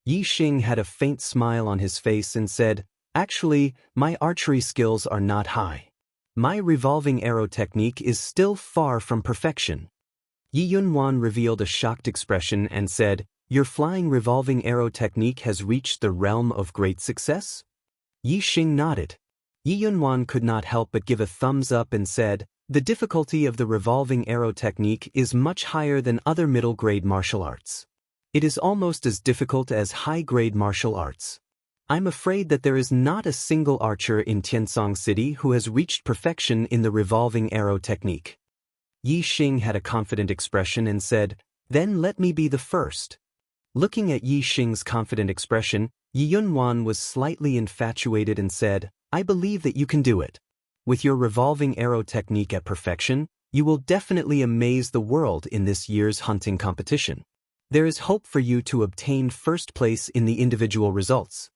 Yi Xing had a faint smile on his face and said, Actually, my archery skills are not high. My revolving arrow technique is still far from perfection. Yi Yunwan revealed a shocked expression and said, "Your flying revolving arrow technique has reached the realm of great success?" Yi Xing nodded. Yi Yunwan could not help but give a thumbs up and said, "The difficulty of the revolving arrow technique is much higher than other middle-grade martial arts. It is almost as difficult as high-grade martial arts. I'm afraid that there is not a single archer in Tiansong City who has reached perfection in the revolving arrow technique." Yi Xing had a confident expression and said, "Then let me be the first." Looking at Yi Xing's confident expression, Yi Yunwan was slightly infatuated and said, "I believe that you can do it. With your revolving arrow technique at perfection, you will definitely amaze the world in this year's hunting competition. There is hope for you to obtain first place in the individual results."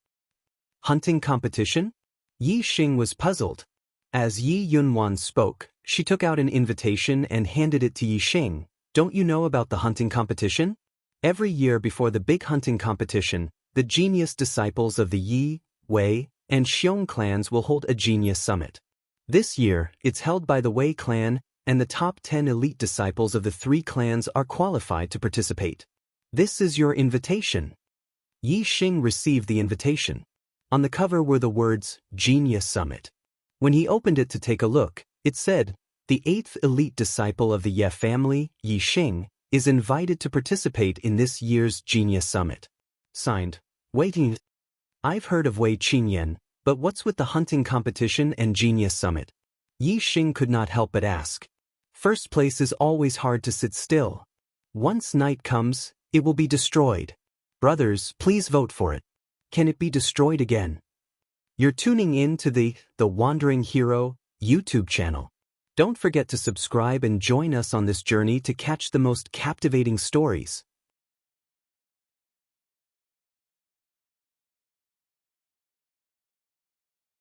Hunting competition? Yi Xing was puzzled. As Yi Yunwan spoke, she took out an invitation and handed it to Yi Xing. "Don't you know about the hunting competition? Every year before the big hunting competition, the genius disciples of the Yi, Wei, and Xiong clans will hold a genius summit. This year, it's held by the Wei clan, and the top 10 elite disciples of the 3 clans are qualified to participate. This is your invitation." Yi Xing received the invitation. On the cover were the words, "Genius Summit." When he opened it to take a look, it said, "The 8th elite disciple of the Ye family, Yi Xing, is invited to participate in this year's Genius Summit. Signed, Waiting." I've heard of Wei Qingyan, but what's with the hunting competition and Genius Summit? Yi Xing could not help but ask. First place is always hard to sit still. Once night comes, it will be destroyed. Brothers, please vote for it. Can it be destroyed again? You're tuning in to the Wandering Hero YouTube channel. Don't forget to subscribe and join us on this journey to catch the most captivating stories.